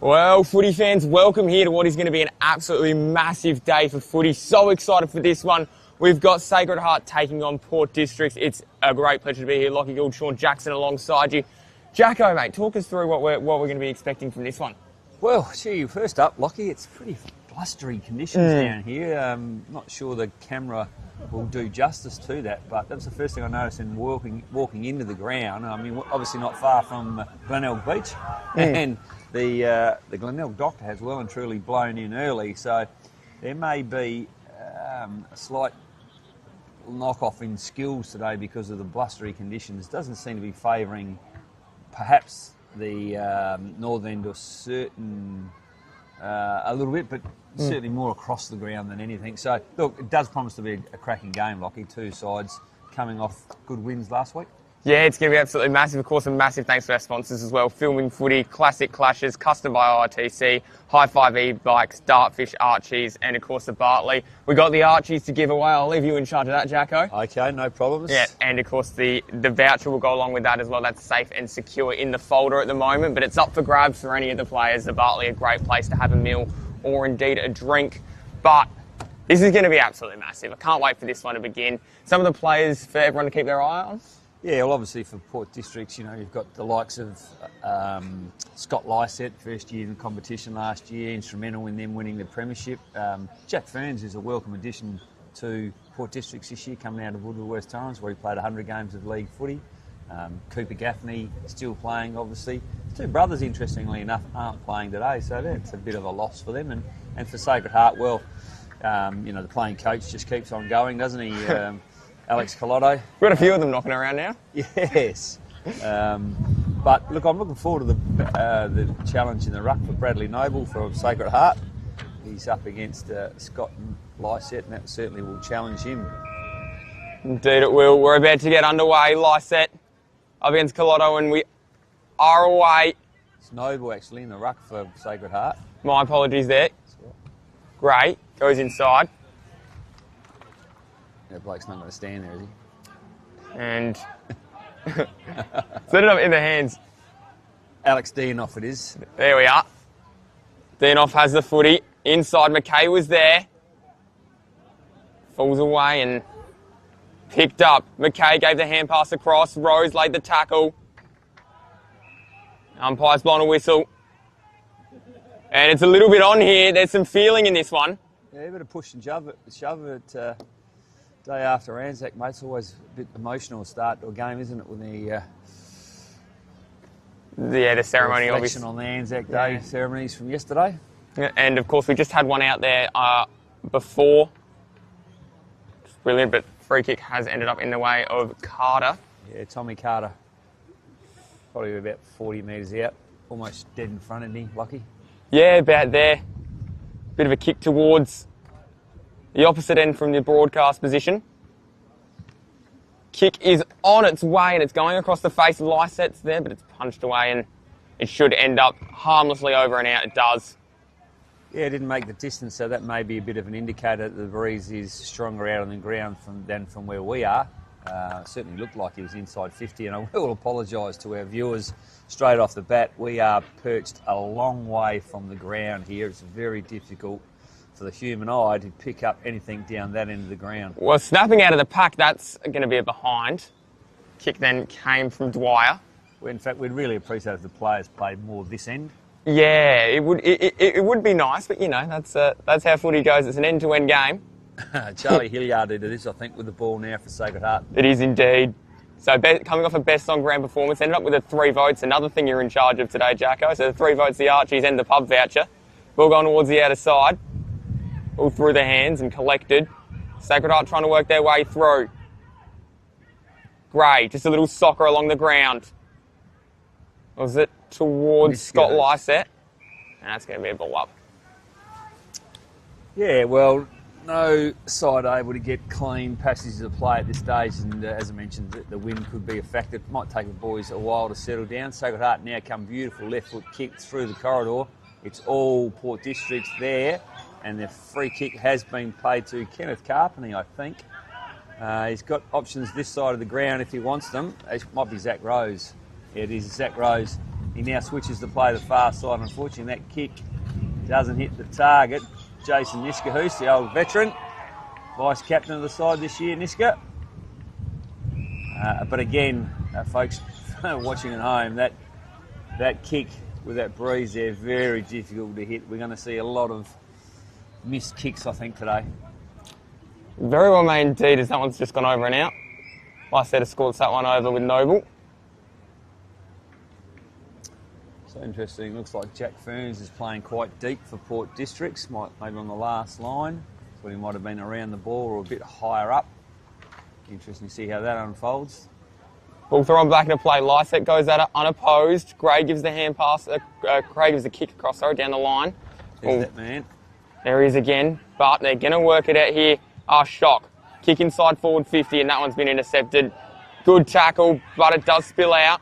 Well, footy fans, welcome here to what is going to be an absolutely massive day for footy. So excited for this one. We've got Sacred Heart taking on Port Districts. It's a great pleasure to be here. Lockie Gould, Sean Jackson alongside you. Jacko, mate, talk us through what we're going to be expecting from this one. Well, gee, first up, Lockie, it's pretty blustery conditions down here. Not sure the camera will do justice to that, but that's the first thing I noticed in walking into the ground. I mean, obviously not far from Glenelg Beach, and the Glenelg doctor has well and truly blown in early, so there may be a slight knock-off in skills today because of the blustery conditions. Doesn't seem to be favouring perhaps the northern end or certain a little bit, but certainly more across the ground than anything. So, look, it does promise to be a cracking game, Lockie. Two sides coming off good wins last week. Yeah, it's going to be absolutely massive. Of course, a massive thanks to our sponsors as well. Filming Footy, Classic Clashes, Custom by ITC, High 5 e-bikes, Dartfish, Archies, and of course the Bartley. We got the Archies to give away. I'll leave you in charge of that, Jacko. Okay, no problems. Yeah, and of course the voucher will go along with that as well. That's safe and secure in the folder at the moment, but it's up for grabs for any of the players. The Bartley, a great place to have a meal or indeed a drink. But this is going to be absolutely massive. I can't wait for this one to begin. Some of the players for everyone to keep their eye on. Yeah, well, obviously for Port Districts, you know, you've got the likes of Scott Lysett, first year in the competition last year, instrumental in them winning the premiership. Jack Ferns is a welcome addition to Port Districts this year, coming out of Woodville West Torrens, where he played 100 games of league footy. Cooper Gaffney still playing, obviously. Two brothers, interestingly enough, aren't playing today, so that's a bit of a loss for them. And for Sacred Heart, well, you know, the playing coach just keeps on going, doesn't he? Alex Colotto. We've got a few of them knocking around now. Yes. But look, I'm looking forward to the challenge in the ruck for Bradley Noble from Sacred Heart. He's up against Scott Lysett, and that certainly will challenge him. Indeed it will. We're about to get underway. Lysett up against Colotto, and we are away. It's Noble actually in the ruck for Sacred Heart. My apologies there. Great. Goes inside. That bloke's not going to stand there, is he? And set it up in the hands. Alex Dianoff it is. There we are. Dianoff has the footy. Inside, McKay was there. Falls away and picked up. McKay gave the hand pass across. Rose laid the tackle. Umpire's blown a whistle. And it's a little bit on here. There's some feeling in this one. Yeah, a bit of push and shove it. Day after Anzac, mate, it's always a bit emotional start to a game, isn't it? When the ceremony, obviously, on the Anzac Day ceremonies from yesterday. Yeah, and of course, we just had one out there before. It's brilliant, but free kick has ended up in the way of Carter. Yeah, Tommy Carter. Probably about 40 metres out, almost dead in front of me, Lucky. Yeah, about there. Bit of a kick towards the opposite end from the broadcast position. Kick is on its way and it's going across the face of Lysett's there, but it's punched away and it should end up harmlessly over and out. It does. Yeah, it didn't make the distance, so that may be a bit of an indicator that the breeze is stronger out on the ground than from where we are. Certainly looked like he was inside 50, and I will apologise to our viewers straight off the bat. We are perched a long way from the ground here. It's very difficult for the human eye to pick up anything down that end of the ground. Well, snapping out of the pack, that's going to be a behind. Kick then came from Dwyer. Well, in fact, we'd really appreciate if the players played more this end. Yeah, it would be nice, but you know, that's how footy goes. It's an end-to-end game. Charlie Hilliard did this, I think, with the ball now for Sacred Heart. It is indeed. So coming off a best on ground performance, ended up with 3 votes. Another thing you're in charge of today, Jacko. So the 3 votes, the Archies and the pub voucher. Ball going towards the outer side. All through the hands and collected. Sacred Heart trying to work their way through. Great, just a little soccer along the ground. Was it towards Scott Lysett? And that's going to be a ball up. Yeah, well, no side able to get clean passages of play at this stage, and as I mentioned, the wind could be a factor. It might take the boys a while to settle down. Sacred Heart now come beautiful left foot kick through the corridor. It's all Port Districts there, and the free kick has been played to Kenneth Carpeney, I think. He's got options this side of the ground if he wants them. It might be Zach Rose. Yeah, it is Zach Rose He now switches to play the far side. Unfortunately, that kick doesn't hit the target. Jason Niskahoos, the old veteran, vice captain of the side this year, Niska. But again, folks watching at home, that kick with that breeze there, very difficult to hit. We're going to see a lot of missed kicks, I think, today. Very well made indeed, as that one's just gone over and out. Like I said, escorts that one over with Noble. So interesting. Looks like Jack Ferns is playing quite deep for Port Districts, maybe on the last line. Thought he might have been around the ball or a bit higher up. Interesting to see how that unfolds. Ball thrown back into play. Lysette goes at it unopposed. Gray gives the hand pass. Gray gives the kick across, down the line. There's that man. There he is again, but they're going to work it out here. Shock. Kick inside forward 50, and that one's been intercepted. Good tackle, but it does spill out.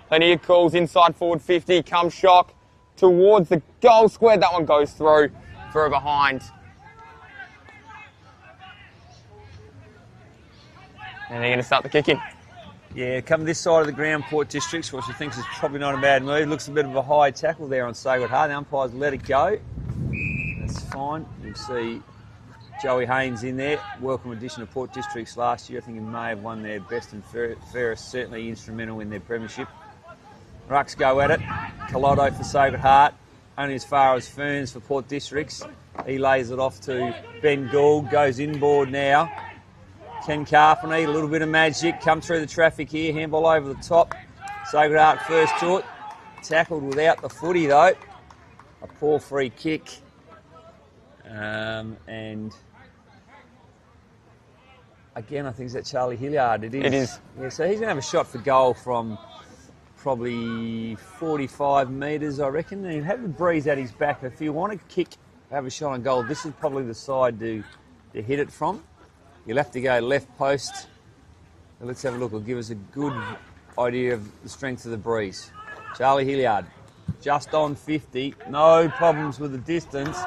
Plenty of calls inside forward 50. Comes Shock towards the goal square. That one goes through for a behind. And they're going to start the kicking. Yeah, come this side of the ground, Port Districts, which I think is probably not a bad move. Looks a bit of a high tackle there on Sacred Heart. The umpires let it go. That's fine. You'll see Joey Haynes in there. Welcome addition to Port Districts last year. I think he may have won their best and fairest, certainly instrumental in their premiership. Rucks go at it. Colotto for Sacred Heart. Only as far as Ferns for Port Districts. He lays it off to Ben Gould. Goes inboard now. Ken Carpenter, a little bit of magic. Come through the traffic here. Handball over the top. Sacred Heart first to it. Tackled without the footy though. A poor free kick. And again, I think it's that Charlie Hilliard. It is. Yeah, so he's going to have a shot for goal from probably 45 metres, I reckon. And he'll have a breeze at his back. If you want to kick, have a shot on goal, this is probably the side to hit it from. You'll have to go left post. Let's have a look. It'll give us a good idea of the strength of the breeze. Charlie Hilliard, just on 50. No problems with the distance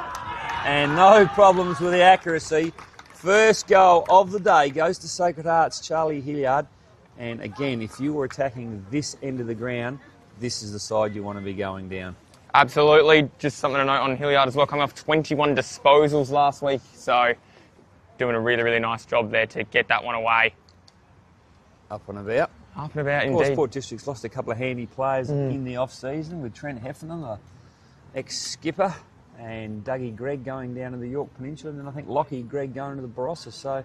and no problems with the accuracy. First goal of the day goes to Sacred Heart's Charlie Hilliard. And again, if you were attacking this end of the ground, this is the side you want to be going down. Absolutely. Just something to note on Hilliard as well. Coming off 21 disposals last week. So doing a really, really nice job there to get that one away. Up and about. Up and about, of indeed. course, Port District's lost a couple of handy players in the off-season with Trent Heffernan, the ex-skipper, and Dougie Gregg going down to the York Peninsula, and then I think Lockie Gregg going to the Barossa. So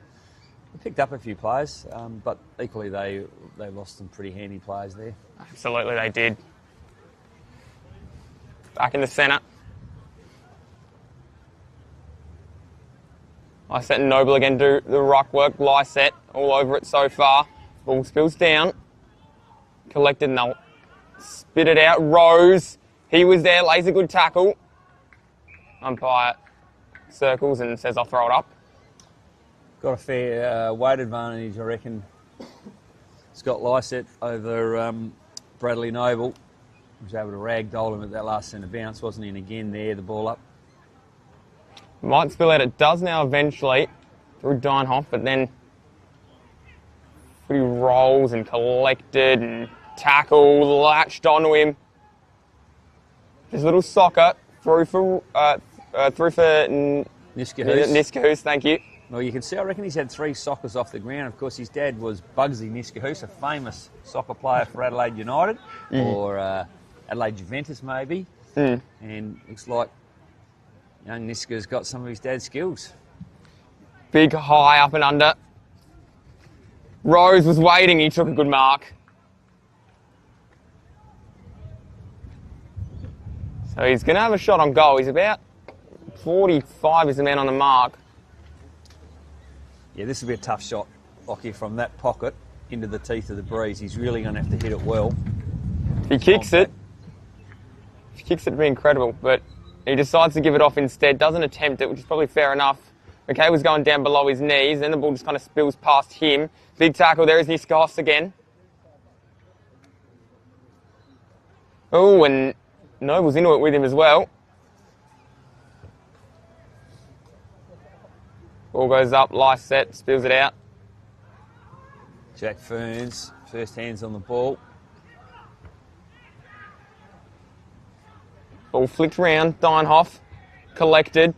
they picked up a few players, but equally they lost some pretty handy players there. Absolutely, they did. Back in the centre. Lysette and Noble again do the ruck work. Lysette all over it so far. Ball spills down. Collected and they'll spit it out. Rose, he was there, lays a good tackle. Umpire circles and says, I'll throw it up. Got a fair weight advantage, I reckon. Scott Lysette over Bradley Noble. He was able to ragdoll him at that last centre bounce, wasn't he? And again there, the ball up. Might spill out. It does now eventually through Deinhoff, but then Footy rolls and collected and tackled, latched onto him. Just a little soccer through for Niskahoos, thank you. Well, you can see, I reckon he's had 3 soccers off the ground. Of course, his dad was Bugsy Niskahoos, a famous soccer player for Adelaide United, or Adelaide Juventus maybe. And looks like young Niska's got some of his dad's skills. Big high up and under. Rose was waiting, he took a good mark. So he's going to have a shot on goal. He's about 45 is the man on the mark. Yeah, this will be a tough shot, Lockie, from that pocket into the teeth of the breeze. He's really going to have to hit it well. If he kicks it, it'd be incredible, but he decides to give it off instead, doesn't attempt it, which is probably fair enough. McKay was going down below his knees, then the ball just kind of spills past him. Big tackle, there is Niskahoos again. Oh, and Noble's into it with him as well. Ball goes up, Lysette spills it out. Jack Ferns, first hands on the ball. Ball flicked round. Deinhoff collected.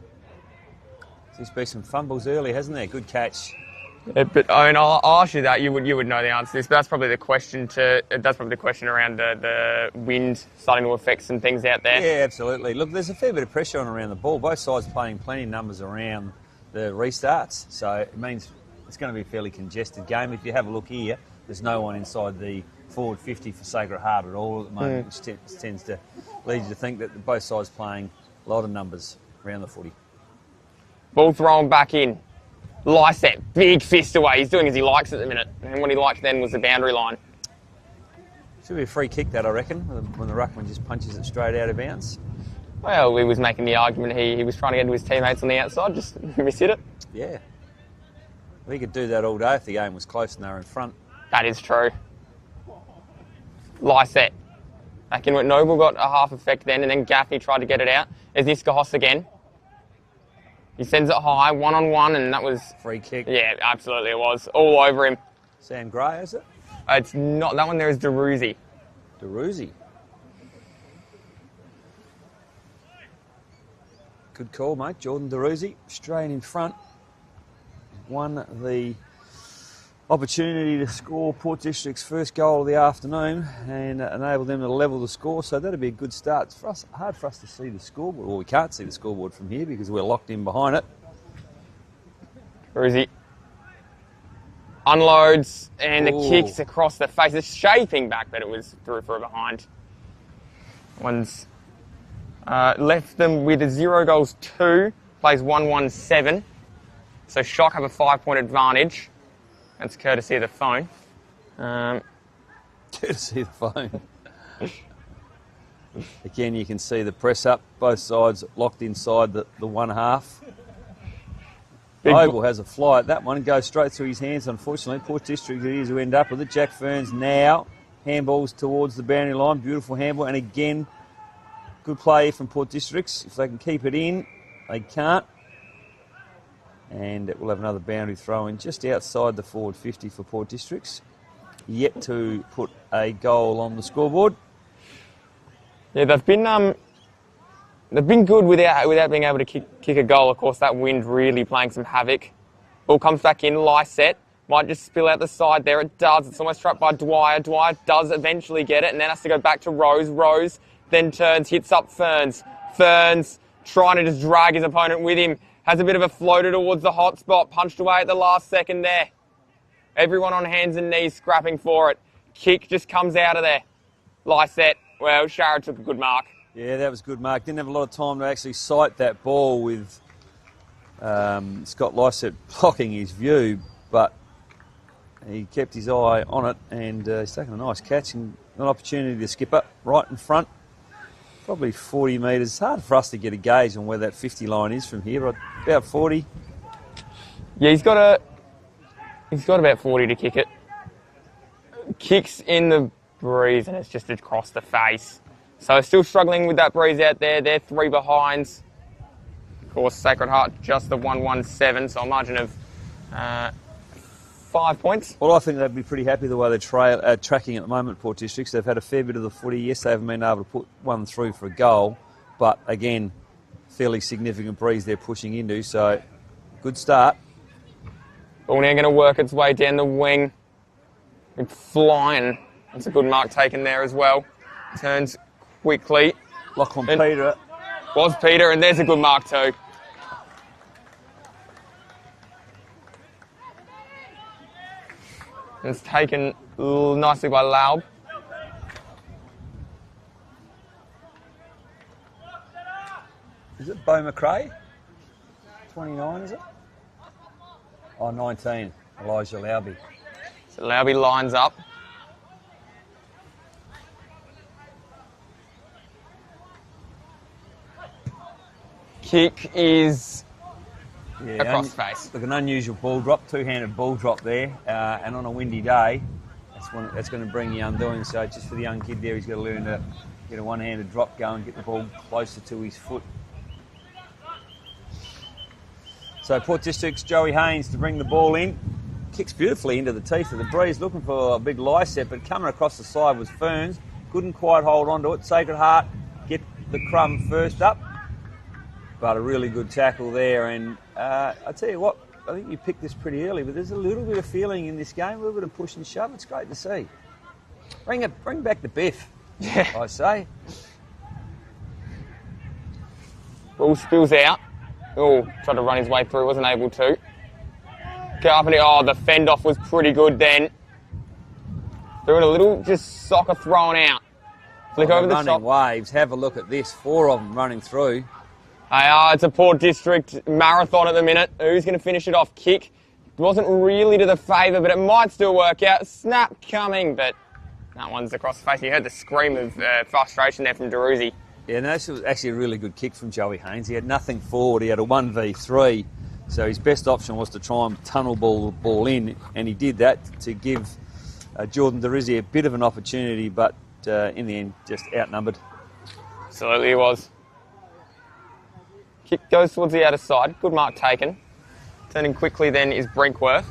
There's been some fumbles early, hasn't there? Good catch. Yeah, but I mean, I'll ask you that. You would know the answer to this, but that's probably the question around the wind starting to affect some things out there. Yeah, absolutely. Look, there's a fair bit of pressure on around the ball. Both sides playing plenty of numbers around the restarts, so it means it's going to be a fairly congested game. If you have a look here, there's no one inside the forward 50 for Sacred Heart at all at the moment, which tends to lead you to think that both sides playing a lot of numbers around the footy. Ball thrown back in. Lysette, big fist away. He's doing as he likes at the minute. And what he liked then was the boundary line. Should be a free kick, that, I reckon, when the ruckman just punches it straight out of bounds. Well, he was making the argument he was trying to get to his teammates on the outside, just mishit it. Yeah. He could do that all day if the game was close and they were in front. That is true. Lysette. Back in with Noble, got a half effect then, and then Gaffney tried to get it out. There's Iskahos again. He sends it high, one-on-one, and that was... Free kick. Yeah, absolutely it was. All over him. Sam Gray, is it? It's not. That one there is DeRuzi. DeRuzi. Good call, mate. Jordan DeRuzi, straight in front. Won the opportunity to score Port District's first goal of the afternoon and enable them to level the score. So that'd be a good start. It's hard for us to see the scoreboard. Well, we can't see the scoreboard from here because we're locked in behind it. DeRuzi unloads and the kicks across the face. It's shaping back, but it was through for a behind. One's left them with a 0-2, plays 1-1-7. So Shock have a 5-point advantage. That's courtesy of the phone. Courtesy of the phone. Again, you can see the press up. Both sides locked inside the one half. Oval has a fly at that one. Goes straight through his hands, unfortunately. Port District it is who end up with it. Jack Ferns now. Handballs towards the boundary line. Beautiful handball. And again, good play from Port Districts. If they can keep it in, they can't. And it will have another boundary throw in just outside the forward 50 for Port Districts. Yet to put a goal on the scoreboard. Yeah, they've been good without being able to kick a goal. Of course, that wind really playing some havoc. Ball comes back in, Lysette. Might just spill out the side there. It does. It's almost trapped by Dwyer. Dwyer does eventually get it and then has to go back to Rose. Rose then turns, hits up Ferns. Ferns trying to just drag his opponent with him. Has a bit of a floater towards the hot spot. Punched away at the last second there. Everyone on hands and knees scrapping for it. Kick just comes out of there. Lysette. Well, Shara took a good mark. Yeah, that was good mark. Didn't have a lot of time to actually sight that ball with Scott Lysette blocking his view, but he kept his eye on it and he's taken a nice catch and an opportunity to skip up right in front. Probably 40 metres. It's hard for us to get a gauge on where that 50 line is from here, but about 40. Yeah, he's got about 40 to kick it. Kicks in the breeze and it's just across the face. So still struggling with that breeze out there. They're 3 behinds. Of course, Sacred Heart just the 1-1-7, so a margin of 5 points. Well, I think they'd be pretty happy the way they're tracking at the moment, Port Districts. They've had a fair bit of the footy. Yes, they haven't been able to put one through for a goal, but again, fairly significant breeze they're pushing into, so good start. Ball now going to work its way down the wing. It's flying. That's a good mark taken there as well. Turns quickly. Lock on Peter. Was Peter, and there's a good mark too. It's taken nicely by Laub. Is it Bo McRae? 29, is it? Oh, 19. Elijah Lauby. So Lauby lines up. Kick is across face. Look, an unusual ball drop, two-handed ball drop there, and on a windy day, that's going to bring you undoing. So just for the young kid there, he's got to learn to get a one-handed drop going, get the ball closer to his foot. So Port District's Joey Haynes to bring the ball in. Kicks beautifully into the teeth of the breeze, looking for a big Lysette, but coming across the side was Ferns. Couldn't quite hold on to it. Sacred Heart the crumb first up, but a really good tackle there. And I tell you what, I think you picked this pretty early, but there's a little bit of feeling in this game, a little bit of push and shove. It's great to see. Bring back the biff, Yeah. I say. Ball spills out. Oh, tried to run his way through, wasn't able to. Carpenter, oh, the fend off was pretty good then. Doing a little just soccer thrown out. Flick over the running top. waves. Have a look at this. 4 of them running through. It's a Port District marathon at the minute. Who's going to finish it off? Kick. Wasn't really to the favour, but it might still work out. Snap coming, but that one's across the face. You heard the scream of frustration there from Daruzzi. Yeah, no, this was actually a really good kick from Joey Haynes. He had nothing forward. He had a 1v3. So his best option was to try and tunnel ball in, and he did that to give Jordan Daruzzi a bit of an opportunity, but in the end, just outnumbered. Absolutely he was. Kick goes towards the outer side. Good mark taken. Turning quickly then is Brinkworth.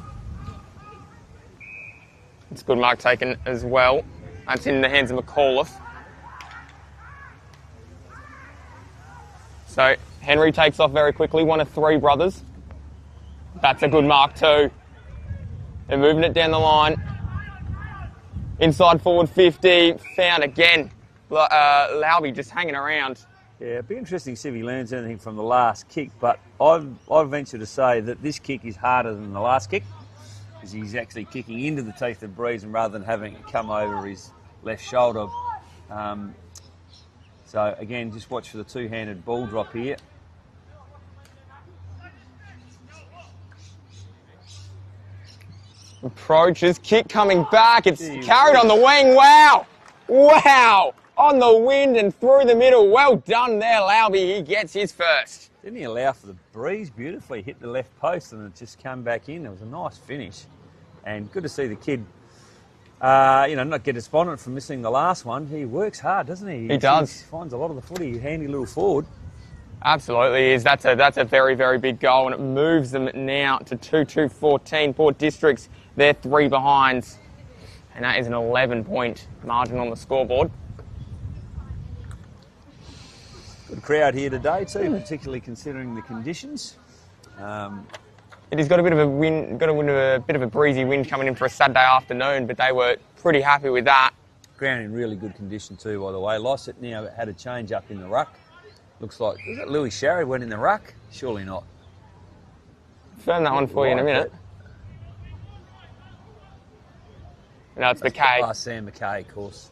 It's a good mark taken as well. That's in the hands of McAuliffe. So Henry takes off very quickly, one of 3 brothers. That's a good mark too. They're moving it down the line. Inside forward 50, found again. Lauby just hanging around. Yeah, it'd be interesting to see if he learns anything from the last kick, but I'd venture to say that this kick is harder than the last kick, because he's actually kicking into the teeth of Breeze rather than having it come over his left shoulder. So again, just watch for the 2-handed ball drop here. Approaches, kick coming back. It's carried on the wing. Wow! Wow! On the wind and through the middle. Well done there, Lauby. He gets his first. Didn't he allow for the Breeze beautifully? Hit the left post and it just came back in. It was a nice finish. And good to see the kid, not get despondent from missing the last one. He works hard, doesn't he? He does. He finds a lot of the footy, handy little forward. Absolutely is. That's a very, very big goal, and it moves them now to 2-2-14. Port Districts, they're 3 behinds, and that is an 11-point margin on the scoreboard. Good crowd here today too, particularly considering the conditions. It has got a bit of a wind, a bit of a breezy wind coming in for a Saturday afternoon, but they were pretty happy with that. Ground in really good condition too, by the way. Lossett now had a change up in the ruck. Looks like, was it Louis Sharry went in the ruck? Surely not. Firm that one for you in a minute. No, it's McKay. Sam McKay, of course.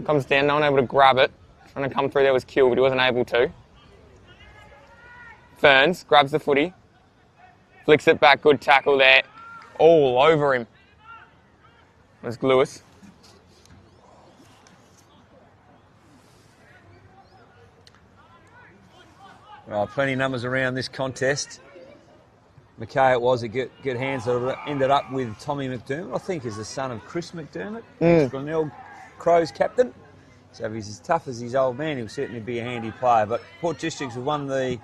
Comes down, no one able to grab it. Trying to come through there was Kill, but he wasn't able to. Ferns grabs the footy. Flicks it back, good tackle there. All over him. It was Lewis. Well, plenty of numbers around this contest. McKay it was, a good hands that ended up with Tommy McDermott, I think is the son of Chris McDermott, Glenelg Crow's captain. So if he's as tough as his old man, he'll certainly be a handy player. But Port Districts have won the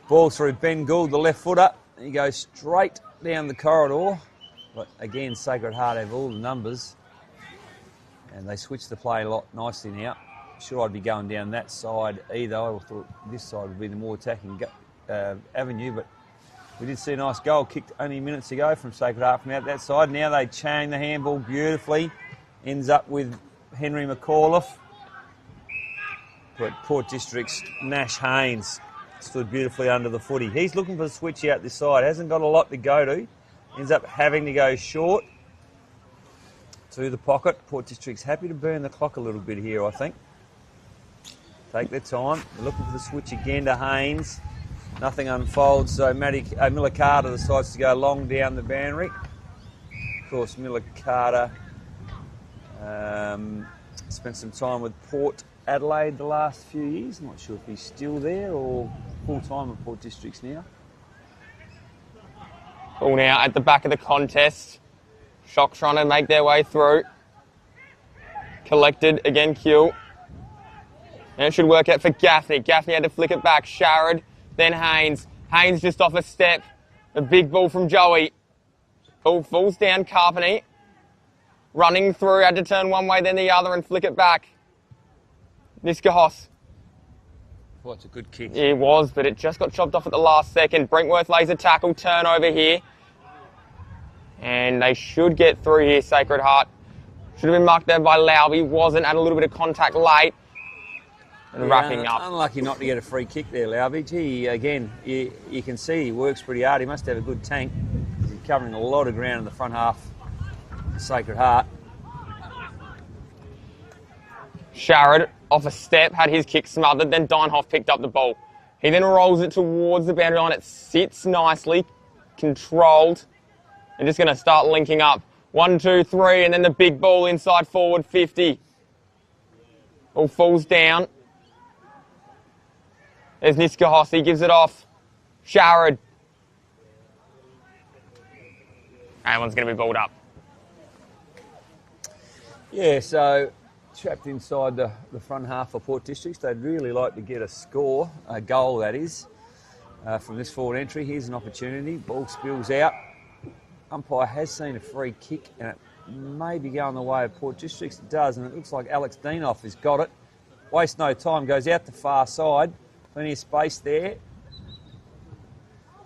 ball through Ben Gould, the left footer. He goes straight down the corridor. But again, Sacred Heart have all the numbers. And they switch the play a lot nicely now. Sure, I'd be going down that side either. I thought this side would be the more attacking avenue, but we did see a nice goal kicked only minutes ago from Sacred Heart from out that side. Now they chain the handball beautifully. Ends up with Henry McAuliffe. But Port District's Nash Haynes stood beautifully under the footy. He's looking for the switch out this side. Hasn't got a lot to go to. Ends up having to go short to the pocket. Port District's happy to burn the clock a little bit here, I think. Take their time. They're looking for the switch again to Haynes. Nothing unfolds, so Miller Carter decides to go long down the boundary. Of course, Miller Carter spent some time with Port Adelaide the last few years. I'm not sure if he's still there or full-time at Port Districts now. Ball now at the back of the contest. Shock trying to make their way through. Collected, again Kill. And it should work out for Gaffney. Gaffney had to flick it back. Sharrod, then Haynes. Haynes just off a step. A big ball from Joey. Ball falls down, Carpenter. Running through, had to turn one way, then the other and flick it back. Niskahos. Well, it's a good kick. It was, but it just got chopped off at the last second. Brinkworth lays a tackle, turnover here. And they should get through here, Sacred Heart. Should have been marked there by Laube. Wasn't, had a little bit of contact late. And wrapping up. Unlucky not to get a free kick there, Laube. Gee, again, you can see he works pretty hard. He must have a good tank. He's covering a lot of ground in the front half of Sacred Heart. Sharrod, off a step, had his kick smothered, then Deinhoff picked up the ball. He then rolls it towards the boundary line. It sits nicely, controlled, and just going to start linking up. 1, 2, 3, and then the big ball inside forward 50. Ball falls down. There's Niskahos, he gives it off. Sharrod. That one's going to be balled up. Yeah, so trapped inside the front half of Port Districts. They'd really like to get a score, a goal that is, from this forward entry. Here's an opportunity. Ball spills out. Umpire has seen a free kick and it may be going the way of Port Districts. It does, and it looks like Alex Deinhoff has got it. Waste no time, goes out the far side. Plenty of space there.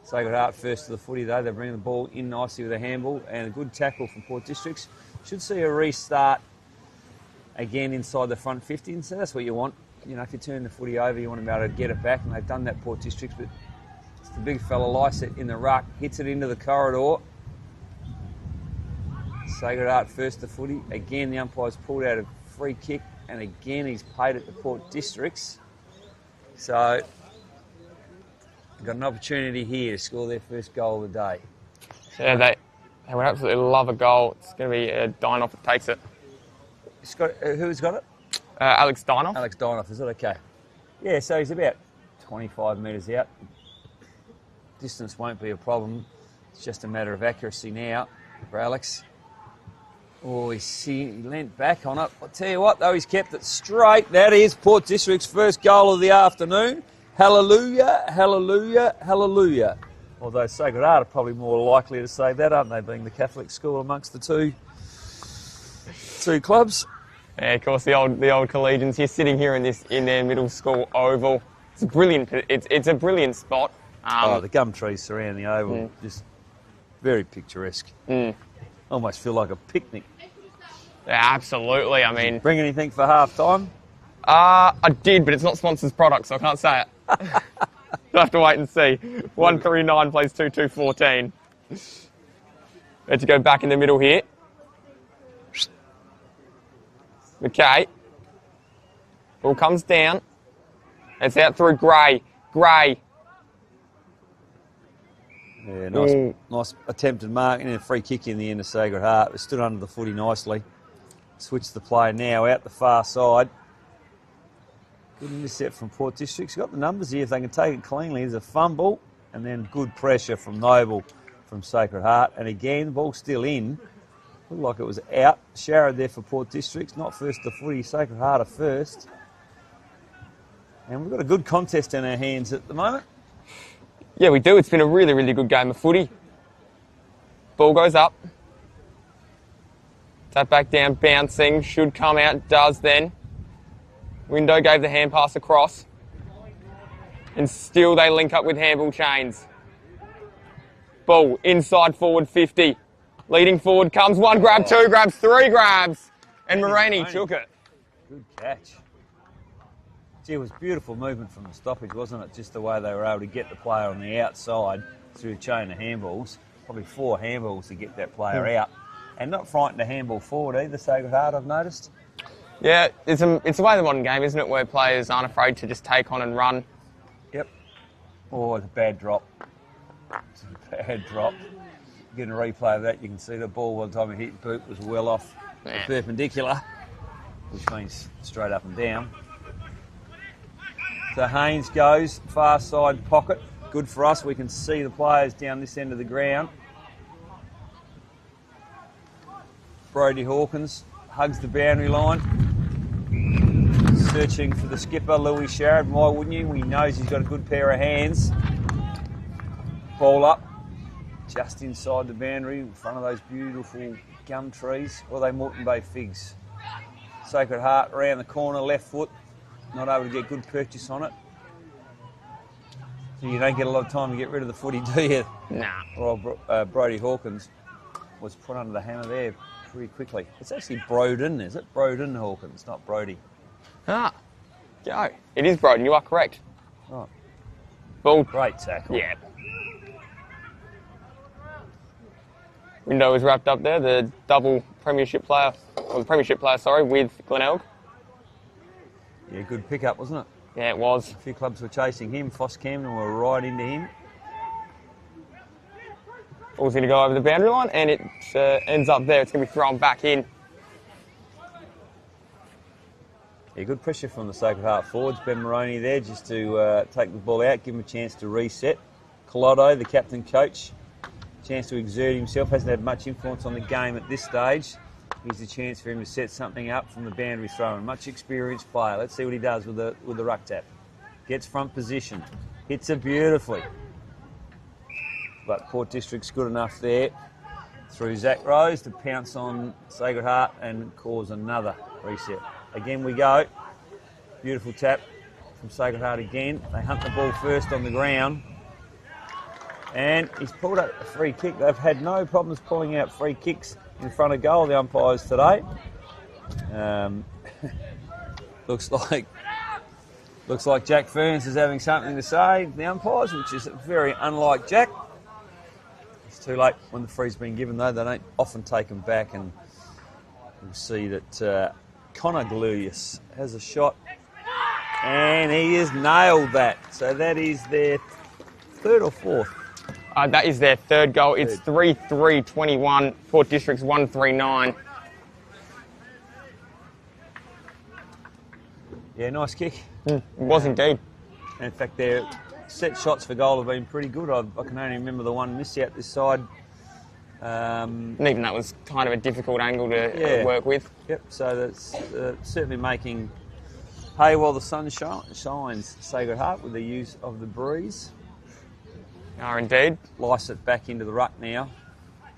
Sacred Heart first to the footy though. They bring the ball in nicely with a handball and a good tackle from Port Districts. Should see a restart again inside the front 50, and so that's what you want. You know, if you turn the footy over, you want to be able to get it back, and they've done that, Port Districts, but just the big fella likes it in the ruck, hits it into the corridor. Sacred Heart first to footy. Again, the umpire's pulled out a free kick, and again, he's paid it to Port Districts. So, they've got an opportunity here to score their first goal of the day. Yeah, they would absolutely love a goal. It's going to be Deinhoff that takes it. Who's got it? Alex Deinhoff. Alex Deinhoff, is it? Okay. Yeah, so he's about 25 metres out. Distance won't be a problem. It's just a matter of accuracy now for Alex. Oh, he leant back on it. I'll tell you what, though, he's kept it straight. That is Port District's first goal of the afternoon. Hallelujah, hallelujah, hallelujah. Although Sacred Heart are probably more likely to say that, aren't they, being the Catholic school amongst the two clubs? Yeah, of course, the old collegians here, sitting here in their middle school oval. It's a brilliant. It's a brilliant spot. The gum trees surrounding the oval, just very picturesque. Almost feel like a picnic. Yeah, absolutely. I mean, bring anything for half time? I did, but it's not sponsors product, so I can't say it. You'll have to wait and see. 139 plays 2-2-14. Had to go back in the middle here. Okay. Ball comes down. It's out through Gray. Gray. Yeah, nice attempted mark and a free kick in the end of Sacred Heart. It stood under the footy nicely. Switched the play now out the far side. Good intercept from Port Districts. Got the numbers here if they can take it cleanly. There's a fumble and then good pressure from Noble from Sacred Heart. And again, the ball's still in. Looked like it was out. Sharrod there for Port Districts. Not first to footy. Sacred Heart are first. And we've got a good contest in our hands at the moment. Yeah, we do. It's been a really, really good game of footy. Ball goes up. Tap back down, bouncing. Should come out. Does then. Window gave the hand pass across. And still they link up with handball chains. Ball inside forward 50. Leading forward comes one grab, two grabs, three grabs. And Morini took it. Good catch. Gee, it was beautiful movement from the stoppage, wasn't it? Just the way they were able to get the player on the outside through a chain of handballs. Probably 4 handballs to get that player out. And not frightened to handball forward either, Sacred Heart, I've noticed. Yeah, it's the way of the modern game, isn't it, where players aren't afraid to just take on and run. Yep. Oh, it's a bad drop. It's a bad drop. Getting a replay of that, you can see the ball by the time it hit boot was well off the perpendicular, which means straight up and down. So Haynes goes, far side pocket. Good for us, we can see the players down this end of the ground. Brodie Hawkins hugs the boundary line. Searching for the skipper, Louis Sharrod. Why wouldn't you? He knows he's got a good pair of hands. Ball up, just inside the boundary, in front of those beautiful gum trees. Or are they Moreton Bay figs? Sacred Heart around the corner, left foot. not able to get good purchase on it. So you don't get a lot of time to get rid of the footy, do you? Nah. Well, Brodie Hawkins was put under the hammer there pretty quickly. It's actually Broden, is it? Broden Hawkins, not Brodie. Ah, go. It is Broden, you are correct. Right. Ball. Great tackle. Yeah. Window is wrapped up there, the double premiership player, or the premiership player, sorry, with Glenelg. Yeah, good pickup, wasn't it? Yeah, it was. A few clubs were chasing him. Foss Camden were right into him. Ball's going to go over the boundary line, and it ends up there. It's going to be thrown back in. Yeah, good pressure from the Sacred Heart forwards. Ben Moroney there just to take the ball out, give him a chance to reset. Collado, the captain coach, chance to exert himself. Hasn't had much influence on the game at this stage. Here's a chance for him to set something up from the boundary throw. Much experienced player. Let's see what he does with the ruck tap. Gets front position. Hits it beautifully. But Port District's good enough there. Through Zach Rose to pounce on Sacred Heart and cause another reset. Again we go. Beautiful tap from Sacred Heart again. They hunt the ball first on the ground. And he's pulled up a free kick. They've had no problems pulling out free kicks in front of goal, the umpires today. Looks like Jack Ferns is having something to say, the umpires, which is very unlike Jack. It's too late when the free's been given, though. They don't often take them back, and we'll see that Connor Glurius has a shot, and he has nailed that. So that is their third or fourth. That is their third goal. It's 3-3-21. Port District's 1-3-9. Yeah, nice kick. It was indeed. And in fact, their set shots for goal have been pretty good. I can only remember the one missed out this side. And even that was kind of a difficult angle to work with. Yep, so that's certainly making hay while the sun shines, Sacred Heart, with the use of the breeze. Are indeed. Lice it back into the ruck now.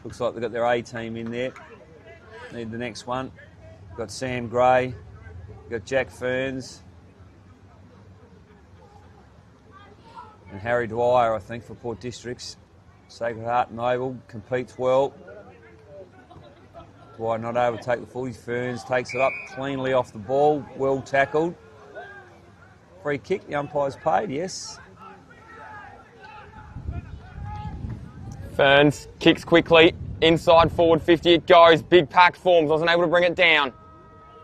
Looks like they've got their A team in there. Need the next one. We've got Sam Gray. We've got Jack Ferns. And Harry Dwyer, I think, for Port Districts. Sacred Heart Noble competes well. Dwyer not able to take the footy. Ferns takes it up cleanly off the ball. Well tackled. Free kick. The umpire's paid, yes. Ferns kicks quickly, inside forward 50 it goes, big pack forms, wasn't able to bring it down.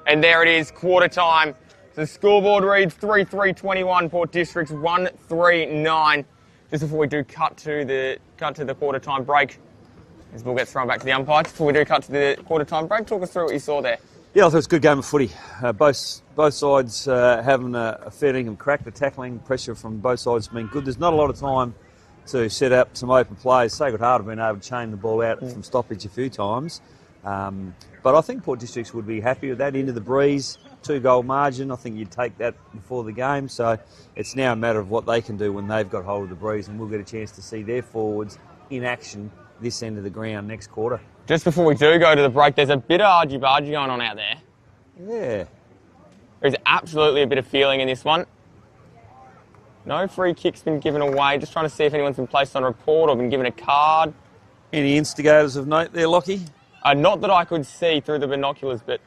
And there it is, quarter time. The scoreboard reads 3-3-21, Port District's 1-3-9. Just before we do cut to the quarter time break, this ball gets thrown back to the umpires. Before we do cut to the quarter time break, talk us through what you saw there. Yeah, I thought it was a good game of footy. Both sides having a fair dinkum crack. The tackling pressure from both sides has been good. There's not a lot of time to set up some open plays. Sacred Heart have been able to chain the ball out from stoppage a few times. But I think Port Districts would be happy with that. Into the breeze, 2-goal margin. I think you'd take that before the game. So it's now a matter of what they can do when they've got hold of the breeze, and we'll get a chance to see their forwards in action this end of the ground next quarter. Just before we do go to the break, there's a bit of argy-bargy going on out there. Yeah. There's absolutely a bit of feeling in this one. No free kicks been given away. Just trying to see if anyone's been placed on report or been given a card. Any instigators of note there, Lockie? Not that I could see through the binoculars, but...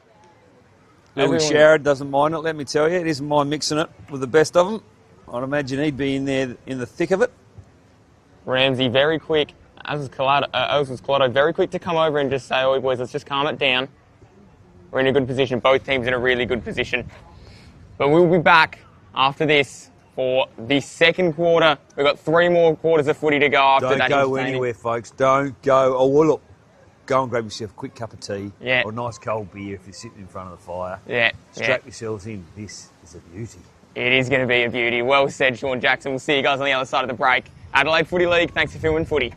Louis Sharrod doesn't mind it, let me tell you. It isn't mind mixing it with the best of them. I'd imagine he'd be in there in the thick of it. Ramsey, very quick, as was Collado, very quick to come over and just say, "Oi, boys, let's just calm it down. We're in a good position." Both teams in a really good position. But we'll be back after this for the second quarter. We've got 3 more quarters of footy to go after that. Don't go anywhere, folks. Don't go. Oh, well, look. Go and grab yourself a quick cup of tea or a nice cold beer if you're sitting in front of the fire. Strap yourselves in. This is a beauty. It is going to be a beauty. Well said, Sean Jackson. We'll see you guys on the other side of the break. Adelaide Footy League, thanks for filming footy.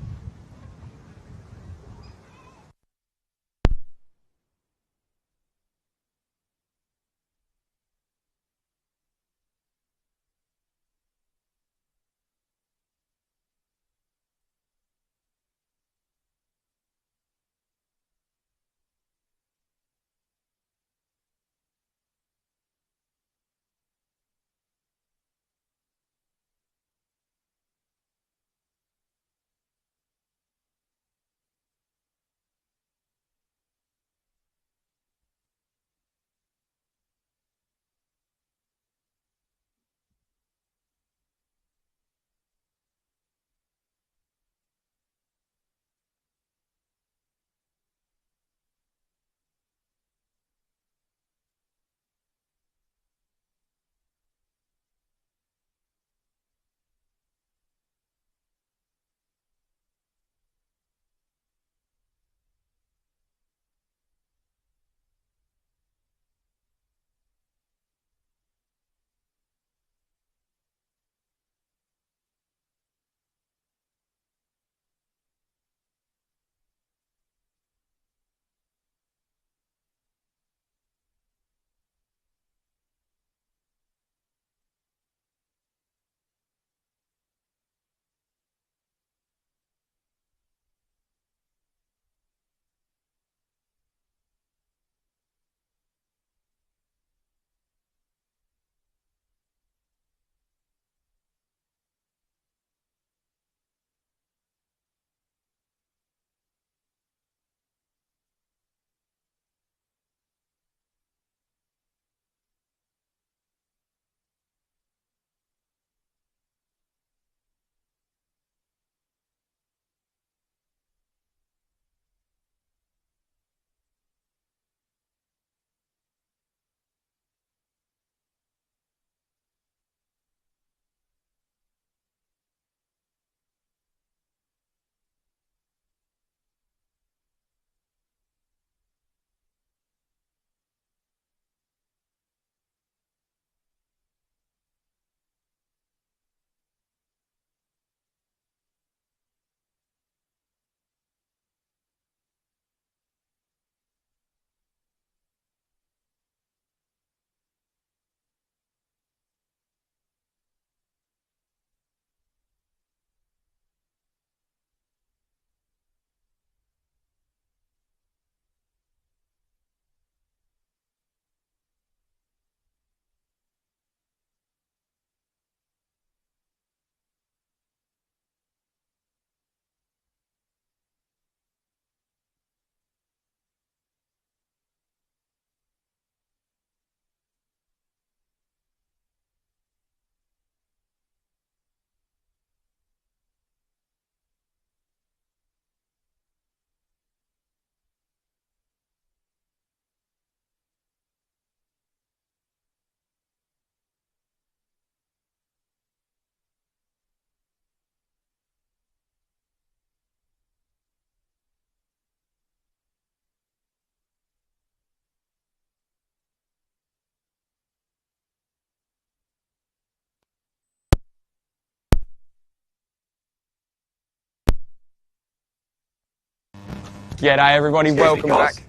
G'day everybody, welcome back.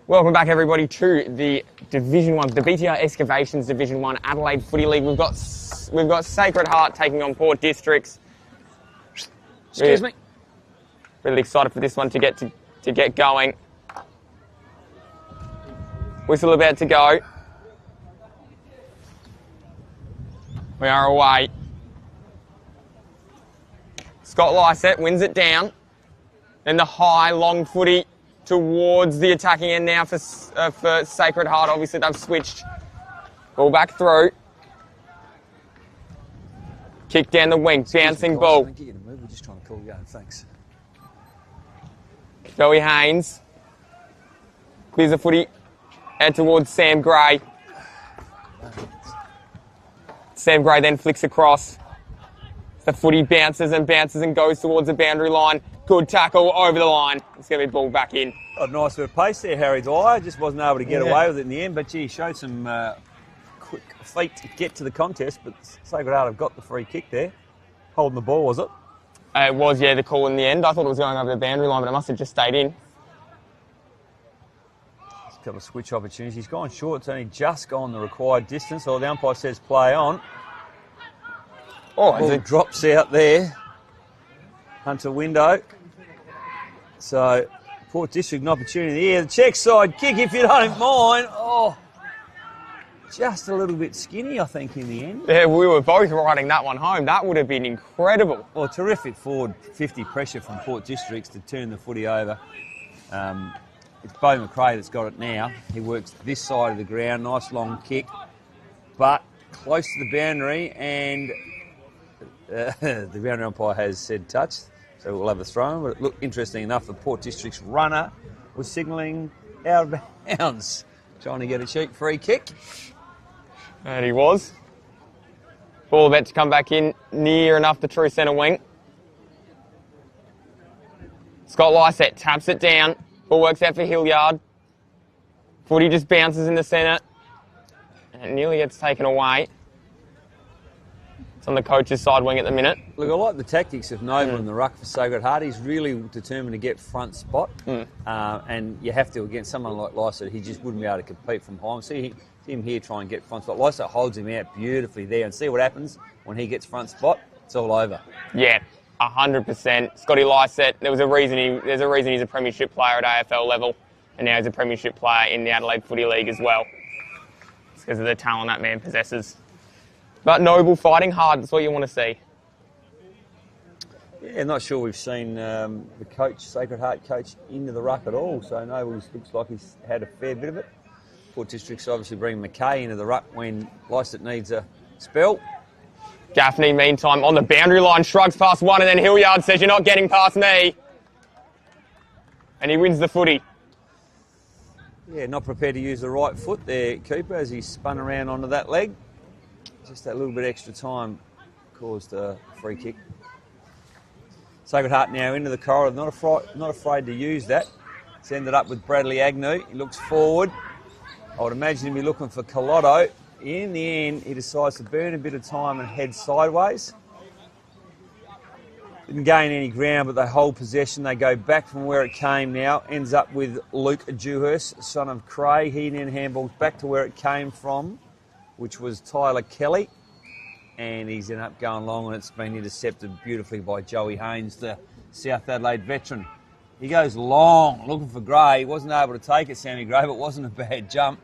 Welcome back everybody to the Division 1, the BTR Excavations Division 1 Adelaide Footy League. We've got Sacred Heart taking on Port Districts. Excuse me. Really excited for this one to get going. Whistle about to go. We are away. Scott Lysett wins it down. Then the high, long footy towards the attacking end now for Sacred Heart. Obviously, they've switched. Ball back through. Kick down the wing, bouncing ball. Don't get you to move. We're just trying to call you. Thanks. Joey Haynes clears the footy out towards Sam Gray. Sam Gray then flicks across. The footy bounces and goes towards the boundary line. Good tackle over the line. It's going to be ball back in. A nice bit of pace there, Harry Dwyer. Just wasn't able to get away with it in the end, but gee, showed some quick feet to get to the contest. But Sacred Heart have got the free kick there. Holding the ball, was it? It was, yeah, the call in the end. I thought it was going over the boundary line, but it must have just stayed in. There's a couple of switch opportunities. He's gone short. It's only just gone the required distance. Or the umpire says play on. Oh, ball drops out there. Hunter window. So, Port District an opportunity here. The check side kick, if you don't mind. Oh, just a little bit skinny, I think, in the end. Yeah, we were both riding that one home. That would have been incredible. Well, terrific forward 50 pressure from Port Districts to turn the footy over. It's Bo McRae that's got it now. He works this side of the ground. Nice long kick, but close to the boundary, and the boundary umpire has said touch, so we'll have a throw. But it looked interesting enough, the Port District's runner was signalling out of bounds, trying to get a cheap free kick. And he was. Ball about to come back in near enough the true centre wing. Scott Lysett taps it down. Ball works out for Hilliard. Footy just bounces in the centre. And it nearly gets taken away. It's on the coach's side wing at the minute. Look, I like the tactics of Nova and the ruck for Sacred Heart. He's really determined to get front spot. And you have to against someone like Lysett. He just wouldn't be able to compete from home. See him here try and get front spot. Lysett holds him out beautifully there, and see what happens when he gets front spot. It's all over. Yeah, 100%. Scotty Lysett, there's a reason he's a premiership player at AFL level, and now he's a premiership player in the Adelaide Footy League as well. It's because of the talent that man possesses. But noble, fighting hard, that's what you want to see. Yeah, not sure we've seen the coach, Sacred Heart coach, into the ruck at all. So Noble looks like he's had a fair bit of it. Port District's obviously bringing McKay into the ruck when Lysett needs a spell. Gaffney, meantime, on the boundary line, shrugs past one, and then Hilliard says, "You're not getting past me." And he wins the footy. Yeah, not prepared to use the right foot there, Cooper, as he spun around onto that leg. Just that little bit extra time caused a free kick. Sacred Heart now into the corridor, not afraid to use that. It's ended up with Bradley Agnew. He looks forward. I would imagine he'd be looking for Collotto. In the end, he decides to burn a bit of time and head sideways. Didn't gain any ground, but they hold possession. They go back from where it came now. Ends up with Luke Dewhurst, son of Craig. He then handballs back to where it came from, which was Tyler Kelly. And he's ended up going long, and it's been intercepted beautifully by Joey Haynes, the South Adelaide veteran. He goes long, looking for Gray. He wasn't able to take it, Sammy Gray, but it wasn't a bad jump.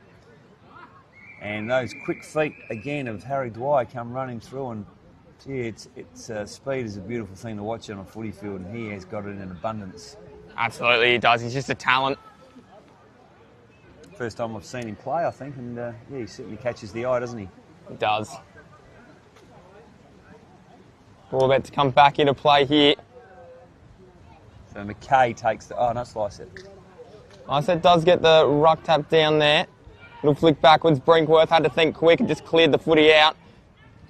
And those quick feet, again, of Harry Dwyer come running through, and gee, speed is a beautiful thing to watch on a footy field, and he has got it in abundance. Absolutely, he does. He's just a talent. First time I've seen him play, I think, and yeah, he certainly catches the eye, doesn't he? He does. Ball about to come back into play here. So McKay takes the... Oh, no, Lysett. Lysett does get the ruck tap down there. Little flick backwards. Brinkworth had to think quick and just cleared the footy out.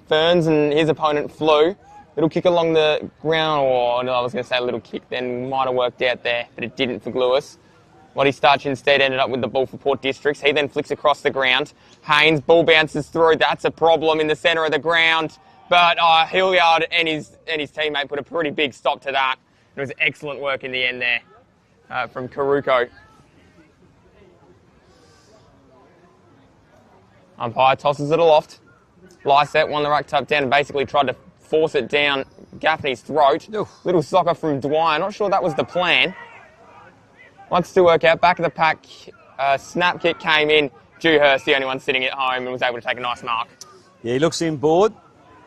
Ferns and his opponent flew. Little kick along the ground, or no, I was going to say a little kick then might have worked out there, but it didn't for Lewis. Lottie Starch instead ended up with the ball for Port Districts. He then flicks across the ground. Haynes, ball bounces through. That's a problem in the centre of the ground. But Hilliard and his teammate put a pretty big stop to that. It was excellent work in the end there from Caruco. Umpire tosses it aloft. Lysette won the ruck tuck down and basically tried to force it down Gaffney's throat. Oof. Little soccer from Dwyer. Not sure that was the plan. Wants to work out. Back of the pack. Snap kick came in. Dewhurst, the only one sitting at home, and was able to take a nice mark. Yeah, he looks inboard.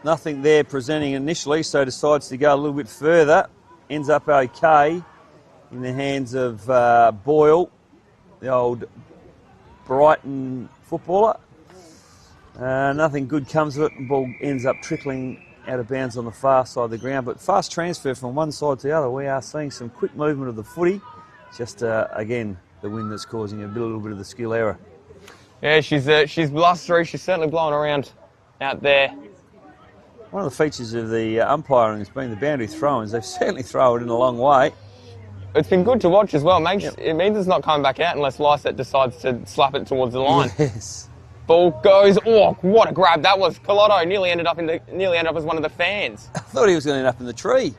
Nothing there presenting initially, so decides to go a little bit further. Ends up okay in the hands of Boyle, the old Brighton footballer. Nothing good comes of it. The ball ends up trickling out of bounds on the far side of the ground. But fast transfer from one side to the other. We are seeing some quick movement of the footy. Just, again, the wind that's causing a little bit of the skill error. Yeah, she's blustery. She's certainly blowing around out there. One of the features of the umpiring has been the boundary throw-ins. They certainly throw it in a long way. It's been good to watch as well. It means it's not coming back out unless Lysette decides to slap it towards the line. Yes. Ball goes. Oh, what a grab that was! Colotto nearly ended up as one of the fans. I thought he was going to end up in the tree.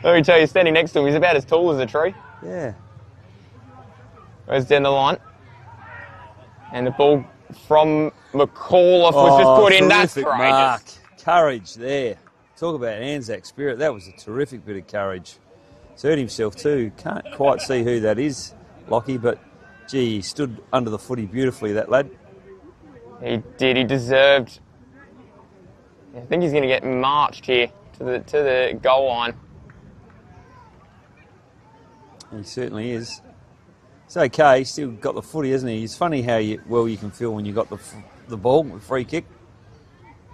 Let me tell you, standing next to him, he's about as tall as a tree. Yeah. Goes down the line, and the ball from McAuliffe was just put in. That's courageous. Mark. Courage there. Talk about Anzac spirit. That was a terrific bit of courage. He's hurt himself too. Can't quite see who that is, Lockie, but gee, he stood under the footy beautifully, that lad. He did. He deserved. I think he's going to get marched here to the goal line. He certainly is. It's okay. He's still got the footy, hasn't he? It's funny how well you can feel when you got the ball, the free kick.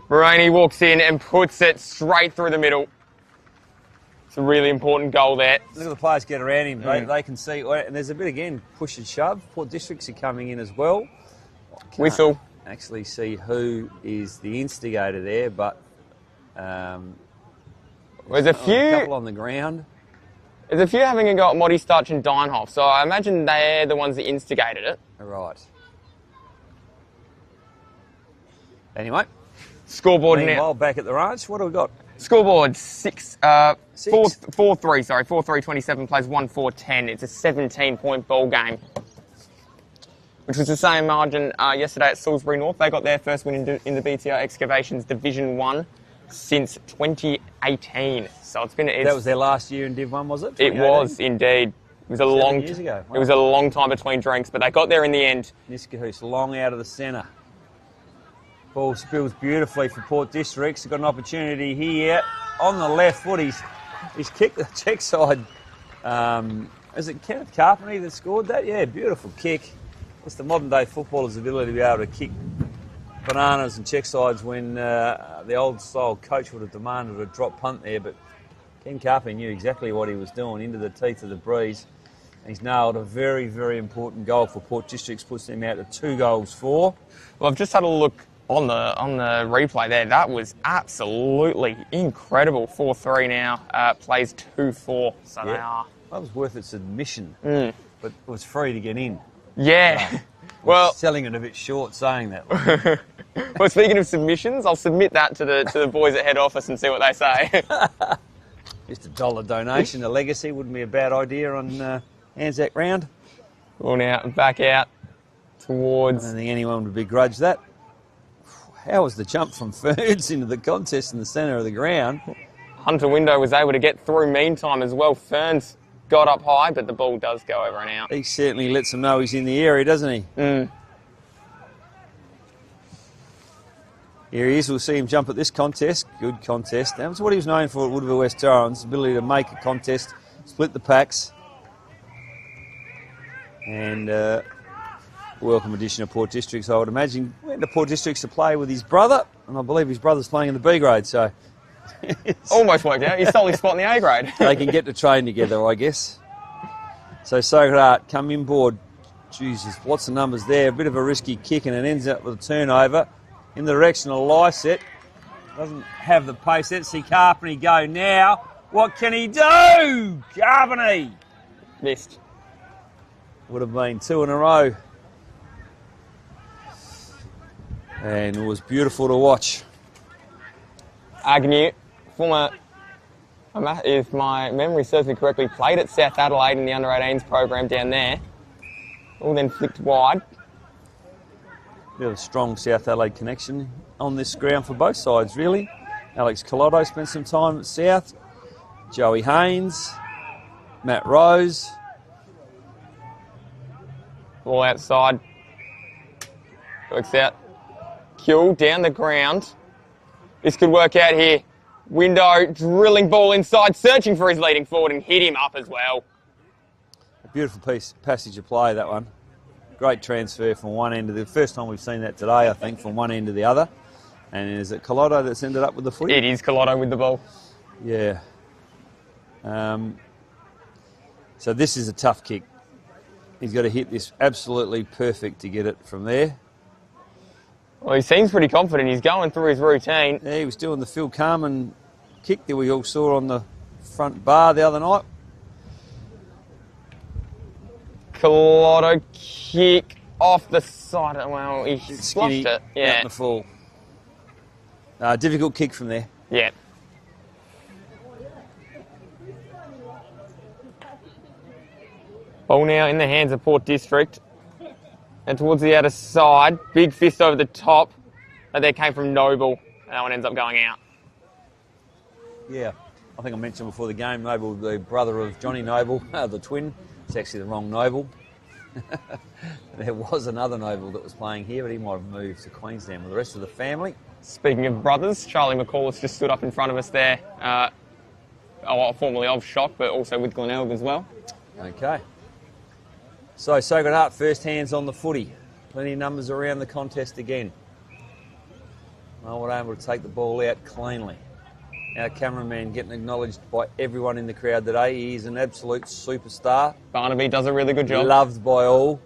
Rainey walks in and puts it straight through the middle. It's a really important goal there. Look at the players get around him. They can see. And there's a bit, again, push and shove. Port Districts are coming in as well. Whistle. Actually see who is the instigator there, but there's a few. A couple on the ground. There's a few having a go at Moddy Stutch and Deinhoff, so I imagine they're the ones that instigated it. Right. Anyway. Scoreboard Meanwhile, now. back at the ranch, what do we got? Scoreboard 4-3, 27 plays 1-4-10. It's a 17-point ball game, which was the same margin yesterday at Salisbury North. They got their first win in the BTR Excavations Division 1 since 2018. So it's been. That was their last year in Div 1, was it? It was indeed. It was a 7 years ago. Wow. It was a long time between drinks, but they got there in the end. Niskahoos long out of the centre. Ball spills beautifully for Port Districts. They've got an opportunity here on the left foot. He's kicked the check side. Is it Kenneth Carpenter that scored that? Yeah, beautiful kick. It's the modern day footballer's ability to be able to kick bananas and check sides when the old style coach would have demanded a drop punt there, but Ken Carpenter knew exactly what he was doing, into the teeth of the breeze. He's nailed a very, very important goal for Port Districts, puts them out to 2-4. Well, I've just had a look on the replay there. That was absolutely incredible. 4-3 now, plays 2-4, so they are. That was worth its admission, but it was free to get in. Yeah. Well, selling it a bit short saying that. Well, speaking of submissions, I'll submit that to the boys at head office and see what they say. Just $1 donation, a legacy wouldn't be a bad idea on Anzac round. Well, now back out towards. I don't think anyone would begrudge that. How was the jump from Ferns into the contest in the centre of the ground? Hunter Window was able to get through meantime as well. Ferns got up high, but the ball does go over and out. He certainly lets them know he's in the area, doesn't he? Here he is. We'll see him jump at this contest. Good contest. That was what he was known for at Woodville West Torrens, ability to make a contest, split the packs. And welcome addition of Port Districts, I would imagine. Went to Port Districts to play with his brother, and I believe his brother's playing in the B grade, so... Almost worked out. He stole his spot in the A grade. They can get to train together, I guess. So Sograt come inboard. Jesus, lots of numbers there. A bit of a risky kick, and it ends up with a turnover in the direction of Lysette. Doesn't have the pace. Let's see Carpenter go now. What can he do? Carpenter! Missed. Would have been 2 in a row. And it was beautiful to watch. Agnew, former, if my memory serves me correctly, played at South Adelaide in the under-18s program down there. All then flicked wide. Bit of a strong South Adelaide connection on this ground for both sides, really. Alex Collotto spent some time at South. Joey Haynes, Matt Rose. Ball outside. Works out. Kill down the ground. This could work out here. Window drilling ball inside, searching for his leading forward and hit him up as well. A beautiful passage of play, that one. Great transfer from one end to the first time we've seen that today, I think, from one end to the other. And is it Collotto that's ended up with the footy? It is Collotto with the ball. Yeah. So this is a tough kick. He's got to hit this absolutely perfect to get it from there. Well, he seems pretty confident. He's going through his routine. Yeah, he was doing the Phil Carman kick that we all saw on the front bar the other night. Collotto kick off the side. Well, he flushed it. Out Yeah. in the fall. Difficult kick from there. Yeah. Ball now in the hands of Port District. And towards the outer side, big fist over the top. That there came from Noble. And that one ends up going out. Yeah, I think I mentioned before the game, Noble, the brother of Johnny Noble, the twin. It's actually the wrong Noble. There was another Noble that was playing here, but he might have moved to Queensland with the rest of the family. Speaking of brothers, Charlie McCall has just stood up in front of us there. Formerly of Shock, but also with Glenelg as well. Okay. So, Sacred Heart first hands on the footy. Plenty of numbers around the contest again. Well, we're able to take the ball out cleanly. Our cameraman getting acknowledged by everyone in the crowd today. He's an absolute superstar. Barnaby does a really good job. Loved by all.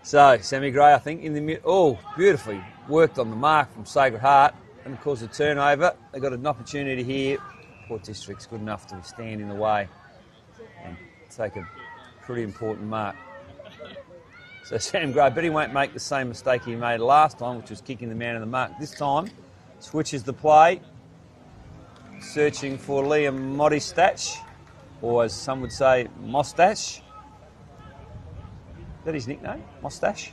So, Sammy Gray, I think, in the mid. Oh, beautifully worked on the mark from Sacred Heart. And of course, a turnover. They got an opportunity here. Port District's good enough to stand in the way and take a pretty important mark. So Sam Gray, but he won't make the same mistake he made last time, which was kicking the man in the mark. This time, switches the play, searching for Liam Modistach, or as some would say, Mostache. Is that his nickname, Mostache?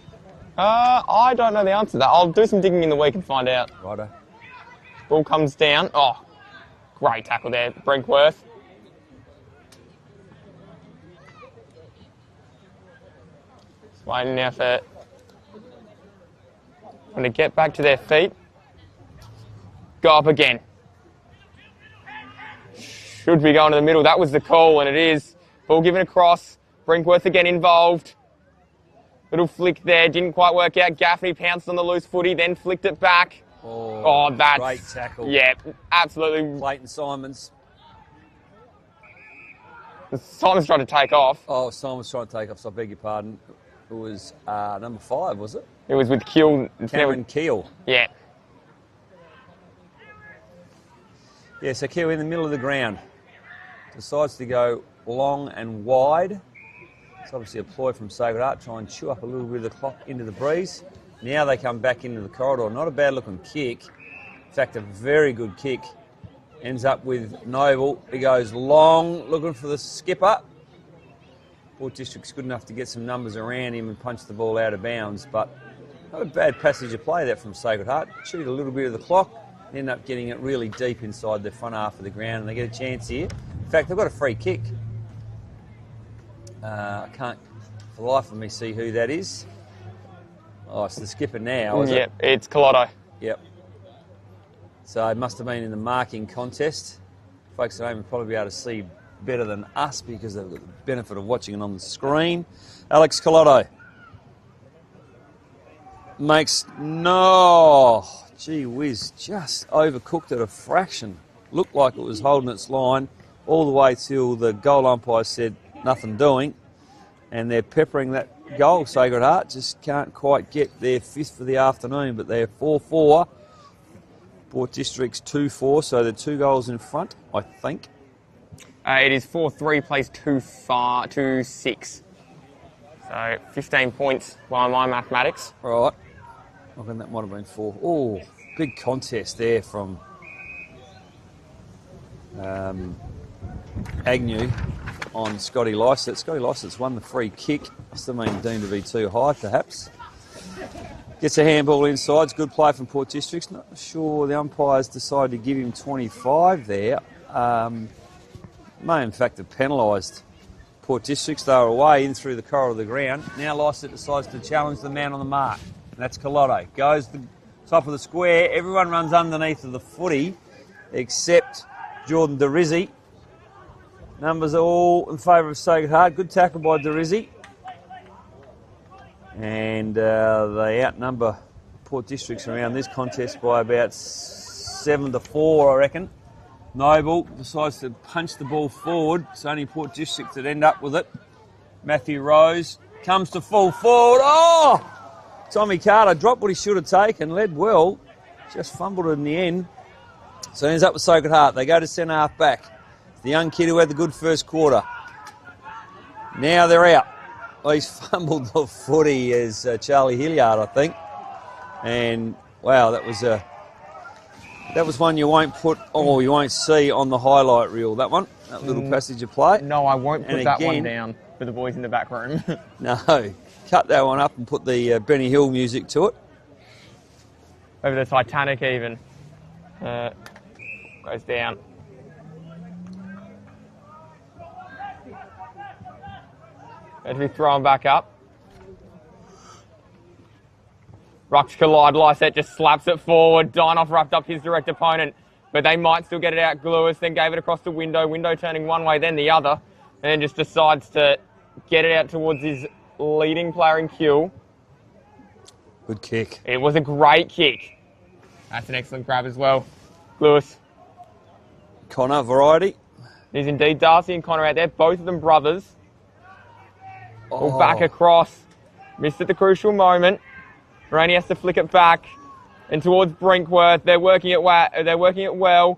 I don't know the answer to that. I'll do some digging in the week and find out. Righto. Ball comes down. Oh, great tackle there, Brinkworth. Waiting now for them to get back to their feet. Go up again. Should be going to the middle. That was the call, and it is. Ball given across. Brinkworth again involved. Little flick there, didn't quite work out. Gaffney pounced on the loose footy, then flicked it back. Oh, that's great tackle. Yeah, absolutely. Clayton Simons. Simon's trying to take off. Oh, Simon's trying to take off, so I beg your pardon. It was number 5, was it? It was with Keel. Cameron Keel. Yeah. Yeah, so Keel in the middle of the ground. Decides to go long and wide. It's obviously a ploy from Sacred Heart, try and chew up a little bit of the clock into the breeze. Now they come back into the corridor. Not a bad looking kick. In fact, a very good kick. Ends up with Noble. He goes long, looking for the skipper. Port District's good enough to get some numbers around him and punch the ball out of bounds, but not a bad passage of play that from Sacred Heart. Chewed a little bit of the clock, end up getting it really deep inside the front half of the ground, and they get a chance here. In fact, they've got a free kick. I can't for the life of me see who that is. Oh, it's the skipper now, is it? Yep, it's Collotto. Yep. So it must have been in the marking contest. Folks at home will probably be able to see better than us because they've got the benefit of watching it on the screen. Alex Collotto makes gee whiz, just overcooked it a fraction. Looked like it was holding its line all the way till the goal umpire said nothing doing, and they're peppering that goal. Sacred Heart just can't quite get their 5th for the afternoon, but they're 4-4. Port District's 2-4, so they're 2 goals in front, I think. It is 4-3, plays 2-6. So 15 points by my mathematics. Right. I reckon that might have been 4. Oh, big contest there from Agnew on Scotty Lysett. Scotty Lysett's won the free kick. Must have been deemed to be too high, perhaps. Gets a handball inside. It's good play from Port Districts. Not sure the umpires decided to give him 25 there. May in fact have penalised Port Districts. They were away in through the corridor of the ground. Now Lysett decides to challenge the man on the mark. And that's Colotto. Goes to the top of the square. Everyone runs underneath of the footy except Jordan DeRizzi. Numbers are all in favour of Sacred Heart. Good tackle by DeRizzi. And they outnumber Port Districts around this contest by about 7-4, I reckon. Noble decides to punch the ball forward. It's only Port Districts that end up with it. Matthew Rose comes to full forward. Oh! Tommy Carter dropped what he should have taken, led well, just fumbled it in the end. So he ends up with Sacred Heart. They go to centre half back. The young kid who had the good first quarter. Now they're out. Well, he's fumbled the footy as Charlie Hilliard, I think. And wow, that was one you won't you won't see on the highlight reel. That one, that little passage of play. No, I won't put that one down for the boys in the back room. No, cut that one up and put the Benny Hill music to it. Over the Titanic even. Goes down. As we throw him back up. Rucks collide. Lysett just slaps it forward. Dinoff wrapped up his direct opponent, but they might still get it out. Gluis then gave it across the window. Window turning one way, then the other, and then just decides to get it out towards his leading player in Q. Good kick. It was a great kick. That's an excellent grab as well. Gluis. Connor, variety. There's indeed Darcy and Connor out there, both of them brothers. All back across. Missed at the crucial moment. Rainey has to flick it back and towards Brinkworth. They're working it well.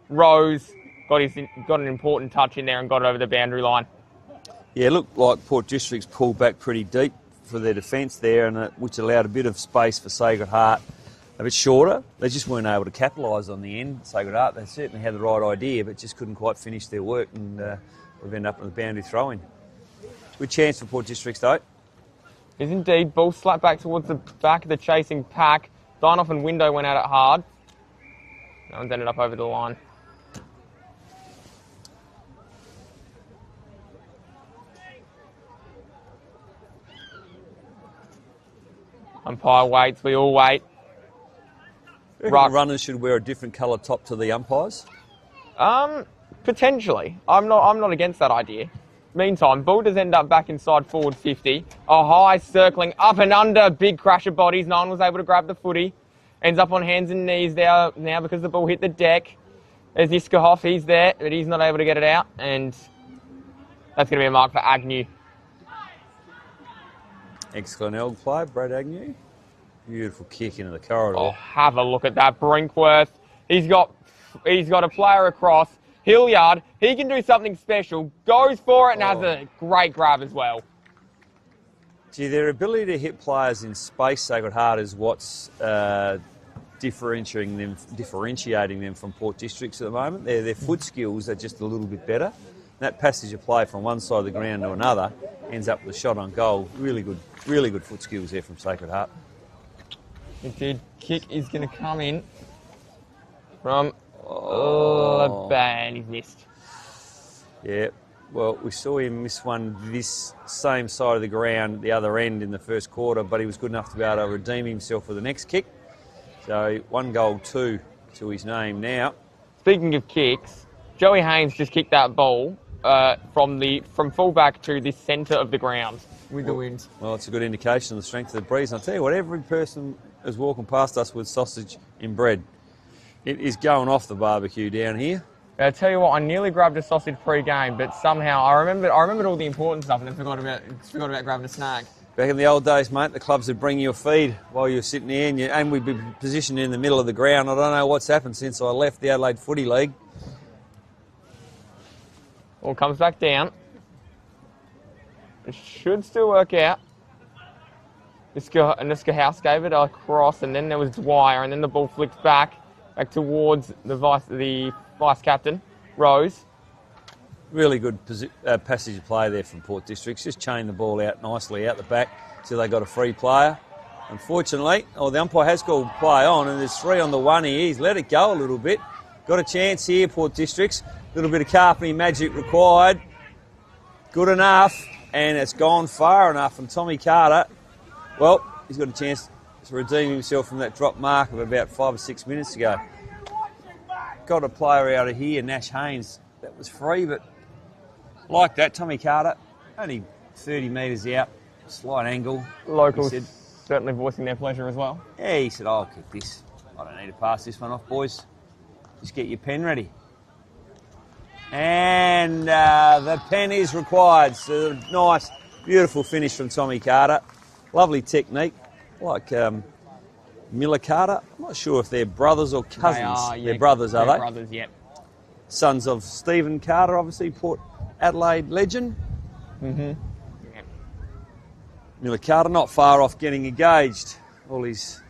Rose got an important touch in there and got it over the boundary line. Yeah, it looked like Port Districts pulled back pretty deep for their defence there, and which allowed a bit of space for Sacred Heart. A bit shorter. They just weren't able to capitalise on the end. Sacred Heart, they certainly had the right idea, but just couldn't quite finish their work, and we've ended up with a boundary throw-in. Good chance for Port Districts, though. Is indeed. Ball slapped back towards the back of the chasing pack. Dinoff and Window went at it hard. No one's ended up over the line. Umpire waits. We all wait. Runners should wear a different colour top to the umpires. Potentially. I'm not against that idea. Meantime, Builders end up back inside forward 50. A high circling up and under, big crash of bodies. No one was able to grab the footy. Ends up on hands and knees there now because the ball hit the deck. There's Iskahoff, he's there, but he's not able to get it out. And that's going to be a mark for Agnew. Ex-Glenelg player, Brad Agnew. Beautiful kick into the corridor. Oh, have a look at that. Brinkworth. He's got a player across. Hilliard, he can do something special. Goes for it and has a great grab as well. Gee, their ability to hit players in space, Sacred Heart, is what's differentiating them from Port Districts at the moment. Their foot skills are just a little bit better. That passage of play from one side of the ground to another ends up with a shot on goal. Really good foot skills there from Sacred Heart. Indeed, kick is going to come in from Laban. He's missed. Yeah, well, we saw him miss one this same side of the ground, the other end in the first quarter, but he was good enough to be able to redeem himself for the next kick. So 1 goal, 2 to his name now. Speaking of kicks, Joey Haynes just kicked that ball from fullback to the centre of the ground with the wind. Well, it's a good indication of the strength of the breeze. And I'll tell you what, every person is walking past us with sausage in bread. It is going off the barbecue down here. I'll tell you what, I nearly grabbed a sausage pre-game, but somehow I remembered all the important stuff and then forgot about grabbing a snack. Back in the old days, mate, the clubs would bring you a feed while you're sitting there, and we'd be positioned in the middle of the ground. I don't know what's happened since I left the Adelaide Footy League. All comes back down. It should still work out. Niska House gave it a cross, and then there was Dwyer, and then the ball flicked back towards the vice captain, Rose. Really good passage of play there from Port Districts. Just chained the ball out nicely out the back till they got a free player. Unfortunately, the umpire has called play on, and there's 3 on the 1 here. He's let it go a little bit. Got a chance here, Port Districts. A little bit of carpeting magic required. Good enough, and it's gone far enough. And Tommy Carter, well, he's got a chance to redeem himself from that drop mark of about 5 or 6 minutes ago. Got a player out of here, Nash Haynes. That was free, but like that, Tommy Carter, only 30 metres out, slight angle. Locals certainly voicing their pleasure as well. Yeah, he said, I'll kick this. I don't need to pass this one off, boys. Just get your pen ready. And the pen is required. So nice, beautiful finish from Tommy Carter. Lovely technique. Like Miller Carter. I'm not sure if they're brothers or cousins. They are, yeah. They're brothers, are they? Brothers, yep. Sons of Stephen Carter, obviously, Port Adelaide legend. Mm-hmm. Yep. Miller Carter not far off getting engaged. All his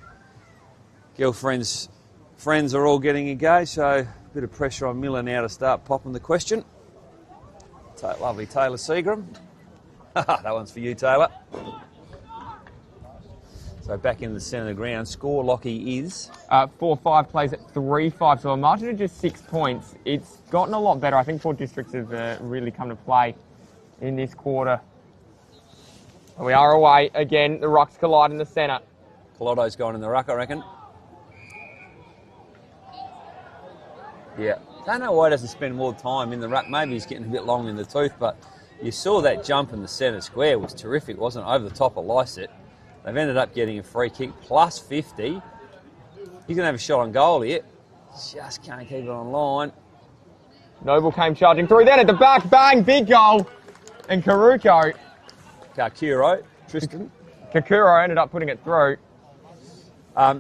girlfriend's friends are all getting engaged, so a bit of pressure on Miller now to start popping the question. Lovely Taylor Seagram. That one's for you, Taylor. So back in the centre of the ground, score Lockie is 4-5 plays at 3-5, so a margin of just 6 points. It's gotten a lot better. I think Port Districts have really come to play in this quarter. We are away again. The rucks collide in the centre. Colotto's gone in the ruck, I reckon. Yeah. Don't know why he doesn't spend more time in the ruck. Maybe he's getting a bit long in the tooth, but you saw that jump in the centre square was terrific, wasn't it? Over the top of Lycett. They've ended up getting a free kick plus 50. He's going to have a shot on goal here. Just can't keep it on line. Noble came charging through. Then at the back, bang, big goal. And Kakuro Tristan. Kakuro ended up putting it through.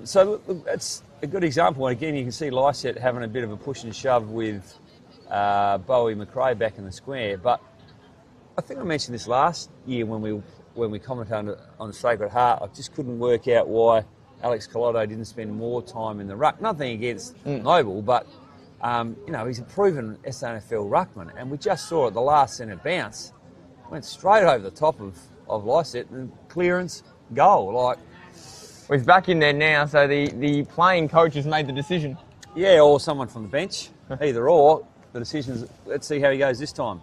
So look, it's a good example. And again, you can see Lycett having a bit of a push and shove with Bowie McRae back in the square. But I think I mentioned this last year when we commented on the Sacred Heart. I just couldn't work out why Alex Colotto didn't spend more time in the ruck. Nothing against Noble, but he's a proven SANFL ruckman, and we just saw at the last centre bounce, went straight over the top of Lycett and clearance, goal. Well, he's back in there now, so the playing coach has made the decision. Yeah, or someone from the bench, either or. The decisions. Let's see how he goes this time.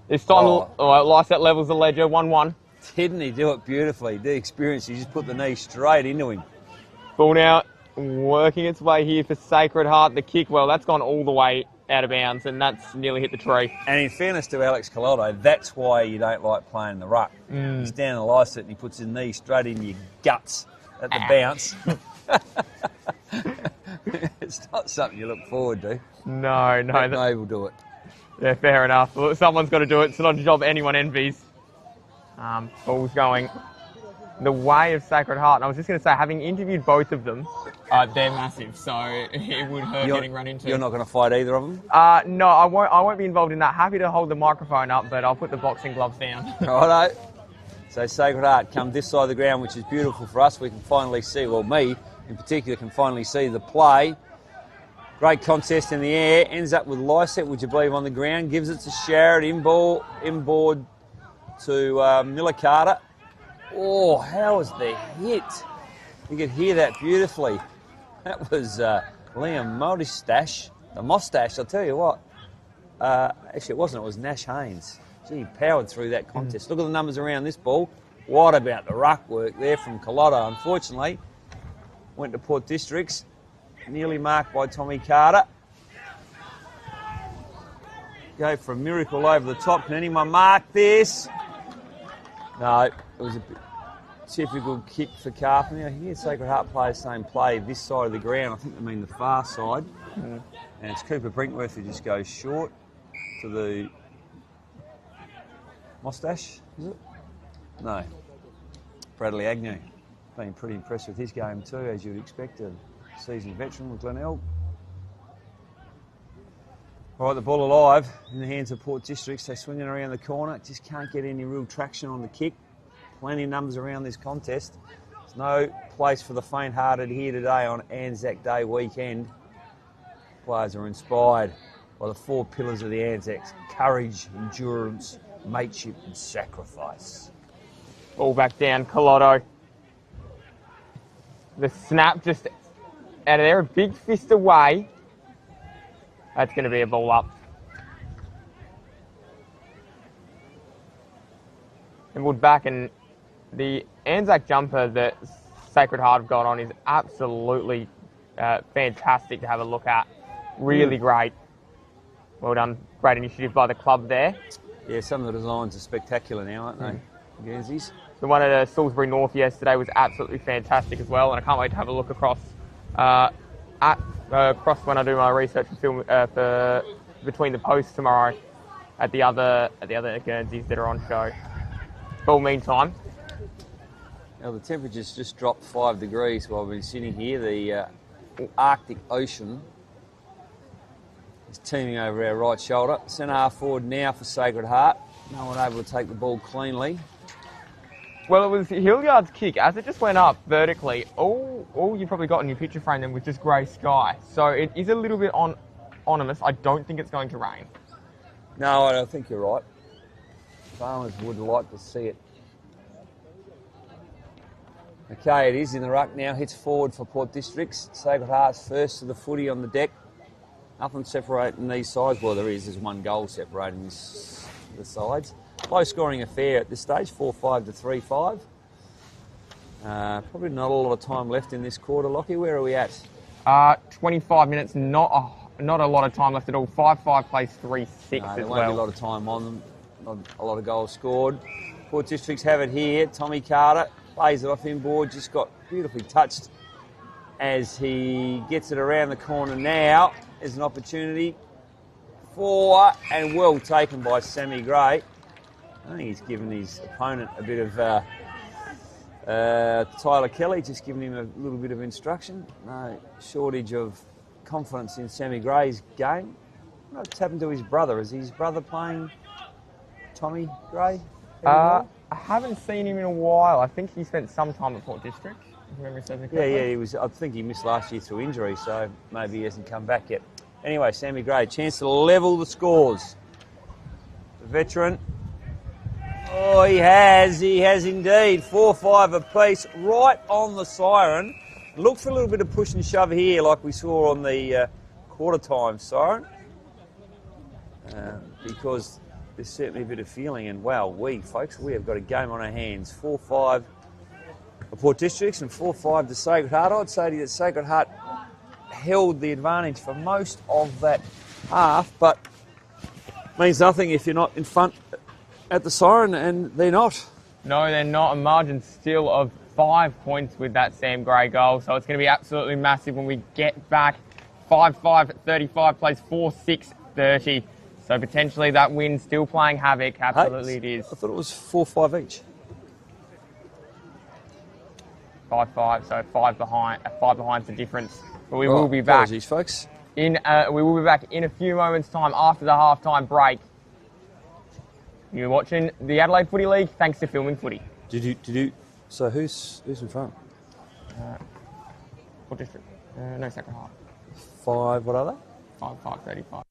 This time, Lycett levels the ledger, 1-1. Didn't he do it beautifully? The experience, he just put the knee straight into him. Ball now working its way here for Sacred Heart. The kick, well, that's gone all the way out of bounds, and that's nearly hit the tree. And in fairness to Alex Colotto, that's why you don't like playing the ruck. He's down the Lycett and he puts his knee straight in your guts at the bounce. It's not something you look forward to. No. They will do it. Yeah, fair enough. Well, someone's got to do it. It's not a job anyone envies. Ball's going the way of Sacred Heart. And I was just going to say, having interviewed both of them, they're massive, so it would hurt getting run into. You're not going to fight either of them? No, I won't be involved in that. Happy to hold the microphone up, but I'll put the boxing gloves down. Righto. So Sacred Heart come this side of the ground, which is beautiful for us. We can finally see, well, me in particular can finally see the play. Great contest in the air. Ends up with Lycett, would you believe, on the ground. Gives it to Sharrett, inboard to Miller Carter. Oh, how was the hit? You could hear that beautifully. That was Liam Mostash. The Mostash, I'll tell you what. Actually, it wasn't. It was Nash Haynes. Gee, he powered through that contest. Look at the numbers around this ball. What about the ruck work there from Colotto? Unfortunately, went to Port Districts. Nearly marked by Tommy Carter. Go for a miracle over the top. Can anyone mark this? No, it was a typical kick for Carpenter. Here, Sacred Heart players same play this side of the ground. I think they mean the far side. And it's Cooper Brinkworth who just goes short to the Mostash, is it? No. Bradley Agnew. Been pretty impressed with his game too, as you'd expect. A seasoned veteran with Glenelg. All right, the ball alive in the hands of Port Districts. They're swinging around the corner. Just can't get any real traction on the kick. Plenty of numbers around this contest. There's no place for the faint-hearted here today on Anzac Day weekend. Players are inspired by the 4 pillars of the Anzacs: courage, endurance, mateship and sacrifice. Ball back down, Colotto. The snap just out of there, a big fist away. That's going to be a ball up. And Wood back, and the Anzac jumper that Sacred Heart have got on is absolutely fantastic to have a look at. Really great. Well done. Great initiative by the club there. Yeah, some of the designs are spectacular now, aren't they? Guernseys. The one at Salisbury North yesterday was absolutely fantastic as well, and I can't wait to have a look across across when I do my research and film for between the posts tomorrow at the other Guernseys that are on show. But meantime, now the temperature's just dropped 5 degrees while we've been sitting here. The Arctic Ocean is teeming over our right shoulder. Centre half forward now for Sacred Heart. No one able to take the ball cleanly. well, it was Hilliard's kick. As it just went up vertically, all you've probably got in your picture frame then was just grey sky. So it is a little bit ominous. I don't think it's going to rain. No, I don't think you're right. Farmers would like to see it. Okay, it is in the ruck now. Hits forward for Port Districts. Sacred Heart's first to the footy on the deck. Nothing separating these sides. Well, there is. There's 1 goal separating the sides. Low-scoring affair at this stage, 4-5 to 3-5. Probably not a lot of time left in this quarter, Lockie. Where are we at? 25 minutes, not a lot of time left at all. 5-5 plays 3-6 There as won't well. be a lot of time on them. Not a lot of goals scored. Port Districts have it here. Tommy Carter plays it off inboard. Just got beautifully touched as he gets it around the corner now. There's an opportunity for, and well taken by Sammy Gray. I think he's given his opponent a bit of Tyler Kelly, just giving him a little bit of instruction. No shortage of confidence in Sammy Gray's game. What's happened to his brother? Is his brother playing Tommy Gray? I haven't seen him in a while. I think he spent some time at Port District, if memory serves me correctly. Yeah, he was. I think he missed last year through injury, so maybe he hasn't come back yet. Anyway, Sammy Gray, chance to level the scores. The veteran. Oh, he has indeed. 4-5 apiece, right on the siren. Look for a little bit of push and shove here, like we saw on the quarter time siren, because there's certainly a bit of feeling. And wow, we have got a game on our hands. 4-5 for Port Districts and 4-5 to Sacred Heart. I'd say to you that Sacred Heart held the advantage for most of that half, but means nothing if you're not in front at the siren, and they're not. No, they're not. A margin still of 5 points with that Sam Gray goal. So it's going to be absolutely massive when we get back. 5-5 at 35 plays 4-6 30. So potentially that win still playing havoc. Absolutely Hey, it is. I thought it was 4-5 each. 5-5, so 5 behind. 5 behind's the difference. But we will be back. Apologies, folks. We will be back in a few moments' time after the halftime break. You're watching the Adelaide Footy League, thanks to Filming Footy. Did you? So who's in front? What district? No, Sacred Heart. 5. What are they? 5-5, 35.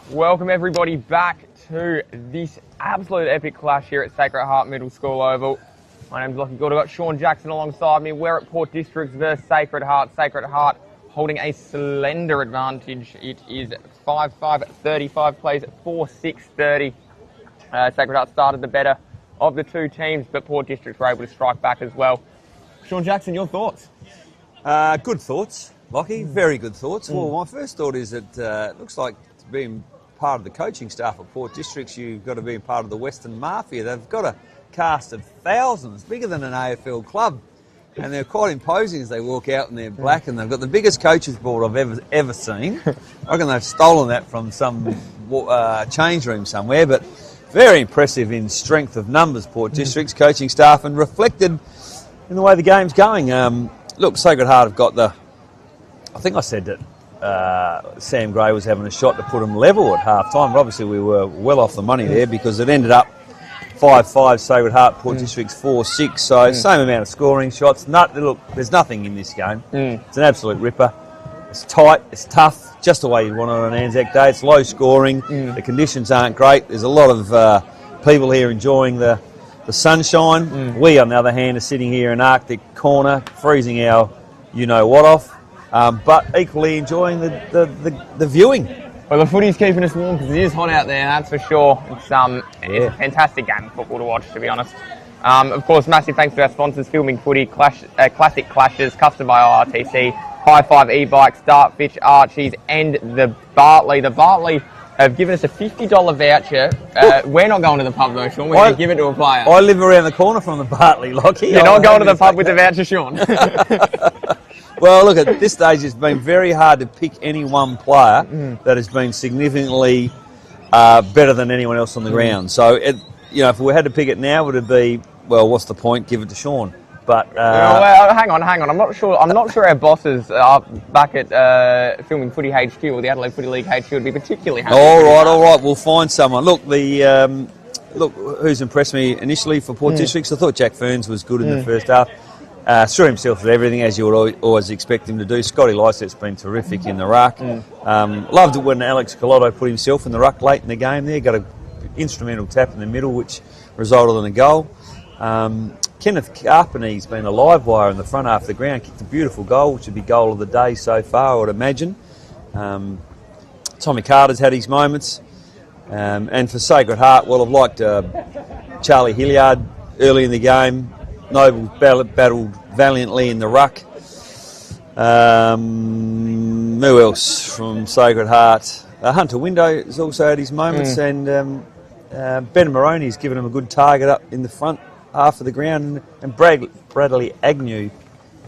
Welcome everybody back to this absolute epic clash here at Sacred Heart Middle School Oval. My name's Lockie Gould. I've got Sean Jackson alongside me. We're at Port Districts versus Sacred Heart. Sacred Heart holding a slender advantage. It is 5-5-35, plays 4-6-30. Sacred Heart started the better of the two teams, but Port Districts were able to strike back as well. Sean Jackson, your thoughts? Good thoughts, Lockie. Very good thoughts. Well, my first thought is that it looks like being part of the coaching staff at Port Districts, you've got to be part of the Western Mafia. They've got a cast of thousands, bigger than an AFL club, and they're quite imposing as they walk out in their black, and they've got the biggest coaches board I've ever seen. I reckon they've stolen that from some change room somewhere, but very impressive in strength of numbers, Port Districts coaching staff, and reflected in the way the game's going. Look, Sacred Heart have got I think I said that Sam Gray was having a shot to put them level at half-time, but obviously we were well off the money there because it ended up 5-5 Sacred Heart, Port Districts 4-6, so same amount of scoring shots. Look, there's nothing in this game. It's an absolute ripper. It's tight, it's tough, just the way you'd want it on Anzac Day. It's low scoring, the conditions aren't great. There's a lot of people here enjoying the sunshine. We, on the other hand, are sitting here in Arctic corner, freezing our you-know-what off. But equally enjoying the viewing. Well, the footy's keeping us warm because it is hot out there, that's for sure. It's a fantastic game of football to watch, to be honest. Of course, massive thanks to our sponsors, Filming Footy, Classic Clashes, custom by RTC, High Five E-Bikes, Dartfitch, Archies, and the Bartley. The Bartley have given us a $50 voucher. We're not going to the pub though, Sean. We're going to give it to a player. I live around the corner from the Bartley, Lockie. You're not going to the pub with the voucher, Sean. Well, look, at this stage, it's been very hard to pick any one player that has been significantly better than anyone else on the ground. So, if we had to pick it now, would it be, well, what's the point? Give it to Sean. But well, hang on. I'm not sure our bosses are back at Filming Footy HQ or the Adelaide Footy League HQ would be particularly happy. All right. We'll find someone. Look, look who's impressed me initially for Port Districts. I thought Jack Ferns was good in the first half. Threw himself at everything, as you would always expect him to do. Scotty Lycett's been terrific in the ruck. Loved it when Alex Collotto put himself in the ruck late in the game there. Got an instrumental tap in the middle, which resulted in a goal. Kenneth Carpeney's been a live wire in the front half of the ground. Kicked a beautiful goal, which would be goal of the day so far, I would imagine. Tommy Carter's had his moments. And for Sacred Heart, well, I've liked Charlie Hilliard early in the game. Noble battled valiantly in the ruck. Who else from Sacred Heart? Hunter Window has also had his moments, and Ben Moroney's given him a good target up in the front half of the ground, and Bradley Agnew,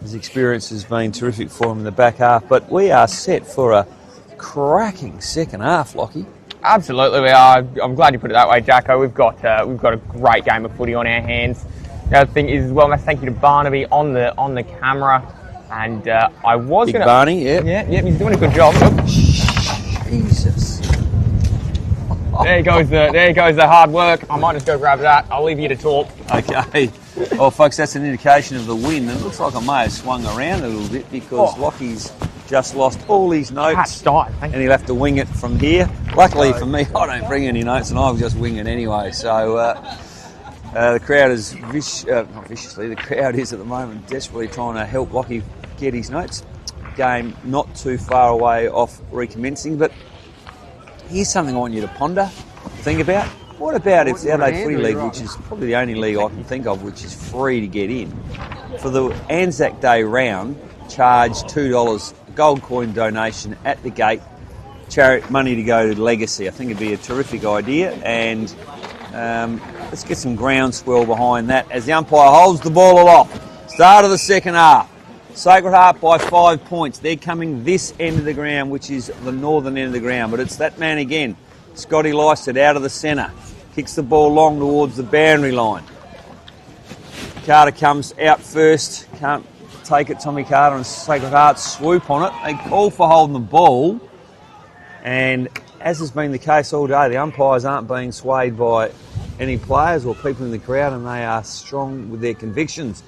his experience has been terrific for him in the back half. But we are set for a cracking second half, Lockie. Absolutely, we are. I'm glad you put it that way, Jacko. We've got a great game of footy on our hands. The other thing is, well, thank you to Barnaby on the camera, and I was Big gonna. Barney, yeah, he's doing a good job. Jesus. There goes the hard work. I might just go grab that. I'll leave you to talk. Okay. Well, folks, that's an indication of the wind. And it looks like I may have swung around a little bit because Lockie's just lost all his notes. And he'll have to wing it from here. Luckily for me, I don't bring any notes and I'll just wing it anyway. So the crowd is not viciously, the crowd is at the moment desperately trying to help Lockie get his notes. Game not too far away off recommencing, but here's something I want you to ponder, think about. What about if the Adelaide Footy League, which is probably the only league I can think of which is free to get in, for the Anzac Day round, charge $2 gold coin donation at the gate, charity money to go to Legacy. I think it'd be a terrific idea, and let's get some groundswell behind that as the umpire holds the ball aloft. Start of the second half. Sacred Heart by 5 points. They're coming this end of the ground, which is the northern end of the ground. But it's that man again, Scotty Lycett, out of the centre. Kicks the ball long towards the boundary line. Carter comes out first. Can't take it. Tommy Carter and Sacred Heart swoop on it. They call for holding the ball. And as has been the case all day, the umpires aren't being swayed by any players or people in the crowd, and they are strong with their convictions.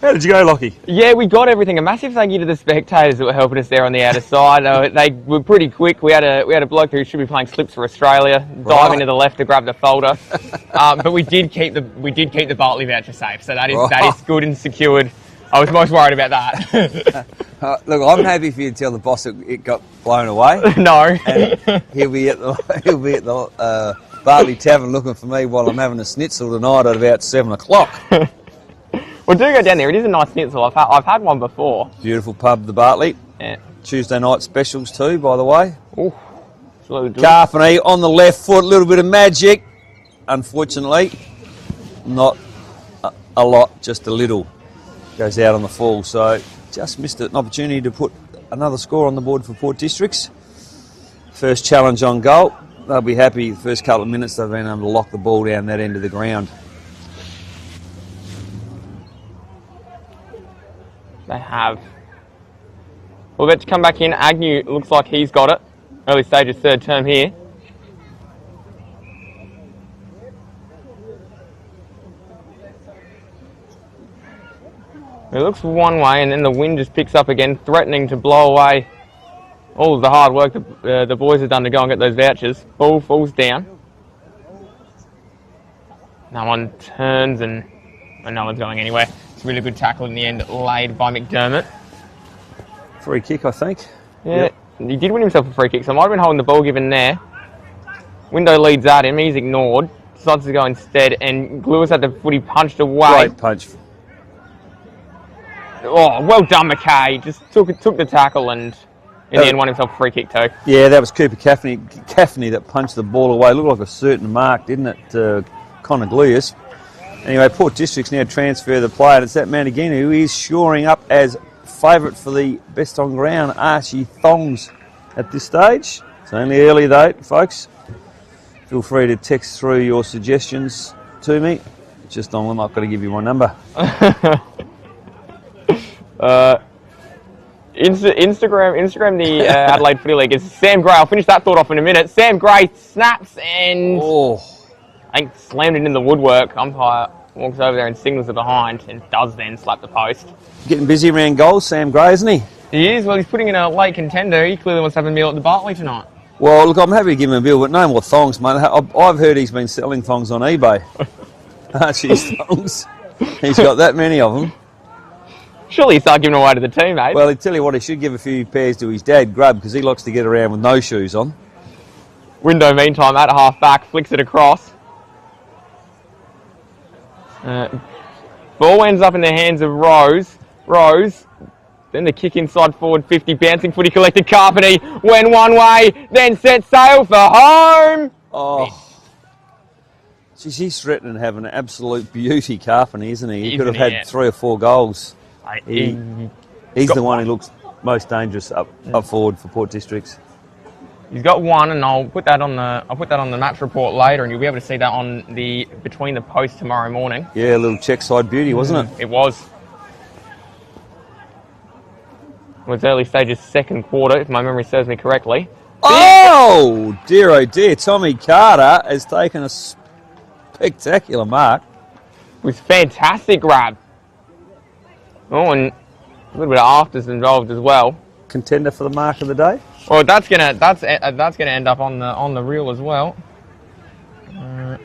How did you go, Lockie? Yeah, we got everything. A massive thank you to the spectators that were helping us there on the outer side. They were pretty quick. We had a bloke who should be playing slips for Australia diving to the left to grab the folder, but we did keep the Bartley voucher safe, so that is good and secured. I was most worried about that. Look, I'm happy for you to tell the boss it got blown away. No, and he'll be at the Bartley Tavern looking for me while I'm having a schnitzel tonight at about 7 o'clock. Well, do go down there. It is a nice schnitzel. I've had one before. Beautiful pub, the Bartley. Yeah. Tuesday night specials too, by the way. Ooh, Carpenter on the left foot, a little bit of magic. Unfortunately, not a lot, just a little. Goes out on the full, so just missed an opportunity to put another score on the board for Port Districts. First challenge on goal. They'll be happy the first couple of minutes they've been able to lock the ball down that end of the ground. They have. We're about to come back in. Agnew looks like he's got it. Early stages, third term here. It looks one way and then the wind just picks up again, threatening to blow away all of the hard work the boys have done to go and get those vouchers. Ball falls down. No one turns and no one's going anywhere. It's a really good tackle in the end, laid by McDermott. Free kick, I think. Yeah, yep. He did win himself a free kick, so I might have been holding the ball given there. Window leads at him, he's ignored. Decides to go instead, and Lewis had the footy punched away. Great punch. Oh, well done, McKay. Just took the tackle and in the end won himself a free kick too. Yeah, that was Cooper Caffney that punched the ball away. Looked like a certain mark, didn't it, Connor Glius? Anyway, Port Districts now transfer the player, and it's that man again who is shoring up as favourite for the best on ground, Archie Thongs, at this stage. It's only early though, folks. Feel free to text through your suggestions to me. Just I'm not going to give you my number. Instagram the Adelaide Footy League is Sam Gray. I'll finish that thought off in a minute. Sam Gray snaps and I think slammed it in the woodwork. Umpire walks over there and signals it behind and does then slap the post. Getting busy around goals, Sam Gray, isn't he? He is. Well, he's putting in a late contender. He clearly wants to have a meal at the Bartley tonight. Well, look, I'm happy to give him a bill, but no more thongs, mate. I've heard he's been selling thongs on eBay. Archie's thongs. He's got that many of them. Surely he'll start giving away to the team, mate. Well, I tell you what, he should give a few pairs to his dad, Grub, because he likes to get around with no shoes on. Window, meantime, at half back, flicks it across. Ball ends up in the hands of Rose. Then the kick inside forward 50, bouncing footy collected. Carpenter went one way, then set sail for home. Oh, geez, he's threatening to have an absolute beauty, Carpenter, isn't he? He could have had 3 or 4 goals. He's the one who looks most dangerous up forward for Port Districts. He's got one, and I'll put that on the match report later, and you'll be able to see that on the between the posts tomorrow morning. Yeah, a little check side beauty, wasn't it? It was. It was early stages, second quarter, if my memory serves me correctly. Oh dear! Tommy Carter has taken a spectacular mark. It was fantastic grab. Oh, and a little bit of afters involved as well. Contender for the mark of the day. Well, that's gonna end up on the reel as well. Now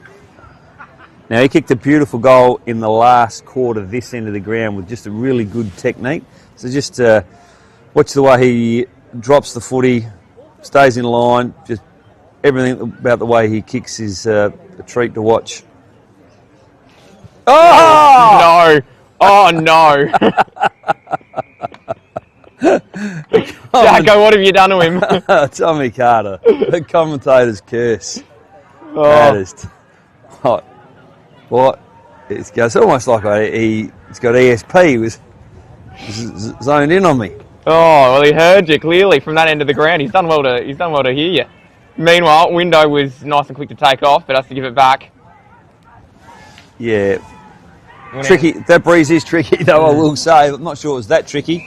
he kicked a beautiful goal in the last quarter, this end of the ground, with just a really good technique. So just watch the way he drops the footy, stays in line. Just everything about the way he kicks is a treat to watch. Oh no! Oh no! Jacko, what have you done to him? Tommy Carter, the commentator's curse. Oh. That is what? It's almost like he's got ESP. He was zoned in on me. Oh well, he heard you clearly from that end of the ground. He's done well to hear you. Meanwhile, Window was nice and quick to take off, but has to give it back. Yeah. Tricky. That breeze is tricky, though, I will say. I'm not sure it was that tricky.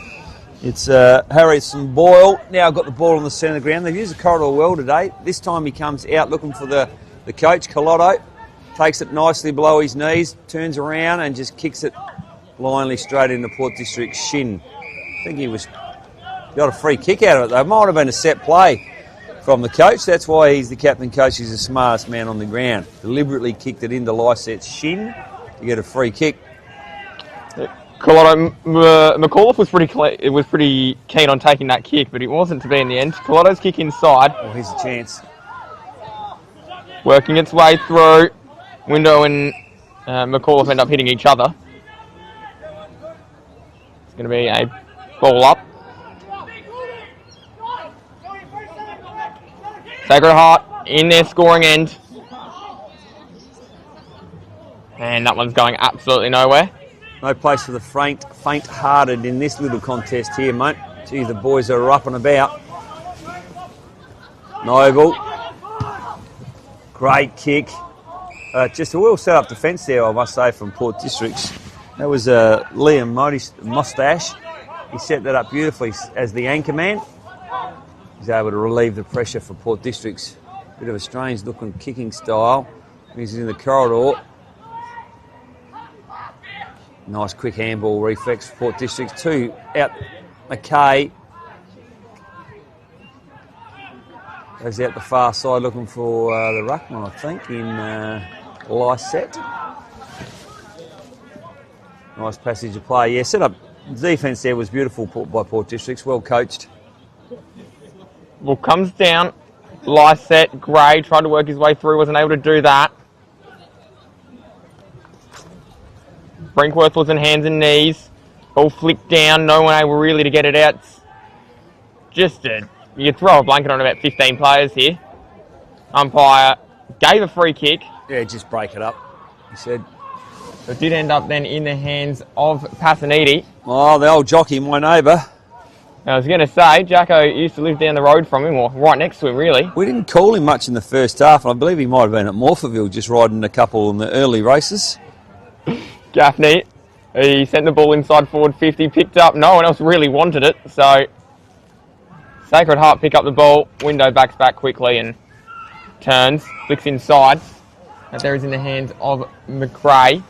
It's Harrison Boyle. Now got the ball on the centre of the ground. They've used the corridor well today. This time he comes out looking for the coach, Colotto. Takes it nicely below his knees, turns around and just kicks it Linely straight into Port District's shin. I think he got a free kick out of it though. Might have been a set play from the coach. That's why he's the captain coach. He's the smartest man on the ground. Deliberately kicked it into Lyset's shin to get a free kick. McAuliffe was pretty keen on taking that kick, but it wasn't to be in the end. Colotto's kick inside. Well, here's a chance. Working its way through. Window and McAuliffe end up hitting each other. It's going to be a ball up. Sacred Heart in their scoring end. And that one's going absolutely nowhere. No place for the faint-hearted in this little contest here, mate. Gee, the boys are up and about. Noble. Great kick. Just a well set up defence there, I must say, from Port Districts. That was Liam Mustache. He set that up beautifully as the anchor man. He's able to relieve the pressure for Port Districts. Bit of a strange looking kicking style. He's in the corridor. Nice quick handball reflex for Port Districts. 2 out. McKay goes out the far side looking for the ruckman, I think, in Lyset. Nice passage of play. Yeah, set up. The defence there was beautiful by Port Districts. Well coached. Well, comes down. Lyset. Gray tried to work his way through. Wasn't able to do that. Brinkworth was in hands and knees. All flicked down. No one able really to get it out. You throw a blanket on about 15 players here. Umpire gave a free kick. Yeah, just break it up, he said. It did end up then in the hands of Passaniti. Oh, the old jockey, my neighbour. I was going to say, Jacko used to live down the road from him, or right next to him, really. We didn't call him much in the first half, and I believe he might have been at Morphettville just riding a couple in the early races. Gaffney, he sent the ball inside forward 50, picked up. No one else really wanted it, so Sacred Heart pick up the ball. Window backs back quickly and turns, flicks inside. That there is in the hands of McRae.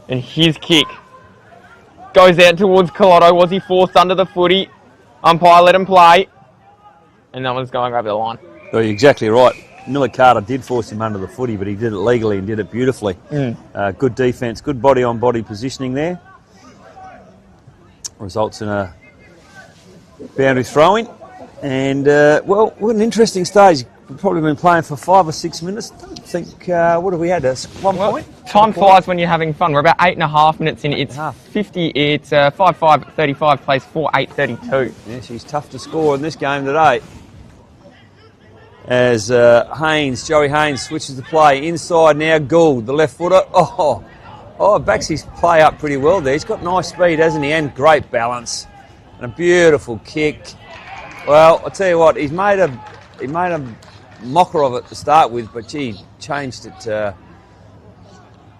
And his kick goes out towards Colotto. Was he forced under the footy? Umpire let him play. And that one's going over the line. Oh, you're exactly right. Miller Carter did force him under the footy, but he did it legally and did it beautifully. Good defence, good body-on-body positioning there. Results in a boundary throw-in. And, well, what an interesting stage. We've probably been playing for 5 or 6 minutes. I don't think, what have we had, 1 point? Time flies when you're having fun. We're about 8.5 minutes in. It's 50, it's 5-5-35 plays 4-8-32. Yeah, she's tough to score in this game today. As Joey Haynes switches the play. Inside now, Gould, the left footer. Backs his play up pretty well there. He's got nice speed, hasn't he? And great balance. And a beautiful kick. Well, I'll tell you what, he made a mocker of it to start with, but gee, changed it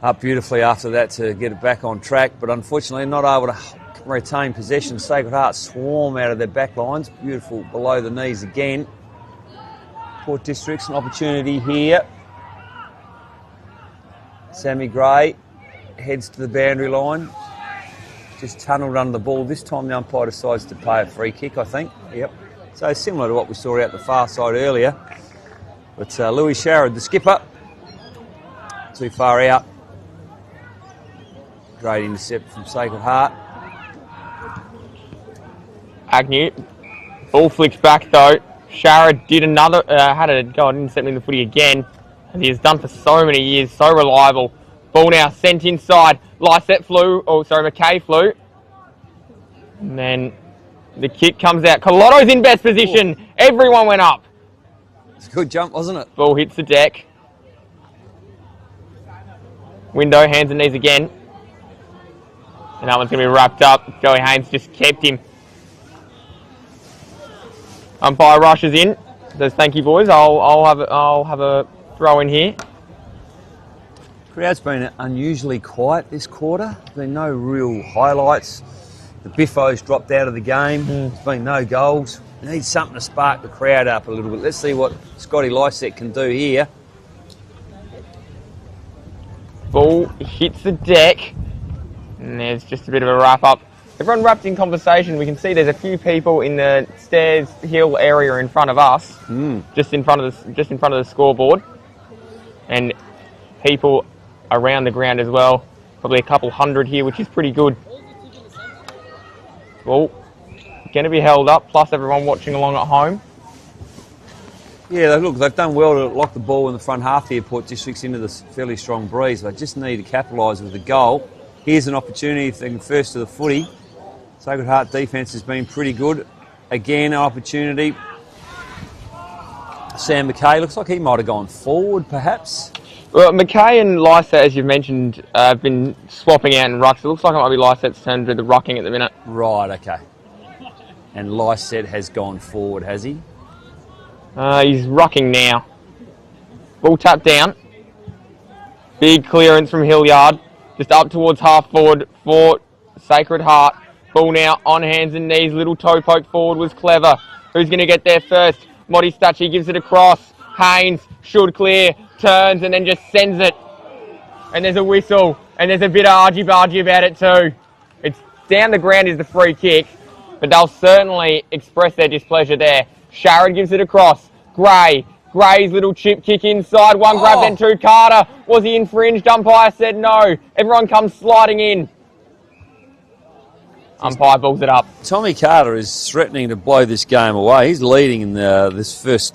up beautifully after that to get it back on track. But unfortunately, not able to retain possession. Sacred Heart swarm out of their back lines. Beautiful below the knees again. Port District's an opportunity here. Sammy Gray heads to the boundary line. Just tunnelled under the ball. This time the umpire decides to play a free kick, I think. Yep. So similar to what we saw out the far side earlier. But Louis Sharrod, the skipper, too far out. Great intercept from Sacred Heart. Agnew. Ball flicks back though. Sharrod did another, had a go and intercept in the footy again, as he has done for so many years, so reliable. Ball now sent inside. Lyset McKay flew. And then the kick comes out. Colotto's in best position. Everyone went up. It's a good jump, wasn't it? Ball hits the deck. Window, hands and knees again. And that one's going to be wrapped up. Joey Haynes just kept him. Umpire rushes in. Says, "Thank you, boys. I'll have a throw in here." Crowd's been unusually quiet this quarter. There's been no real highlights. The Biffos dropped out of the game. There's been no goals. Needs something to spark the crowd up a little bit. Let's see what Scotty Lyset can do here. Ball hits the deck. And there's just a bit of a wrap-up. Everyone wrapped in conversation. We can see there's a few people in the stairs hill area in front of us, just in front of the scoreboard, and people around the ground as well. Probably a couple hundred here, which is pretty good. Well, going to be held up, plus everyone watching along at home. Yeah, look, they've done well to lock the ball in the front half here, Port District's into this fairly strong breeze. They just need to capitalise with the goal. Here's an opportunity if they can first to the footy. Sacred Heart defence has been pretty good. Again, an opportunity. Sam McKay, looks like he might have gone forward, perhaps. Well, McKay and Lysette, as you've mentioned, have been swapping out in rucks. It looks like it might be Lysette's turn to do the rucking at the minute. Right, okay. And Lysette has gone forward, has he? He's rucking now. Ball tapped down. Big clearance from Hilliard. Just up towards half forward for Sacred Heart. Ball now on hands and knees. Little toe poke forward was clever. Who's going to get there first? Modi Stachy gives it across. Haynes should clear. Turns and then just sends it. And there's a whistle. And there's a bit of argy-bargy about it too. It's down the ground is the free kick. But they'll certainly express their displeasure there. Sharrod gives it across. Gray. Gray's little chip kick inside. One grab, then two. Carter. Was he infringed? Umpire said no. Everyone comes sliding in. Umpire balls it up. Tommy Carter is threatening to blow this game away. He's leading in this first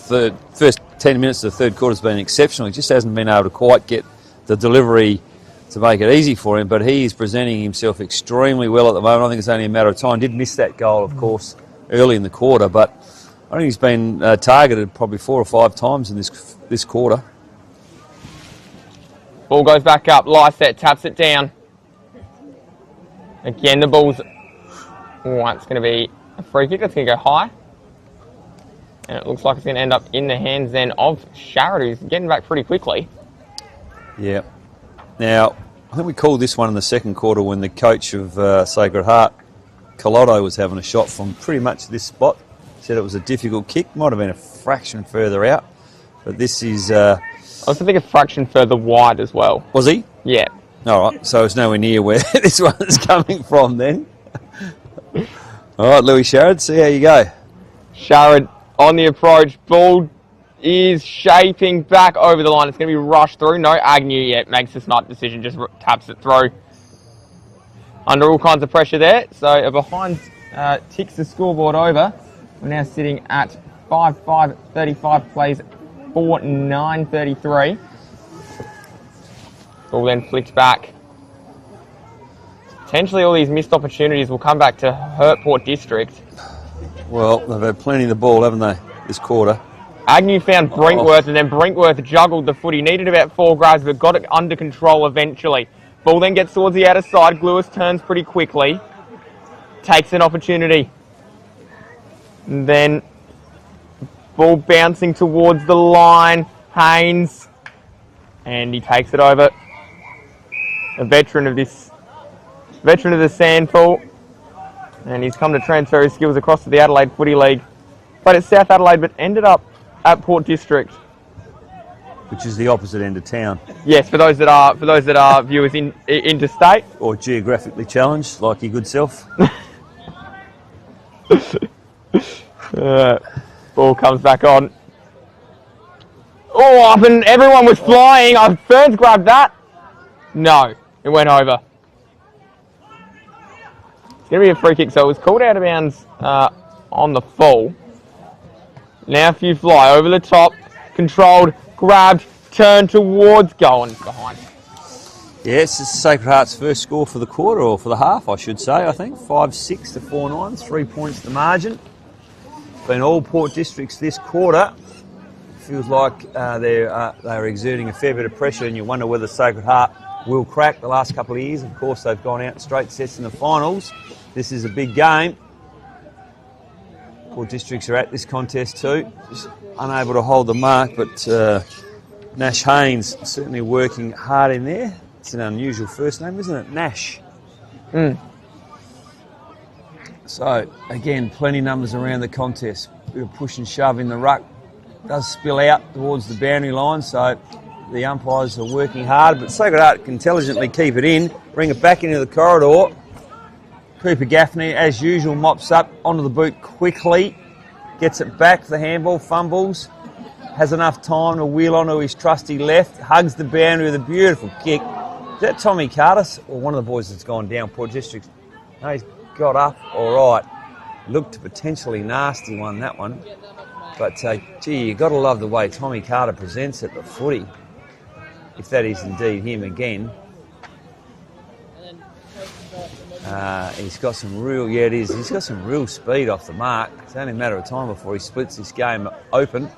10 minutes of the third quarter has been exceptional. He just hasn't been able to quite get the delivery to make it easy for him, but he is presenting himself extremely well at the moment. I think it's only a matter of time. Did miss that goal, of course, early in the quarter, but I think he's been targeted probably 4 or 5 times in this quarter. Ball goes back up. Lysette taps it down. Again, the ball's... Oh, it's going to be a free kick. That's going to go high. And it looks like it's going to end up in the hands then of Sharrod, who's getting back pretty quickly. Yeah. Now, I think we called this one in the second quarter when the coach of Sacred Heart, Colotto, was having a shot from pretty much this spot. Said it was a difficult kick. Might have been a fraction further out. But this is... I also think a fraction further wide as well. Was he? Yeah. All right, so it's nowhere near where this one is coming from then. All right, Louis Sharrod, see how you go. Sharrod on the approach. Ball is shaping back over the line. It's going to be rushed through. No Agnew yet. Makes a smart decision. Just taps it through. Under all kinds of pressure there. So a behind ticks the scoreboard over. We're now sitting at 5-5-35 plays 4-9-33. Ball then flicks back. Potentially all these missed opportunities will come back to hurt Port District. Well, they've had plenty of the ball, haven't they, this quarter? Agnew found Brinkworth, and then Brinkworth juggled the footy. Needed about 4 grabs, but got it under control eventually. Ball then gets towards the outer side. Lewis turns pretty quickly. Takes an opportunity. And then ball bouncing towards the line. Haynes. And he takes it over. A veteran of the Sandful, and he's come to transfer his skills across to the Adelaide Footy League. Played at South Adelaide, but ended up at Port District, which is the opposite end of town. Yes, for those that are viewers interstate or geographically challenged, like your good self. Ball comes back on. Oh, up and everyone was flying. Ferns grabbed that. No, it went over. It's going to be a free kick, so it was called out of bounds on the full. Now a few fly over the top, controlled, grabbed, turned towards, going behind. Yes, it's Sacred Heart's first score for the quarter, or for the half, I should say, I think. 5-6 to 4-9, 3 points the margin. Been all Port Districts this quarter. Feels like they're exerting a fair bit of pressure, and you wonder whether Sacred Heart will crack. The last couple of years, of course, they've gone out straight sets in the finals. This is a big game. Port Districts are at this contest too. Just unable to hold the mark, but Nash Haynes certainly working hard in there. It's an unusual first name, isn't it? Nash. So, again, plenty numbers around the contest. Bit of push and shove in the ruck. Does spill out towards the boundary line, so The umpires are working hard, but Sacred Heart can intelligently keep it in, bring it back into the corridor. Cooper Gaffney, as usual, mops up onto the boot quickly, gets it back for the handball, fumbles, has enough time to wheel onto his trusty left, hugs the boundary with a beautiful kick. Is that Tommy Cartus or one of the boys that's gone down, Port District? No, he's got up, all right. Looked a potentially nasty one, that one. But, gee, you've got to love the way Tommy Carter presents at the footy, if that is indeed him again. He's got some real, yeah it is, he's got some real speed off the mark. It's only a matter of time before he splits this game open.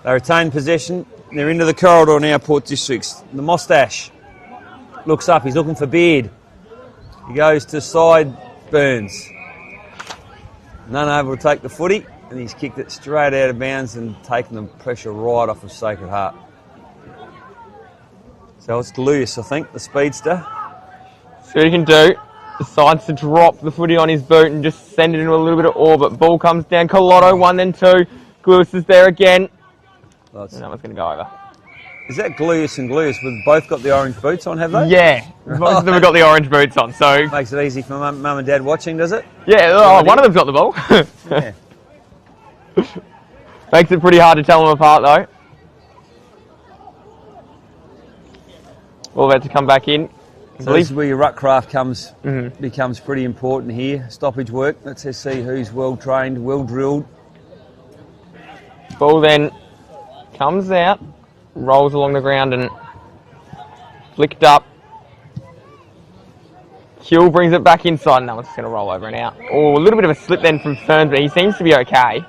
They retain possession, they're into the corridor now, Port Districts. The moustache looks up, he's looking for Beard. He goes to side Burns. None able to take the footy, and he's kicked it straight out of bounds and taken the pressure right off of Sacred Heart. So it's Lewis, I think, the speedster. See what he can do. Decides to drop the footy on his boot and just send it into a little bit of orbit. Ball comes down. Colotto, 1 then 2. Glewis is there again. And that one's going to go over. Is that Glewis and Glewis? We've both got the orange boots on, have they? Yeah. Most of them have got the orange boots on, so... Makes it easy for mum and dad watching, does it? Yeah, one of them's got the ball. Yeah. Makes it pretty hard to tell them apart, though. All about to come back in. So this is where your ruck craft becomes pretty important here. Stoppage work. Let's just see who's well trained, well drilled. Ball then comes out, rolls along the ground and flicked up. Hill brings it back inside and that one's going to roll over and out. Oh, a little bit of a slip then from Ferns, but he seems to be okay.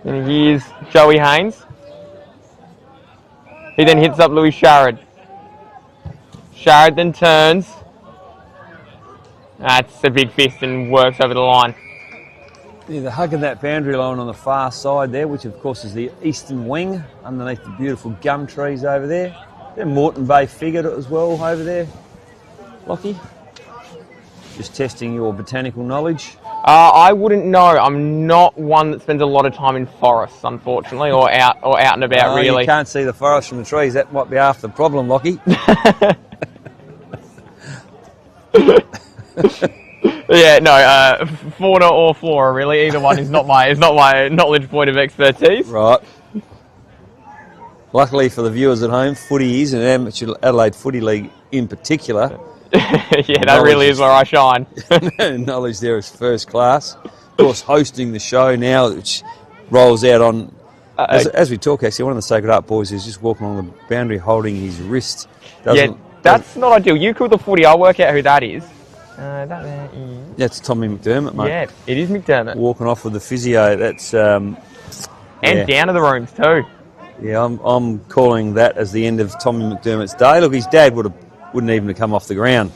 And here's Joey Haynes. He then hits up Louis Sharrod. Sharrod then turns. That's a big fist and works over the line. Yeah, they're hugging that boundary line on the far side there, which of course is the eastern wing, underneath the beautiful gum trees over there. Then Moreton Bay figured it as well over there, Lockie. Just testing your botanical knowledge. I wouldn't know. I'm not one that spends a lot of time in forests, unfortunately, or out and about. Really, you can't see the forest from the trees. That might be half the problem, Lockie. Yeah, no, fauna or flora, really. Either one is not my knowledge point of expertise. Right. Luckily for the viewers at home, footy is an amateur Adelaide Footy League in particular. Yeah, that really is where I shine. Knowledge there is first class. Of course, hosting the show now, which rolls out on... As we talk, actually, one of the Sacred Heart boys is just walking along the boundary holding his wrist. That's not ideal. You call the footy, I'll work out who that is. That's Tommy McDermott, mate. Yeah, it is McDermott. Walking off with the physio. That's... and down to the rooms too. Yeah, I'm calling that as the end of Tommy McDermott's day. Look, his dad wouldn't even have come off the ground.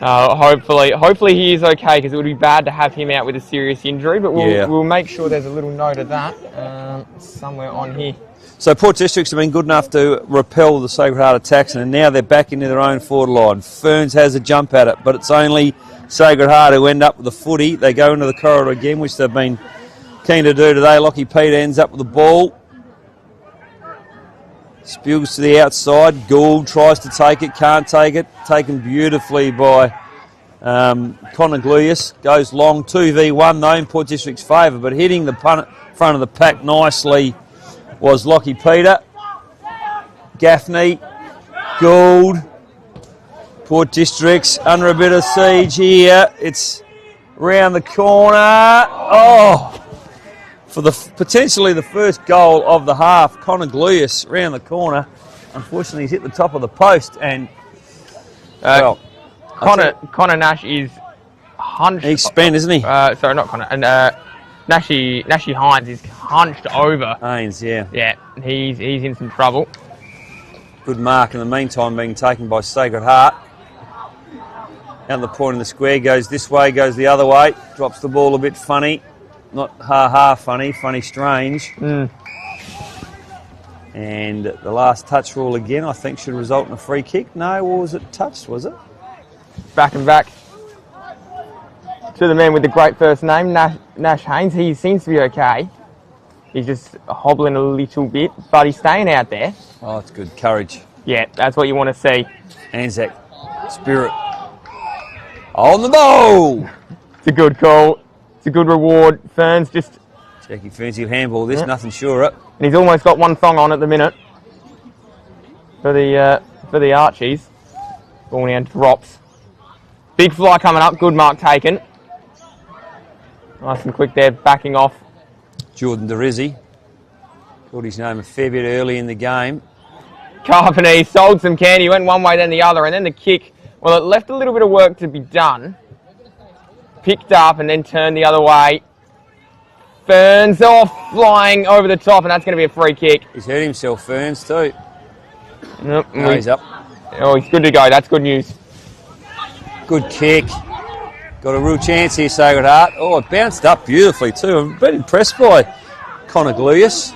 Hopefully he is okay, because it would be bad to have him out with a serious injury, but we'll make sure there's a little note of that somewhere on here. So Port Districts have been good enough to repel the Sacred Heart attacks, and now they're back into their own forward line. Ferns has a jump at it, but it's only Sacred Heart who end up with the footy. They go into the corridor again, which they've been keen to do today. Lockie Peter ends up with the ball. Spills to the outside. Gould tries to take it, can't take it. Taken beautifully by Connor Gluyas. Goes long, 2v1 though in Port District's favour, but hitting the front of the pack nicely was Lockie Peter. Gaffney, Gould, Port Districts under a bit of siege here. It's round the corner. Oh! For potentially the first goal of the half, Connor Gluyas round the corner. Unfortunately, he's hit the top of the post, and Connor Nash is hunched. He's spent, isn't he? Sorry, not Connor. And Nashi Hines is hunched over. Haynes, yeah. Yeah, he's in some trouble. Good mark in the meantime being taken by Sacred Heart. Out the point of the square, goes this way, goes the other way. Drops the ball a bit funny. Not ha-ha funny, funny strange. And the last touch rule again, I think, should result in a free kick. No, or was it touched, was it? Back and back. to the man with the great first name, Nash Haynes. He seems to be okay. He's just hobbling a little bit, but he's staying out there. Oh, it's good. Courage. Yeah, that's what you want to see. Anzac spirit. On the ball! It's a good call. It's a good reward. Ferns just... Jackie Ferns, handball this, nothing sure up. And he's almost got one thong on at the minute for the Archies. Ball now drops. Big fly coming up. Good mark taken. Nice and quick there, backing off. Jordan DeRizzi. Called his name a fair bit early in the game. Carpeney sold some candy, went one way then the other, and then the kick, well, it left a little bit of work to be done. Picked up and then turned the other way. Ferns off, flying over the top, and that's going to be a free kick. He's hurt himself, Ferns, too. Nope, No, he's up. Oh, he's good to go. That's good news. Good kick. Got a real chance here, Sacred Heart. Oh, it bounced up beautifully, too. I'm a bit impressed by Connor Gluyas.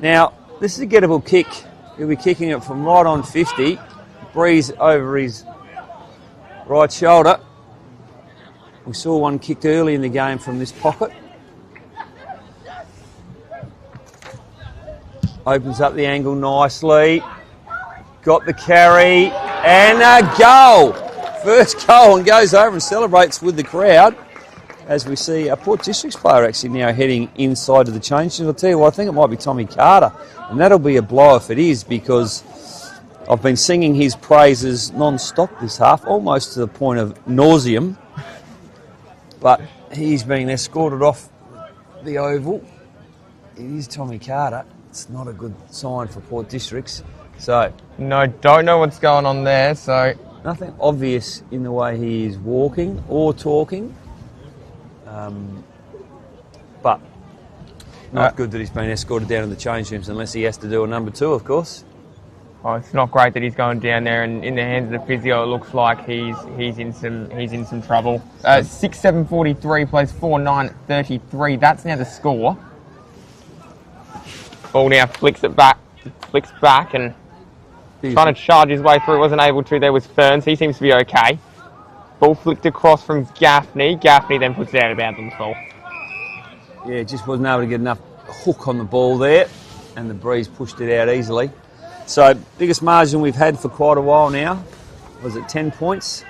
Now, this is a gettable kick. He'll be kicking it from right on 50. Breeze over his right shoulder. We saw one kicked early in the game from this pocket. Opens up the angle nicely. Got the carry. And a goal. First goal, and goes over and celebrates with the crowd. As we see a Port Districts player actually now heading inside to the change. And I'll tell you what, I think it might be Tommy Carter. And that'll be a blow if it is, because I've been singing his praises non-stop this half, almost to the point of nauseum. But he's been escorted off the oval. It is Tommy Carter. It's not a good sign for Port Districts. So, No, don't know what's going on there, so... Nothing obvious in the way he is walking or talking. But not good that he's been escorted down to the change rooms, unless he has to do a number 2, of course. Oh, it's not great that he's going down there, and in the hands of the physio, it looks like he's in some trouble. 6-7-43 plays 4-9-33. That's now the score. Ball now flicks back, and trying to charge his way through. Wasn't able to. There was Ferns. He seems to be okay. Ball flicked across from Gaffney. Gaffney then puts it out of bounds on the ball. Yeah, just wasn't able to get enough hook on the ball there, and the breeze pushed it out easily. So, biggest margin we've had for quite a while now. Was it 10 points?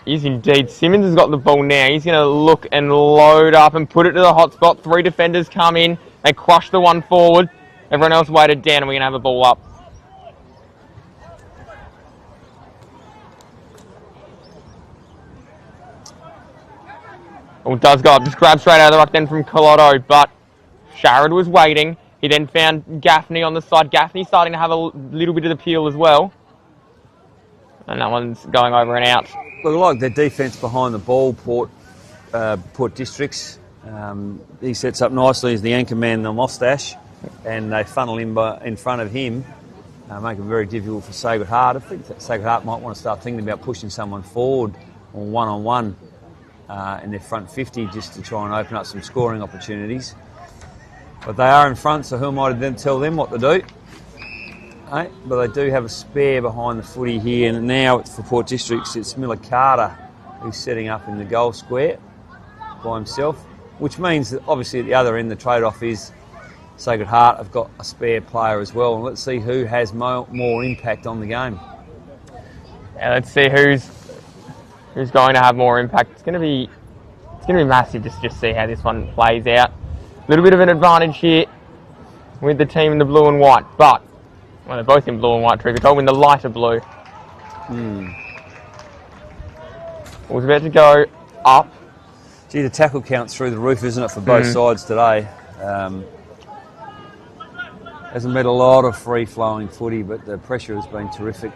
Is indeed. Simmons has got the ball now. He's going to look and load up and put it to the hot spot. 3 defenders come in. They crush the one forward. Everyone else weighted down, and we're going to have a ball up. Oh, does go up. Just grabs straight out of the ruck then from Colotto, but Sharrod was waiting. He then found Gaffney on the side. Gaffney starting to have a little bit of the peel as well. And that one's going over and out. Look, I like their defence behind the ball, Port Districts. He sets up nicely as the anchor man, the mustache, and they funnel him in front of him, make it very difficult for Sacred Heart. I think that Sacred Heart might want to start thinking about pushing someone forward or one-on-one in their front 50 just to try and open up some scoring opportunities. But they are in front, so who am I to then tell them what to do? Right? But they do have a spare behind the footy here, and now it's for Port Districts. It's Miller Carter who's setting up in the goal square by himself, which means that obviously at the other end the trade-off is Sacred Heart have got a spare player as well, and let's see who has more impact on the game. Yeah, let's see who's going to have more impact. It's going to be massive just to see how this one plays out. A little bit of an advantage here with the team in the blue and white, but well, they're both in blue and white, truth be told, in the lighter blue. Was about to go up. Gee, the tackle count's through the roof, isn't it, for both sides today? Hasn't been a lot of free-flowing footy, but the pressure has been terrific.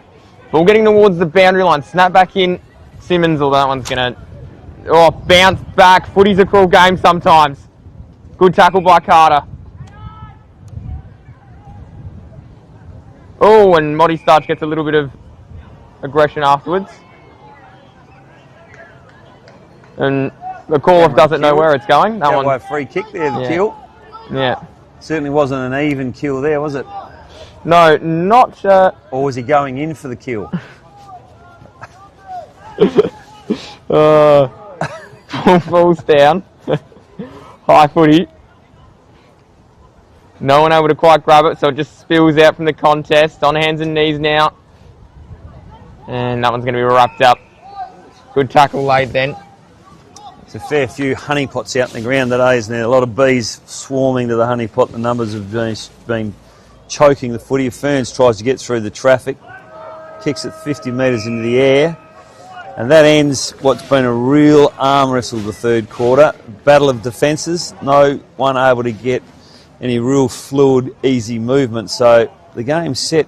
Ball getting towards the boundary line. Snap back in. Simmons, or that one's going to bounce back. Footy's a cruel game sometimes. Good tackle by Carter. Oh, and Moddy Starch gets a little bit of aggression afterwards. And the call-off doesn't know where it's going. That one, a free kick there, the kill. Yeah. Certainly wasn't an even kill there, was it? No, not... Or was he going in for the kill? Falls down. High footy. No one able to quite grab it, so it just spills out from the contest. On hands and knees now. And that one's going to be wrapped up. Good tackle laid then. There's a fair few honeypots out in the ground today, isn't there? A lot of bees swarming to the honeypot. The numbers have been choking the footy. Ferns tries to get through the traffic. Kicks it 50 metres into the air. And that ends what's been a real arm wrestle the third quarter. Battle of defences. No one able to get any real fluid, easy movement. So the game's set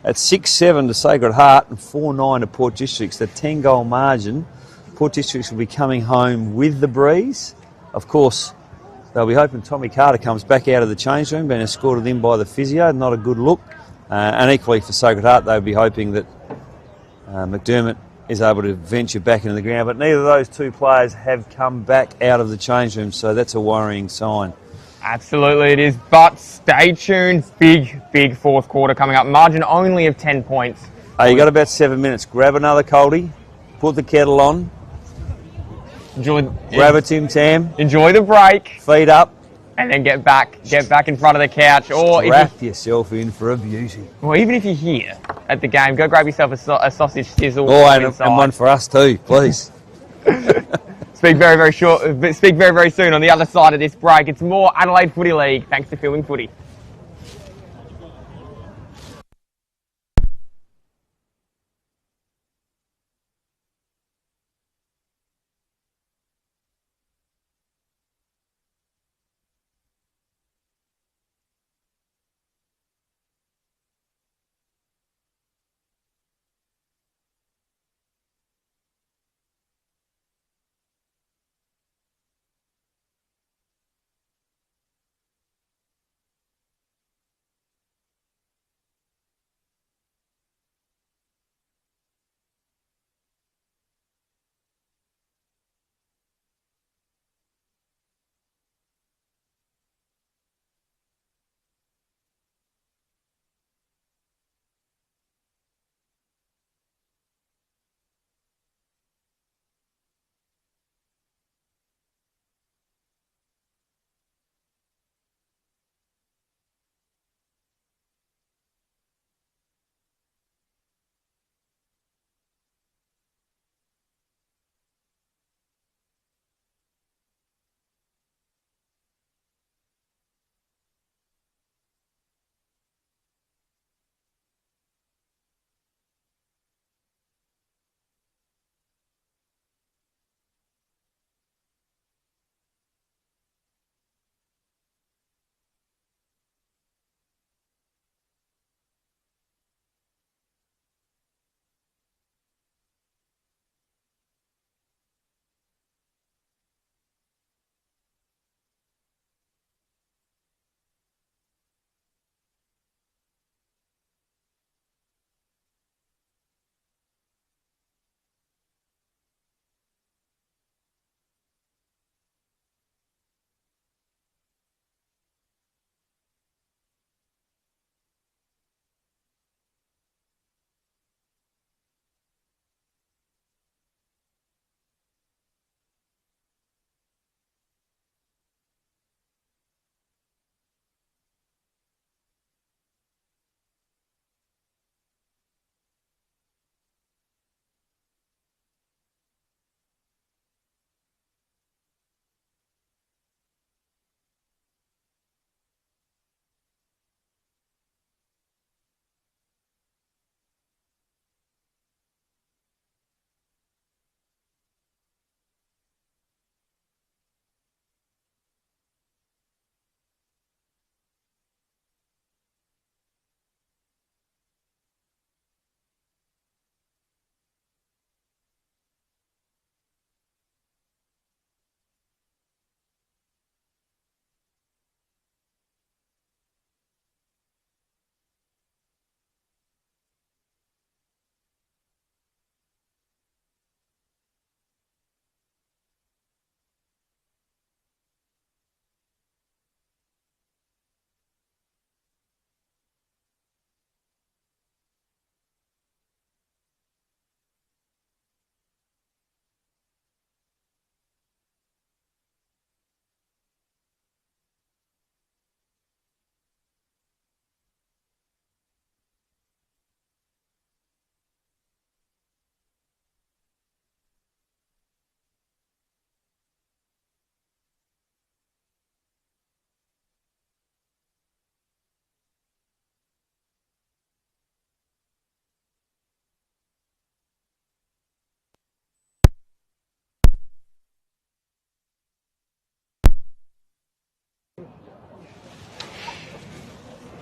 at 6-7 to Sacred Heart and 4-9 to Port Districts. The 10-goal margin. Port Districts will be coming home with the breeze. Of course, they'll be hoping Tommy Carter comes back out of the change room, being escorted in by the physio. Not a good look. And equally for Sacred Heart, they'll be hoping that McDermott is able to venture back into the ground. But neither of those two players have come back out of the change room, so that's a worrying sign. Absolutely it is, but stay tuned. Big fourth quarter coming up. Margin only of 10 points. Hey, you got about 7 minutes. Grab another coldie, put the kettle on, grab a Tim Tam, enjoy the break, feet up, and then get back in front of the couch. Or wrap yourself in for a beauty. Or even if you're here at the game, go grab yourself a sausage sizzle. Oh, and one for us too, please. Speak very soon on the other side of this break. It's more Adelaide Footy League, thanks to Filming Footy.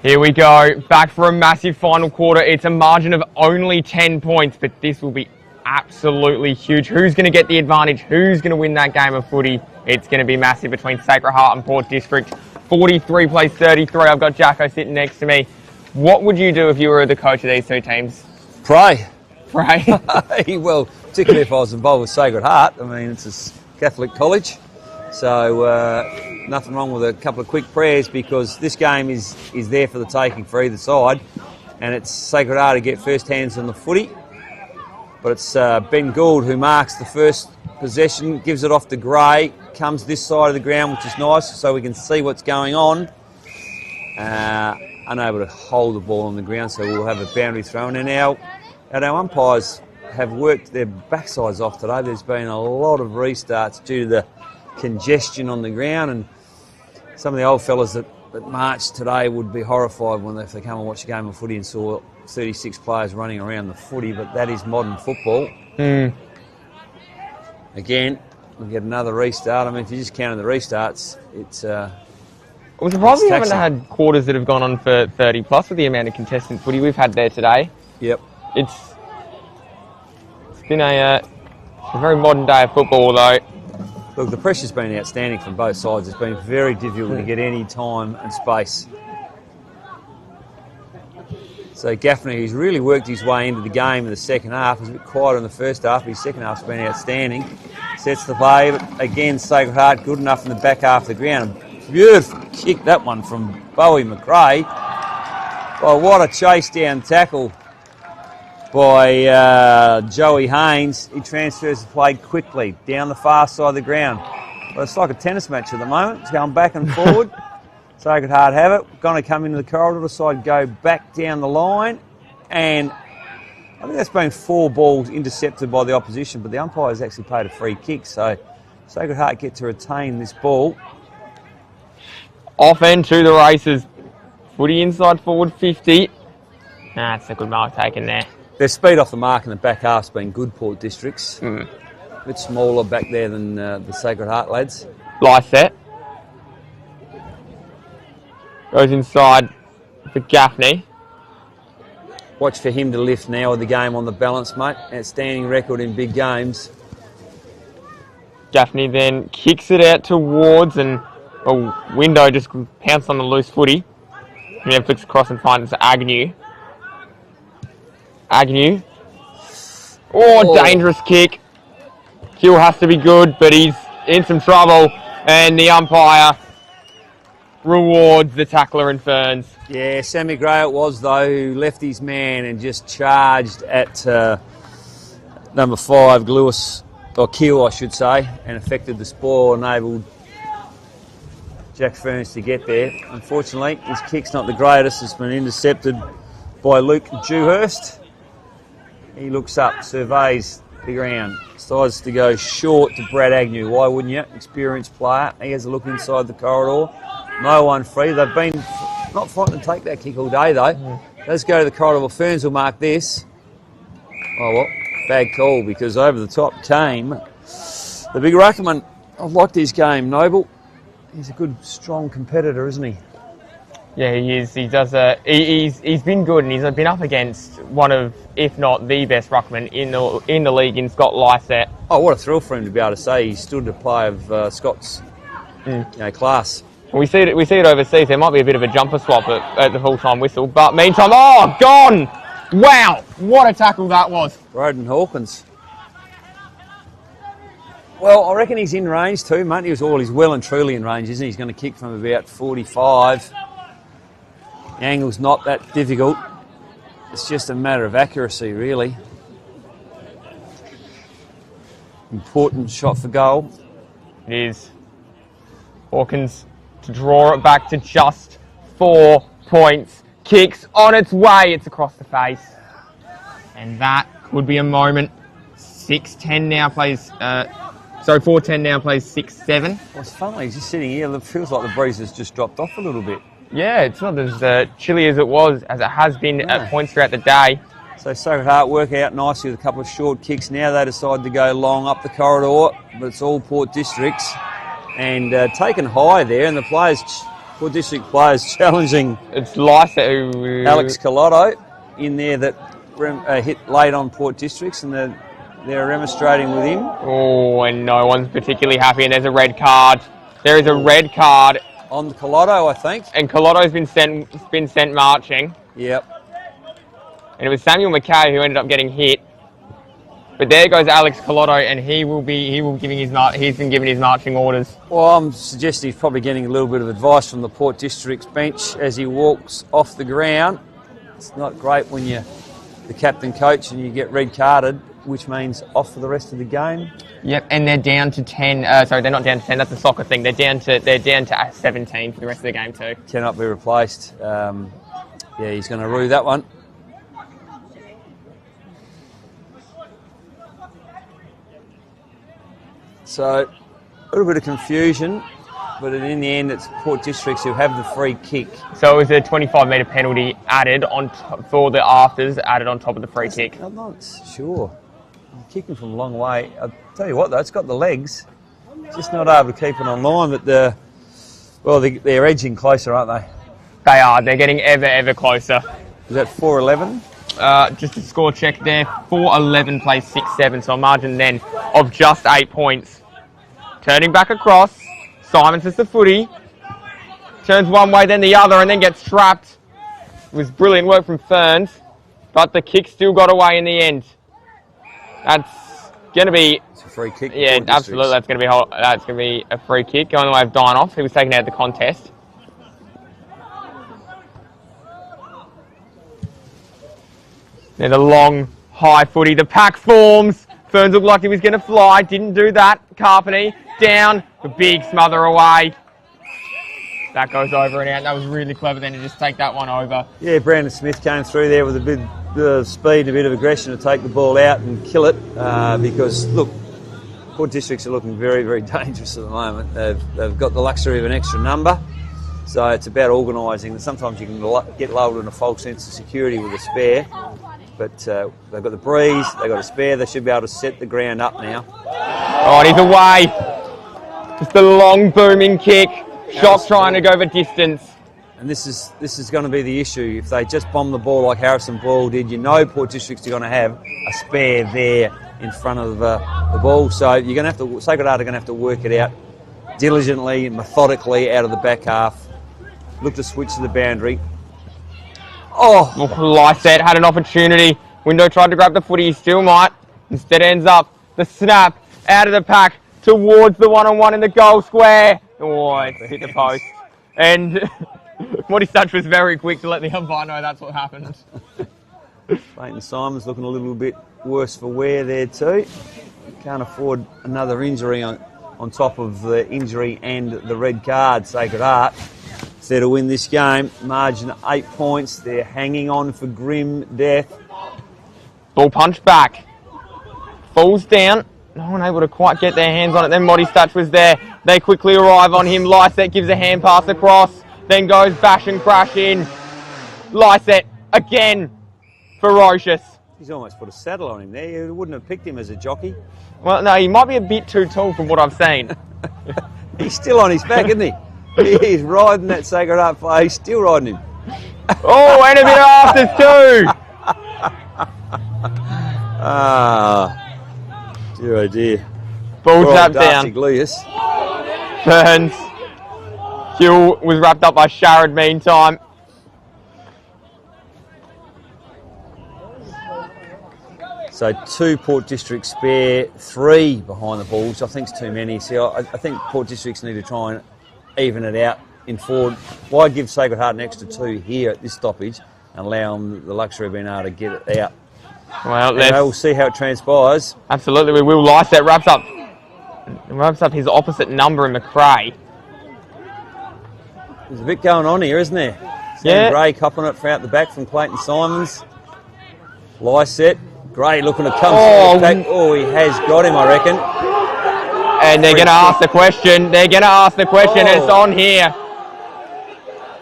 Here we go, back for a massive final quarter. It's a margin of only 10 points, but this will be absolutely huge. Who's going to get the advantage? Who's going to win that game of footy? It's going to be massive between Sacred Heart and Port District. 43 plays 33. I've got Jacko sitting next to me. What would you do if you were the coach of these two teams? Pray. Pray? Well, particularly if I was involved with Sacred Heart. I mean, it's a Catholic college, so nothing wrong with a couple of quick prayers, because this game is there for the taking for either side, and it's Sacred Heart to get first hands on the footy. But it's Ben Gould who marks the first possession, gives it off to Gray, comes this side of the ground, which is nice, so we can see what's going on. Unable to hold the ball on the ground, so we'll have a boundary thrown. And our umpires have worked their backsides off today. There's been a lot of restarts due to the congestion on the ground, and some of the old fellas that marched today would be horrified if they come and watch a game of footy and saw 36 players running around the footy, but that is modern football. Again, we'll get another restart. I mean, if you just counted the restarts, it's I'm surprised we haven't had quarters that have gone on for 30 plus with the amount of contested footy we've had there today. Yep. It's been a very modern day of football, though. Look, the pressure's been outstanding from both sides. It's been very difficult to get any time and space. So Gaffney, who's really worked his way into the game in the second half, was a bit quieter in the first half, but his second half's been outstanding. Sets the play, but again, Sacred Heart good enough in the back half of the ground. Beautiful kick, that one from Bowie McRae. Oh, what a chase down tackle by Joey Haynes. He transfers the play quickly down the far side of the ground. Well, it's like a tennis match at the moment. It's going back and forward. Sacred Heart have it. Going to come into the corridor, decide to go back down the line. And I think that's been 4 balls intercepted by the opposition, but the umpires actually paid a free kick. So Sacred Heart get to retain this ball. Off end to the races. Footy inside forward 50. That's a good mark taken there. Their speed off the mark in the back half's been good, Port Districts. A bit smaller back there than the Sacred Heart lads. Lyset. Goes inside for Gaffney. Watch for him to lift now with the game on the balance, mate. Outstanding record in big games. Gaffney then kicks it out towards, and Window just pounced on the loose footy. And then flicks across and finds Agnew. Dangerous kick. Kill has to be good, but he's in some trouble, and the umpire rewards the tackler in Ferns. Yeah, Sammy Gray it was, though, who left his man and just charged at number 5, Lewis, or Keel, I should say, and affected the spoil, enabled Jack Ferns to get there. Unfortunately, his kick's not the greatest. It's been intercepted by Luke Dewhurst. He looks up, surveys the ground, decides to go short to Brad Agnew. Why wouldn't you? Experienced player. He has a look inside the corridor. No one free. They've been not fighting to take that kick all day, though. Let's go to the corridor. Well, Ferns will mark this. Oh, well, bad call, because over the top came the big ruckman. I've liked his game, Noble. He's a good, strong competitor, isn't he? Yeah, he is. He does. He's been good, and he's been up against one of, if not the best ruckman in the league in Scott Lyset. Oh, what a thrill for him to be able to say he stood a play of Scott's class. We see it overseas. There might be a bit of a jumper swap at the full-time whistle, but meantime, gone! Wow, what a tackle that was. Roden Hawkins. Well, I reckon he's in range too, mate. He's well and truly in range, isn't he? He's going to kick from about 45. The angle's not that difficult. It's just a matter of accuracy, really. Important shot for goal. It is. Hawkins to draw it back to just 4 points. Kicks on its way. It's across the face. And that could be a moment. 6-10 now plays... 4-10 now plays 6-7. Well, it's funny, he's just sitting here. It feels like the breeze has just dropped off a little bit. Yeah, it's not as chilly as it has been at points throughout the day. So Sacred Heart work out nicely with a couple of short kicks. Now they decide to go long up the corridor, but it's all Port Districts. And taken high there, and the players Port District players challenging It's Lycett who... Alex Colotto in there that hit late on Port Districts, and they're remonstrating with him. Oh, and no one's particularly happy, and there's a red card. There is a red card. On Colotto, I think. And Colotto's been sent marching. Yep. And it was Samuel McKay who ended up getting hit. But there goes Alex Colotto, and he's been given his marching orders. Well, I'm suggesting he's probably getting a little bit of advice from the Port District's bench as he walks off the ground. It's not great when you're the captain coach and you get red carded, which means off for the rest of the game. Yep, and they're down to 10. Sorry, they're not down to 10. That's a soccer thing. They're down to 17 for the rest of the game too. Cannot be replaced. Yeah, he's going to rue that one. So, a little bit of confusion, but in the end, it's Port Districts who have the free kick. So it was a 25-metre penalty added on for the afters, added on top of the free kick. I'm not sure. I'm kicking from a long way. I'll tell you what, though, it's got the legs. Just not able to keep it on line, but they're edging closer, aren't they? They are. They're getting ever closer. Is that 4-11? Just a score check there. 4-11 plays 6-7, so a margin then of just 8 points. Turning back across. Simons has the footy. Turns one way, then the other, and then gets trapped. It was brilliant work from Ferns, but the kick still got away in the end. That's going to be... It's a free kick. Yeah, absolutely. That's going to be a free kick. Going the way of Dinoff. He was taken out of the contest. There's a long, high footy. The pack forms. Ferns looked like he was going to fly. Didn't do that. Carpeny down. A big smother away. That goes over and out. That was really clever then to just take that one over. Yeah, Brandon Smith came through there with a bit of speed and a bit of aggression to take the ball out and kill it because, look, Port Districts are looking very dangerous at the moment. They've got the luxury of an extra number, so it's about organising. Sometimes you can get lulled in a false sense of security with a spare, but they've got the breeze, they've got a spare, they should be able to set the ground up now. Oh, and he's away. Just a long booming kick. Shot trying to go the distance. And this is going to be the issue. If they just bomb the ball like Harrison Ball did, you know Port Districts are going to have a spare there in front of the ball. So you're going to have to, Sacred Heart are going to have to work it out diligently, methodically out of the back half. Look to switch to the boundary. Lycett had an opportunity. Window tried to grab the footy, he still might. Instead ends up the snap out of the pack towards the one-on-one in the goal square. Oh, it's hit the post. And Morty Stutch was very quick to let the umpire know that's what happened. Clayton Simons looking a little bit worse for wear there too. Can't afford another injury on top of the injury and the red card. Sacred Heart, if they're to win this game, margin 8 points. They're hanging on for grim death. Ball punch back. Falls down. No one able to quite get their hands on it. Then Morty Stutch was there. They quickly arrive on him. Lycett gives a hand pass across. Then goes bash and crash in. Lycett again. Ferocious. He's almost put a saddle on him there. You wouldn't have picked him as a jockey. Well, no, he might be a bit too tall from what I've seen. He's still on his back, isn't he? He's riding that Sacred Heart player. He's still riding him. Oh, and a bit of afters too. Dear oh dear. Ball tapped down. Glias. Burns. Hill was wrapped up by Sharad meantime. So 2 Port Districts spare, 3 behind the ball, which I think is too many. See, I think Port Districts need to try and even it out in forward. Why give Sacred Heart an extra 2 here at this stoppage and allow them the luxury of being able to get it out? Well, we'll see how it transpires. Absolutely, we will. Lycett wraps up his opposite number in McRae. There's a bit going on here, isn't there? Yeah. Gray copping it from out the back from Clayton Simons. Lycett. Gray looking to come through the pack. Oh, he has got him, I reckon. And they're going to ask the question. It's on here.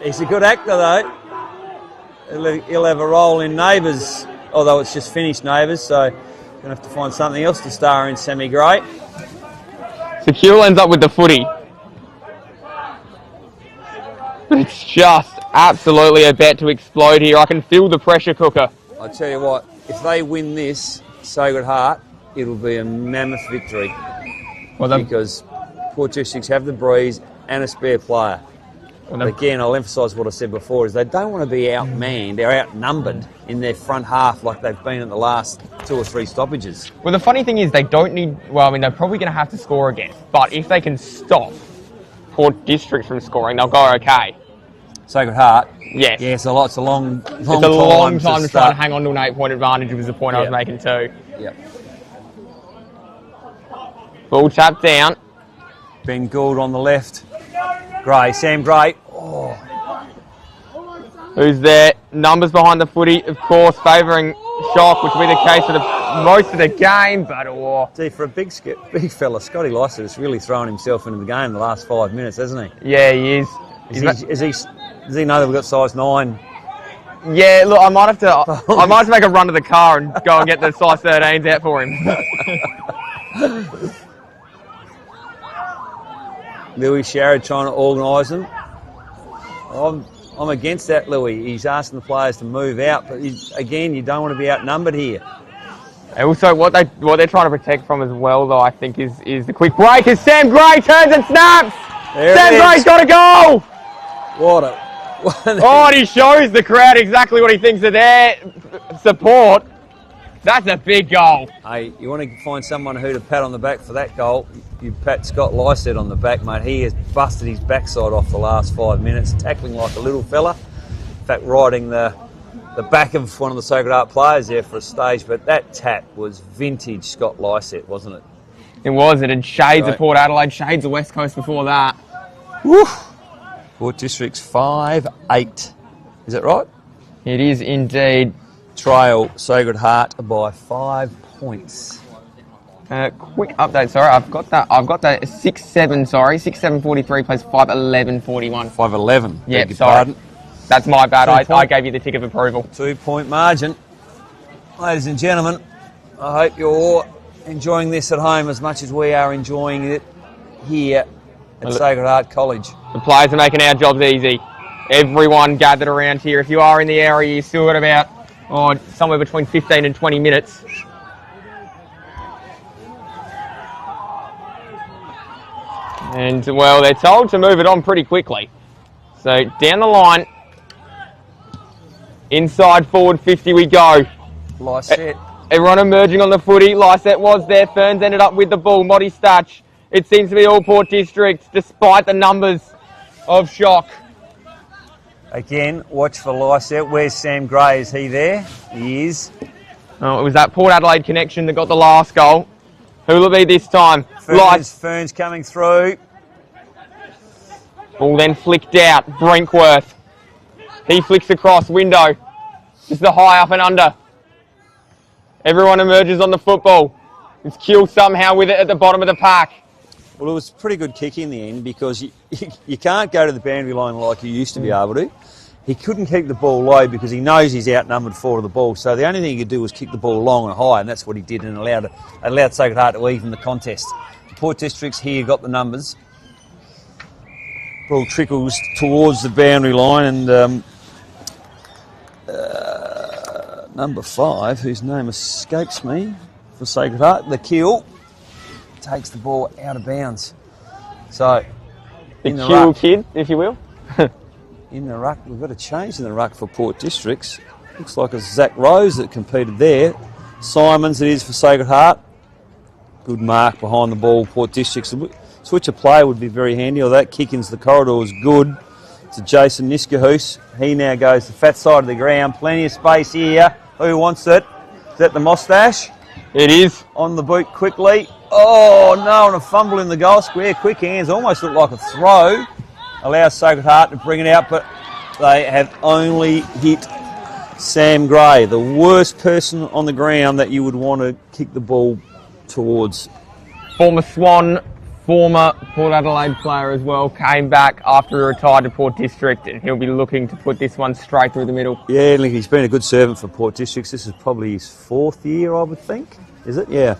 He's a good actor, though. He'll have a role in Neighbours, although it's just finished Neighbours, so going to have to find something else to star in Sammy Gray. So Kewell ends up with the footy. But it's just absolutely about to explode here. I can feel the pressure cooker. I tell you what, if they win this, Sacred Heart, it'll be a mammoth victory. Well, because Port Districts have the breeze and a spare player. Again, I'll emphasise what I said before, is they don't want to be outmanned or outnumbered in their front half like they've been at the last 2 or 3 stoppages. Well, the funny thing is they don't need... Well, I mean, they're probably going to have to score again. But if they can stop Port Districts from scoring, they'll go okay. Sacred Heart? Yes. Yeah, it's a long time to try and hang on to an 8-point advantage was the point I was making too. Yep. Ball tapped down. Ben Gould on the left. Gray, Sam Gray. Oh. Who's there? Numbers behind the footy, of course, favouring Shock, which will be the case for most of the game, but... See, for a big fella, Scotty Lycett has really thrown himself into the game the last 5 minutes, hasn't he? Yeah, he is. Does he know that we've got size 9? Yeah, look, I might have to make a run to the car and go and get the size 13s out for him. Louis Sharrod trying to organise them. I'm against that, Louis. He's asking the players to move out, but again, you don't want to be outnumbered here. Also, what they're trying to protect from as well, though, I think, is the quick break as Sam Gray turns and snaps. Sam Gray's got a goal. And he shows the crowd exactly what he thinks of their support. That's a big goal. Hey, you want to find someone who to pat on the back for that goal, you pat Scott Lycett on the back, mate. He has busted his backside off the last 5 minutes, tackling like a little fella. In fact, riding the back of one of the Sacred Heart players there for a stage, but that tap was vintage Scott Lycett, wasn't it? It was. It had shades of Port Adelaide, shades of West Coast before that. Woo! Port Districts 5-8. Is that right? It is indeed. Trail Sacred Heart by 5 points. Quick update, sorry. I've got that 6-7, sorry. 6-7-43 plays 5-11-41. 5-11. Yeah, sorry. That's my bad. I gave you the tick of approval. 2-point margin. Ladies and gentlemen, I hope you're all enjoying this at home as much as we are enjoying it here at Sacred Heart College. The players are making our jobs easy. Everyone gathered around here. If you are in the area, you've still got about somewhere between 15 and 20 minutes. And, well, they're told to move it on pretty quickly. So, down the line, inside forward 50 we go. Lycett. Everyone emerging on the footy. Lycett was there. Ferns ended up with the ball. Moddy Stutch. It seems to be all Port Districts, despite the numbers of Shock. Again, watch for Lycett. Where's Sam Gray? Is he there? He is. Oh, it was that Port Adelaide connection that got the last goal. Who will it be this time? Ferns coming through. Ball then flicked out. Brinkworth. He flicks across. Window. Just the high up and under. Everyone emerges on the football. It's Keel somehow with it at the bottom of the pack. Well, it was a pretty good kick in the end because you can't go to the boundary line like you used to be able to. He couldn't keep the ball low because he knows he's outnumbered 4 to the ball. So the only thing he could do was kick the ball long and high, and that's what he did, and allowed Sacred Heart to even the contest. The Port Districts here got the numbers. Ball trickles towards the boundary line, and number 5, whose name escapes me for Sacred Heart, the Keel, takes the ball out of bounds. So, the Keel kid, if you will. In the ruck, we've got a change in the ruck for Port Districts. Looks like it's Zach Rose that competed there. Simons it is for Sacred Heart. Good mark behind the ball, Port Districts. Switch of play would be very handy, or that kick into the corridor was good. To Jason Niskahoos. He now goes to the fat side of the ground. Plenty of space here. Who wants it? Is that the Moustache? It is. On the boot quickly. Oh no, and a fumble in the goal square. Quick hands, almost looked like a throw. Allows Sacred Heart to bring it out, but they have only hit Sam Gray, the worst person on the ground that you would want to kick the ball towards. Former Swan, former Port Adelaide player as well, came back after he retired to Port District, and he'll be looking to put this one straight through the middle. Yeah, he's been a good servant for Port Districts. This is probably his 4th year, I would think. Is it? Yeah.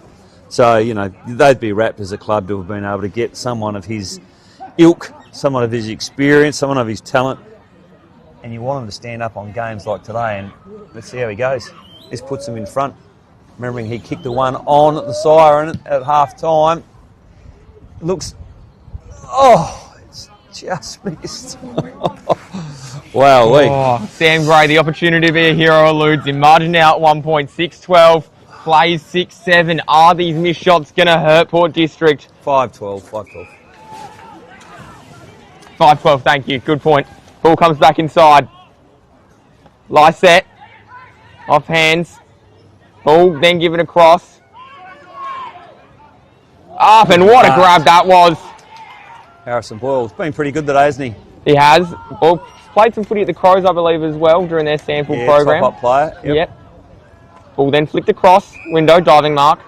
So, you know, they'd be rapt as a club to have been able to get someone of his ilk someone of his experience, someone of his talent, and you want him to stand up on games like today, and let's see how he goes. This puts him in front. Remembering he kicked the one on the siren at half-time. Looks... Oh, it's just missed. Wow. Oh, Sam Gray, the opportunity to be a hero eludes him. Margin now at 1 point, 6-12. Plays 6-7. Are these missed shots going to hurt Port District? 5-12. 5-12, thank you. Good point. Ball comes back inside. Lysette. Off hands. Ball then given across. Up, and what a grab that was. Harrison Boyle's been pretty good today, hasn't he? He has. Well, played some footy at the Crows, I believe, as well, during their sample program. Top-up player. Yep. Ball then flicked across. Window, diving mark.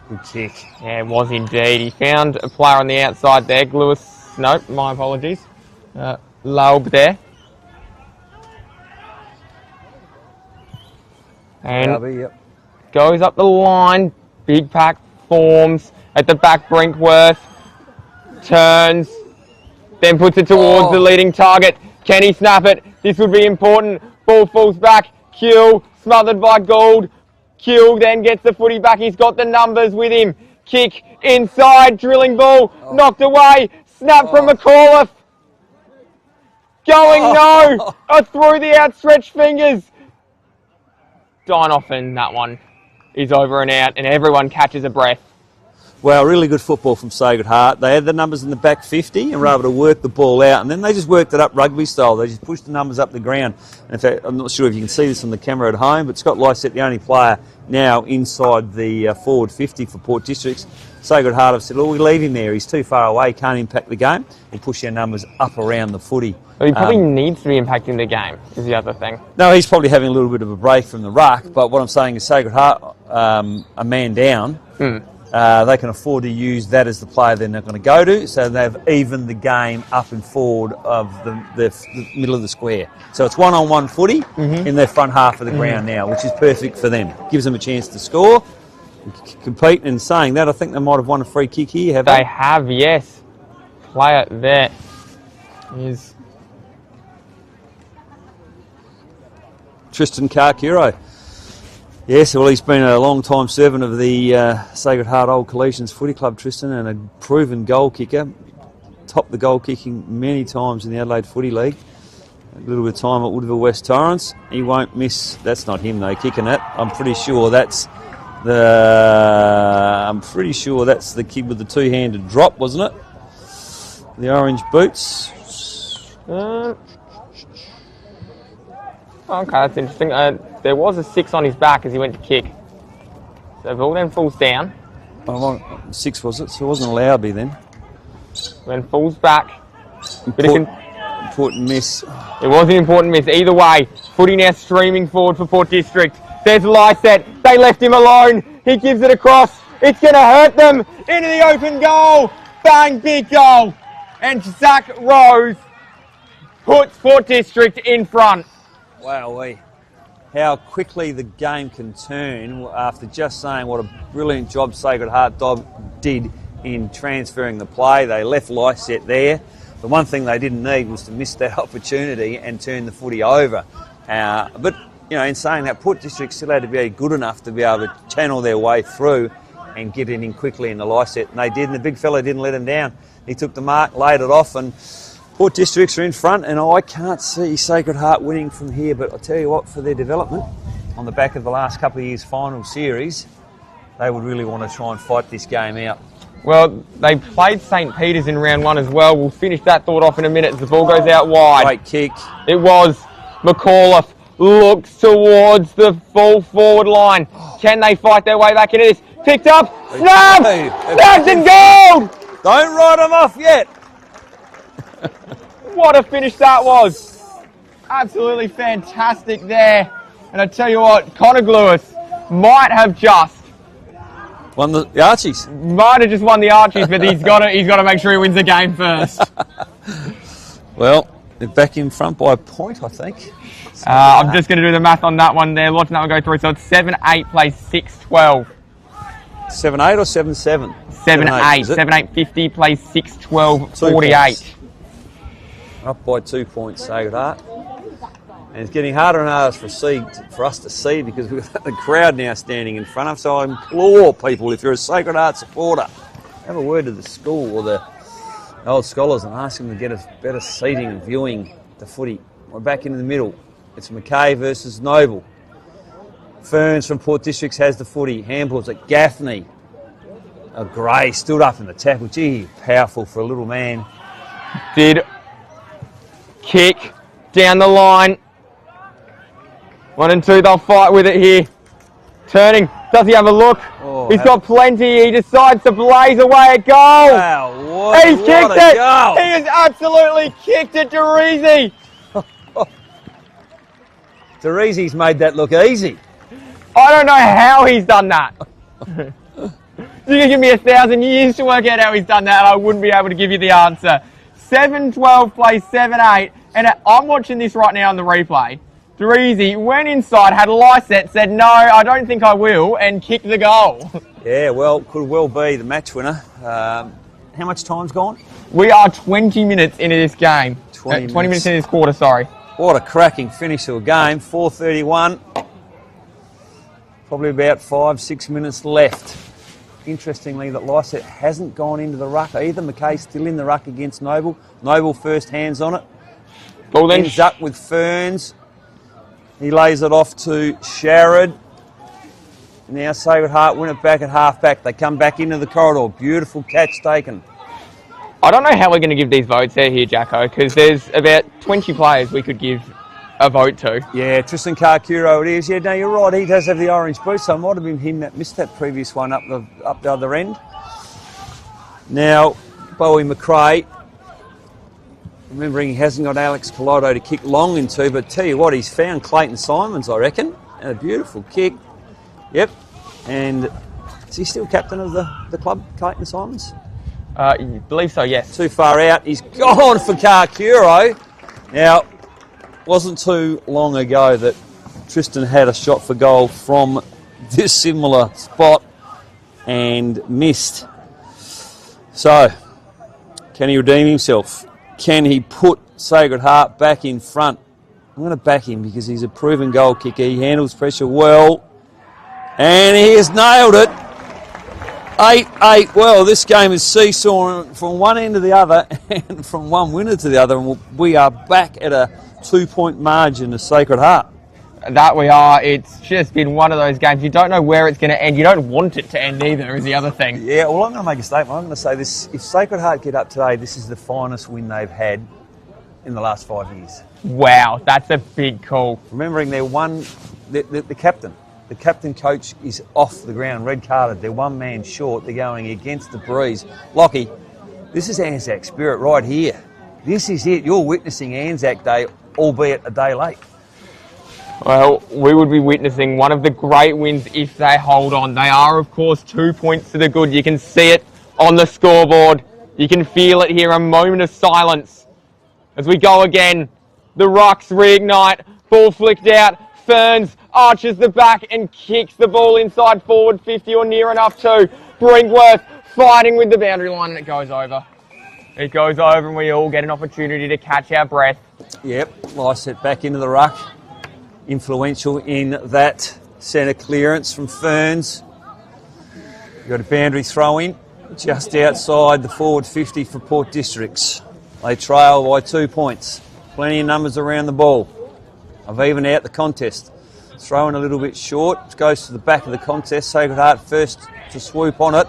Good kick. Yeah, it was indeed. He found a player on the outside there. Lewis, no, my apologies. Laub there. And goes up the line. Big pack forms at the back. Brinkworth turns, then puts it towards the leading target. Can he snap it? This would be important. Ball falls back. Kill smothered by Gould. Kill then gets the footy back. He's got the numbers with him. Kick inside. Drilling ball. Knocked away. Snap from McAuliffe. Going no. Through the outstretched fingers. Dinoff, that one is over and out, and everyone catches a breath. Well, really good football from Sacred Heart. They had the numbers in the back 50 and were able to work the ball out, and then they just worked it up rugby style. They just pushed the numbers up the ground. And in fact, I'm not sure if you can see this on the camera at home, but Scott Lysette, the only player now inside the forward 50 for Port Districts. Sacred Heart have said, well, we leave him there. He's too far away, can't impact the game. We'll push our numbers up around the footy. Well, he probably needs to be impacting the game, is the other thing. No, he's probably having a little bit of a break from the ruck, but what I'm saying is Sacred Heart, a man down, they can afford to use that as the player they're not going to go to, so they've evened the game up and forward of the middle of the square. So it's one-on-one footy in their front half of the ground now, which is perfect for them. Gives them a chance to score, compete, and saying that, I think they might have won a free kick here, have they? They have, yes. Player there is Tristan Carcuro. Yes, well, he's been a long time servant of the Sacred Heart Old Collegians Footy Club, Tristan, and a proven goal kicker. Topped the goal kicking many times in the Adelaide Footy League. A little bit of time at Woodville West Torrens. He won't miss. That's not him though, kicking it. I'm pretty sure that's the kid with the two-handed drop, wasn't it? The orange boots. Okay, that's interesting. There was a 6 on his back as he went to kick. So ball then falls down. 6 was it? So it wasn't allowed to be then. Then falls back. Important miss. It was an important miss. Either way, footy now streaming forward for Port District. There's Lysette. They left him alone. He gives it across. It's going to hurt them. Into the open goal. Bang, big goal. And Zach Rose puts Port District in front. Wow, how quickly the game can turn after just saying what a brilliant job Sacred Heart did in transferring the play. They left Lysette there. The one thing they didn't need was to miss that opportunity and turn the footy over. But, you know, in saying that, Port District still had to be good enough to be able to channel their way through and get it in quickly in the Lysette. And they did, and the big fella didn't let them down. He took the mark, laid it off, and Port Districts are in front, and I can't see Sacred Heart winning from here, but I'll tell you what, for their development, on the back of the last couple of years' final series, they would really want to try and fight this game out. Well, they played St. Peter's in round 1 as well. We'll finish that thought off in a minute as the ball goes out wide. Great kick. It was. McAuliffe looks towards the full forward line. Can they fight their way back into this? Picked up, snapped! Snapped and goal! Don't write them off yet. What a finish that was. Absolutely fantastic there. And I tell you what, Connor Lewis might have just won the Archies. Might have just won the Archies, but he's got to make sure he wins the game first. Well, they're back in front by a point, I think. I'm just going to do the math on that one there. Watching that one go through. So it's 7-8 plays 6-12. 7-8 or 7-7? 7-8. 7-8 50 plays 6-12 48. Up by 2 points, Sacred Heart. And it's getting harder and harder for us to see because we've got the crowd now standing in front of us. So I implore people, if you're a Sacred Heart supporter, have a word to the school or the old scholars and ask them to get us better seating and viewing the footy. We're back into the middle. It's Mackay versus Noble. Ferns from Port Districts has the footy. Handballs at Gaffney. Gray stood up in the tackle. Gee, powerful for a little man. Did kick down the line. 1 and 2, they'll fight with it here. Turning, does he have a look? Oh, he's got plenty. He decides to blaze away at goal. Wow, He's kicked it. Goal. He has absolutely kicked it, Derisi. Derisi's made that look easy. I don't know how he's done that. You can give me 1,000 years to work out how he's done that, and I wouldn't be able to give you the answer. 7-12 plays 7-8, and I'm watching this right now on the replay. Derisi went inside, had a Lysette, said, no, I don't think I will, and kicked the goal. Yeah, well, could well be the match winner. How much time's gone? We are 20 minutes into this game. 20 minutes into this quarter, sorry. What a cracking finish to a game. 4:31. Probably about 5-6 minutes left. Interestingly, that Lysette hasn't gone into the ruck either. McKay's still in the ruck against Noble. Noble first hands on it. Ball then ends up with Ferns. He lays it off to Sharrod. Now Sacred Heart win it back at half-back. They come back into the corridor. Beautiful catch taken. I don't know how we're going to give these votes out here, Jacko, because there's about 20 players we could give a vote to. Yeah, Tristan Karkuro it is. Yeah, no, you're right. He does have the orange boots, so it might have been him that missed that previous one up the other end. Now, Bowie McRae, remembering he hasn't got Alex Collado to kick long into, but tell you what, he's found Clayton Simons, I reckon. And a beautiful kick. Yep. And is he still captain of the club, Clayton Simons? I believe so, yes. Too far out. He's gone for Karkuro. Now, wasn't too long ago that Tristan had a shot for goal from this similar spot and missed. So, can he redeem himself? Can he put Sacred Heart back in front? I'm going to back him because he's a proven goal kicker. He handles pressure well. And he has nailed it. 8-8. Well, this game is seesawing from one end to the other and from one winner to the other. And we are back at a 2-point margin of Sacred Heart. That we are. It's just been one of those games. You don't know where it's going to end. You don't want it to end either, is the other thing. Yeah, well, I'm going to make a statement. I'm going to say this. If Sacred Heart get up today, this is the finest win they've had in the last 5 years. Wow, that's a big call. Remembering they're the captain. The captain coach is off the ground, red carded. They're one man short. They're going against the breeze. Lockie, this is Anzac spirit right here. This is it. You're witnessing Anzac Day, albeit a day late. Well, we would be witnessing one of the great wins if they hold on. They are, of course, 2 points to the good. You can see it on the scoreboard. You can feel it here. A moment of silence as we go again. The rucks reignite. Ball flicked out. Ferns arches the back and kicks the ball inside forward 50 or near enough to Brinkworth fighting with the boundary line, and it goes over. It goes over and we all get an opportunity to catch our breath. Yep, Lysette back into the ruck. Influential in that centre clearance from Ferns. You've got a boundary throw in just outside the forward 50 for Port Districts. They trail by 2 points. Plenty of numbers around the ball. I've evened out the contest. Throwing a little bit short. It goes to the back of the contest. Sacred Heart first to swoop on it.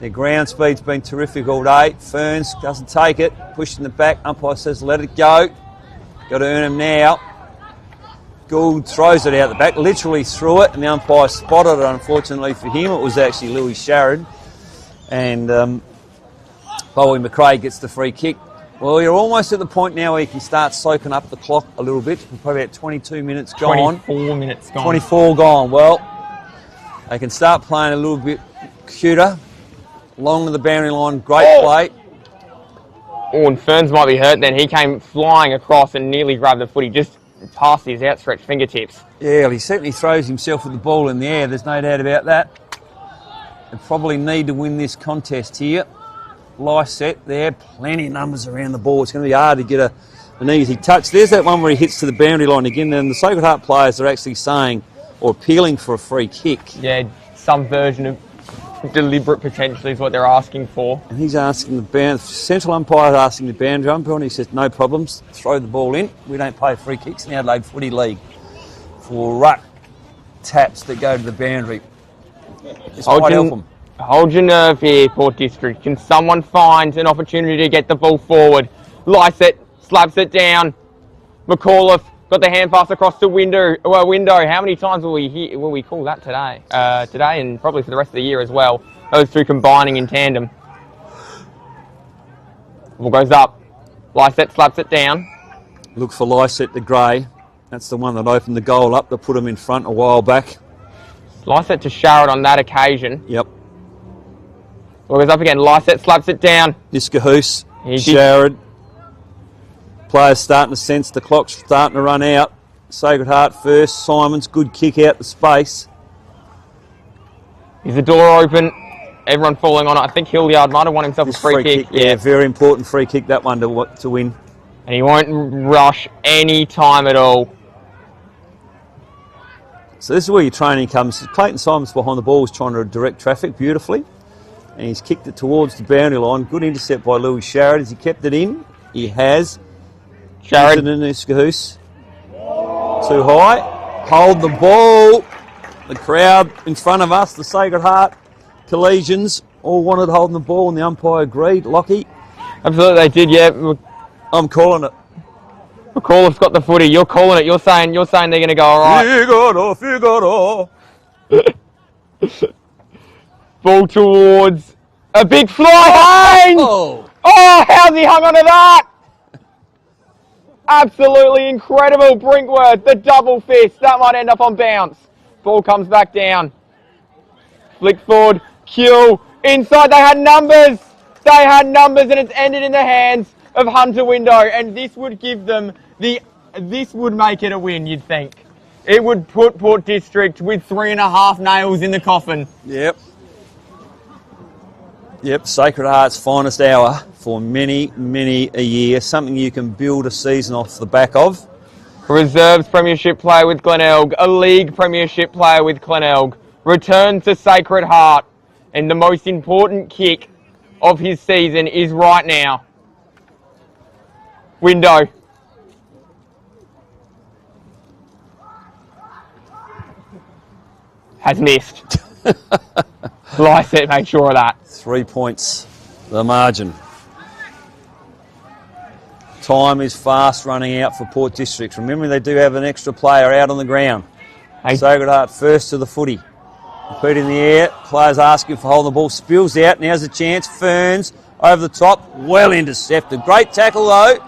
Their ground speed's been terrific all day. Ferns doesn't take it. Pushed in the back. Umpire says let it go. Got to earn him now. Gould throws it out the back. Literally threw it. And the umpire spotted it. Unfortunately for him, it was actually Louis Sharrod. And Bowie McRae gets the free kick. Well, you're almost at the point now where you can start soaking up the clock a little bit. Probably about 22 minutes gone. 24 minutes gone. 24 gone. Well, they can start playing a little bit cuter. Along the boundary line, great play. Oh, and Ferns might be hurt then. He came flying across and nearly grabbed the footy just past his outstretched fingertips. Yeah, well, he certainly throws himself with the ball in the air. There's no doubt about that. They probably need to win this contest here. Lycett there, plenty of numbers around the ball. It's going to be hard to get an easy touch. There's that one where he hits to the boundary line again, and the Sacred Heart players are actually saying or appealing for a free kick. Yeah, some version of deliberate potentially is what they're asking for. And he's asking the central umpire asking the boundary umpire, and he says, no problems, throw the ball in. We don't pay free kicks in the Adelaide Footy League for ruck taps that go to the boundary. This might help them. Hold your nerve here, Port District. Can someone find an opportunity to get the ball forward? Lycett slaps it down. McAuliffe got the hand pass across the window. How many times will we call that today? Today and probably for the rest of the year as well. Those two combining in tandem. Ball goes up. Lycett slaps it down. Look for Lycett the grey. That's the one that opened the goal up to put him in front a while back. Lycett to Sharrett on that occasion. Yep. Ball goes up again. Lycett slaps it down. Niscahoose, Sharrett. Players starting to sense the clock's starting to run out. Sacred Heart first. Simons, good kick out the space. Is the door open? Everyone falling on it. I think Hilliard might have won himself a free kick. Yeah, very important free kick, that one to win. And he won't rush any time at all. So this is where your training comes. Clayton Simons behind the ball is trying to direct traffic beautifully. And he's kicked it towards the boundary line. Good intercept by Louis Sharrett. Has he kept it in? He has. Sharrett. Niscahoose. Too high. Hold the ball. The crowd in front of us, the Sacred Heart Collegians, all wanted holding the ball, and the umpire agreed. Lockie? Absolutely, they did, yeah. I'm calling it. McAuliffe's got the footy. You're calling it. You're saying they're going to go all right. Figaro. Ball towards a big fly. Haynes! Oh, How's he hung onto that? Absolutely incredible. Brinkworth, the double fist. That might end up on bounce. Ball comes back down. Flick forward. Q. Inside, they had numbers. And it's ended in the hands of Hunter Window. And this would give them this would make it a win, you'd think. It would put Port District with 3.5 nails in the coffin. Yep, Sacred Heart's finest hour for many, many a year. Something you can build a season off the back of. Reserves Premiership player with Glenelg. A League Premiership player with Glenelg. Return to Sacred Heart. And the most important kick of his season is right now. Window. Has missed. Lycett, make sure of that. 3 points, the margin. Time is fast running out for Port District. Remember, they do have an extra player out on the ground. Sacred Heart first to the footy. Put in the air. Players asking for holding the ball. Spills out. Now's a chance. Ferns over the top. Well intercepted. Great tackle though.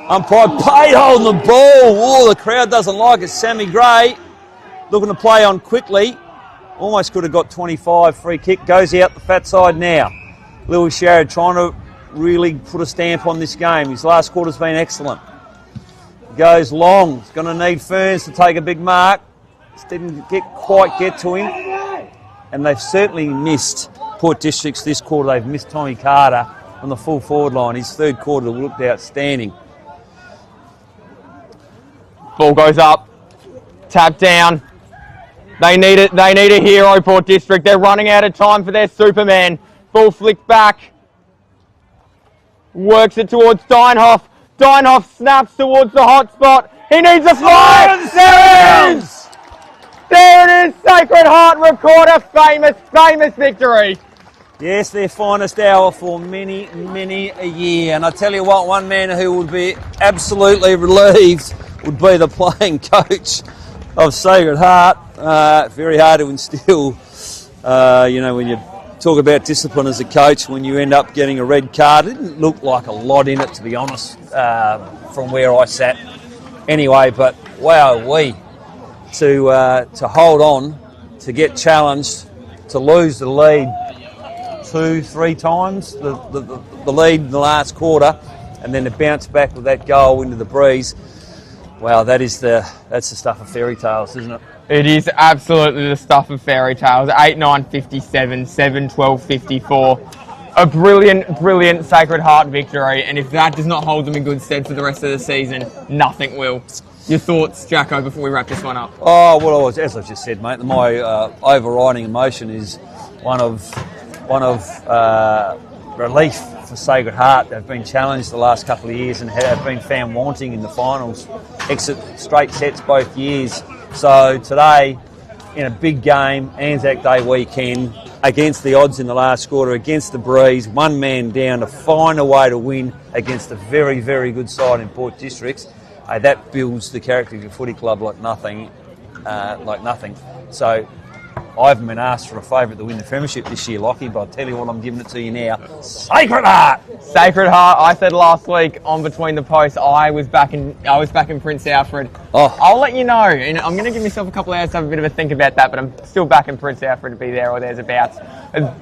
Umpire paid holding the ball. Oh, the crowd doesn't like it. Sammy Gray looking to play on quickly. Almost could have got 25. Free kick. Goes out the fat side now. Louis Sharrett trying to really put a stamp on this game. His last quarter's been excellent. Goes long. He's going to need Ferns to take a big mark. Just didn't quite get to him. And they've certainly missed Port District's this quarter. They've missed Tommy Carter on the full forward line. His third quarter looked outstanding. Ball goes up. Tap down. They need it. They need a hero, Port District. They're running out of time for their Superman. Ball flicked back. Works it towards Steinhoff. Steinhoff snaps towards the hot spot. He needs a fly. There it is. There it is. Sacred Heart record a famous victory. Yes, their finest hour for many, many a year. And I tell you what, one man who would be absolutely relieved would be the playing coach of Sacred Heart. Very hard to instill, when you talk about discipline as a coach, when you end up getting a red card. It didn't look like a lot in it, to be honest, from where I sat. Anyway, but wow, to hold on, to get challenged, to lose the lead 2-3 times, the lead in the last quarter, and then to bounce back with that goal into the breeze. Wow, that's the stuff of fairy tales, isn't it? It is absolutely the stuff of fairy tales. 8-9-57, 7-12-54. A brilliant, brilliant Sacred Heart victory, and if that does not hold them in good stead for the rest of the season, nothing will. Your thoughts, Jacko, before we wrap this one up? Oh, well, as I just said, mate, my overriding emotion is one of relief for Sacred Heart. They've been challenged the last couple of years and have been found wanting in the finals. Exit straight sets both years. So today, in a big game, Anzac Day weekend, against the odds in the last quarter, against the breeze, one man down to find a way to win against a very, very good side in Port Districts. That builds the character of your footy club like nothing. So I haven't been asked for a favourite to win the premiership this year, Lockie, but I'll tell you what, I'm giving it to you now. Sacred Heart! Sacred Heart. I said last week on Between the Posts, I was back in Prince Alfred. Oh. I'll let you know, and I'm going to give myself a couple of hours to have a bit of a think about that, but I'm still back in Prince Alfred to be there or thereabouts.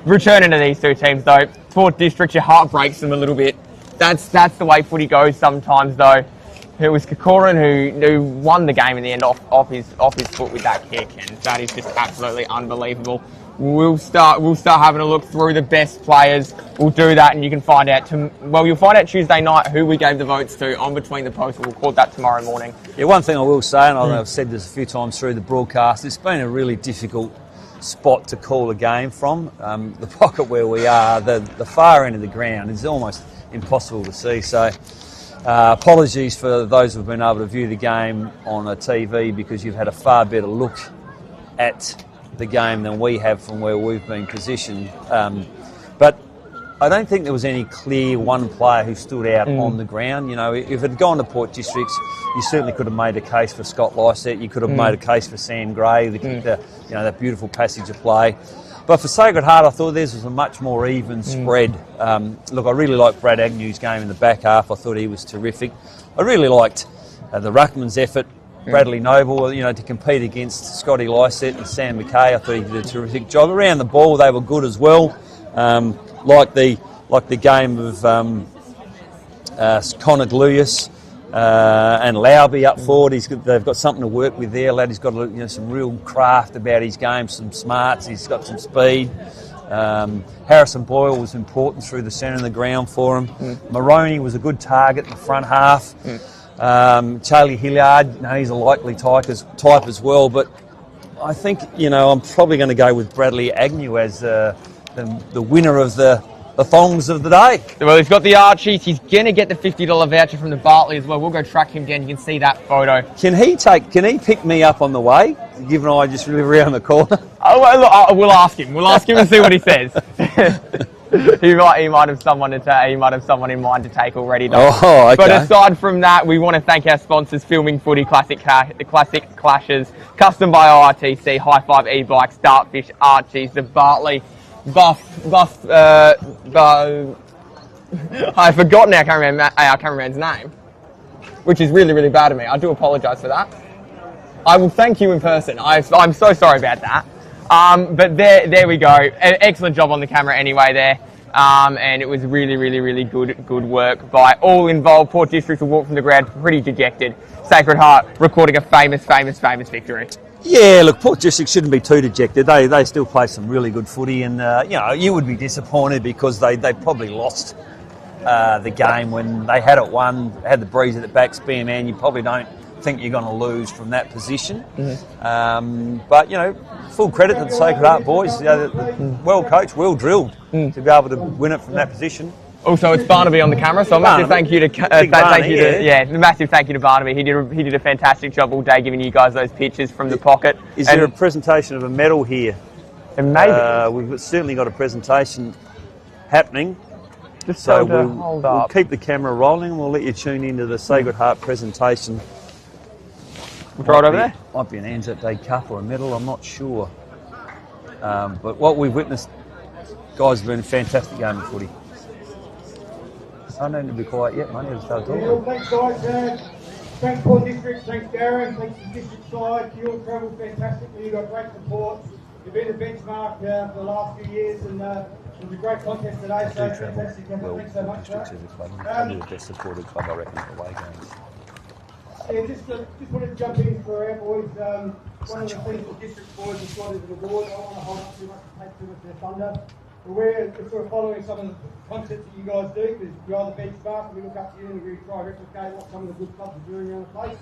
Returning to these two teams though, Port District, your heart breaks them a little bit. That's the way footy goes sometimes though. It was Kokorin who won the game in the end off his foot with that kick, and that is just absolutely unbelievable. We'll start having a look through the best players. We'll do that, and you can find out. You'll find out Tuesday night who we gave the votes to on Between the Posts. We'll record that tomorrow morning. Yeah, one thing I will say, and I've said this a few times through the broadcast, it's been a really difficult spot to call a game from. The pocket where we are, the far end of the ground, is almost impossible to see. So. Apologies for those who've been able to view the game on a TV, because you've had a far better look at the game than we have from where we've been positioned. But I don't think there was any clear one player who stood out on the ground. You know, if it had gone to Port Districts, you certainly could have made a case for Scott Lysett. You could have made a case for Sam Gray, that beautiful passage of play. But for Sacred Heart, I thought theirs was a much more even spread. Look, I really liked Brad Agnew's game in the back half. I thought he was terrific. I really liked the ruckman's effort. Bradley Noble, to compete against Scotty Lysett and Sam McKay. I thought he did a terrific job. Around the ball, they were good as well. Like the game of Connor Gluyas and Lauby up forward. They've got something to work with there. Laddie's got some real craft about his game, some smarts. He's got some speed. Harrison Boyle was important through the centre of the ground for him. Maroney was a good target in the front half. Charlie Hilliard, he's a likely type as well. But I think I'm probably going to go with Bradley Agnew as the winner of the thongs of the day. Well, he's got the Archies. He's going to get the $50 voucher from the Bartley as well. We'll go track him down. You can see that photo. Can he pick me up on the way, given I just live around the corner? Oh, well, look, we'll ask him. We'll ask him and see what he says. he might have someone in mind to take already, though. Oh, okay. But aside from that, we want to thank our sponsors: Filming Footy, Classic Clashes, Custom by RTC, High Five E-Bikes, Dartfish, Archies, the Bartley. I've forgotten our cameraman's name, which is really, really bad of me. I do apologise for that. I will thank you in person. I'm so sorry about that. But there we go. An excellent job on the camera anyway there. And it was really, really, really good work by all involved. Port District will walk from the ground pretty dejected. Sacred Heart recording a famous victory. Yeah, look, Port District shouldn't be too dejected. They still play some really good footy, and you would be disappointed because they probably lost the game when they had it won, had the breeze at the back, spear man. You probably don't think you're going to lose from that position. But full credit to the Sacred Heart boys. Well coached, well drilled to be able to win it from that position. Also, it's Barnaby on the camera, so a massive thank you to massive thank you to Barnaby. He did a fantastic job all day giving you guys those pictures from the pocket. Is there a presentation of a medal here? And maybe we've certainly got a presentation happening. Just so we'll keep the camera rolling. We'll let you tune into the Sacred Heart presentation. We'll throw it over there. Might be an Anzac Day Cup or a medal. I'm not sure. But what we've witnessed, guys, have been a fantastic game of footy. I don't need to be quiet yet, mate. I'll start talking. Thanks, guys. Thanks, Port District. Thanks, Darren. Thanks to the district side. You all travelled fantastically. You got great support. You've been a benchmark for the last few years, and it was a great contest today. So fantastic. Thanks so much, sir. Probably the best supported club, I reckon, for away games. Yeah, just wanted to jump in for our boys. One of the things the district boys have got is an award. I don't want to hold up too much and take too much of their thunder. But we're sort of following some of the concepts that you guys do, because you're the benchmark, and we look up to you and we try to replicate what some of the good clubs are doing around the place.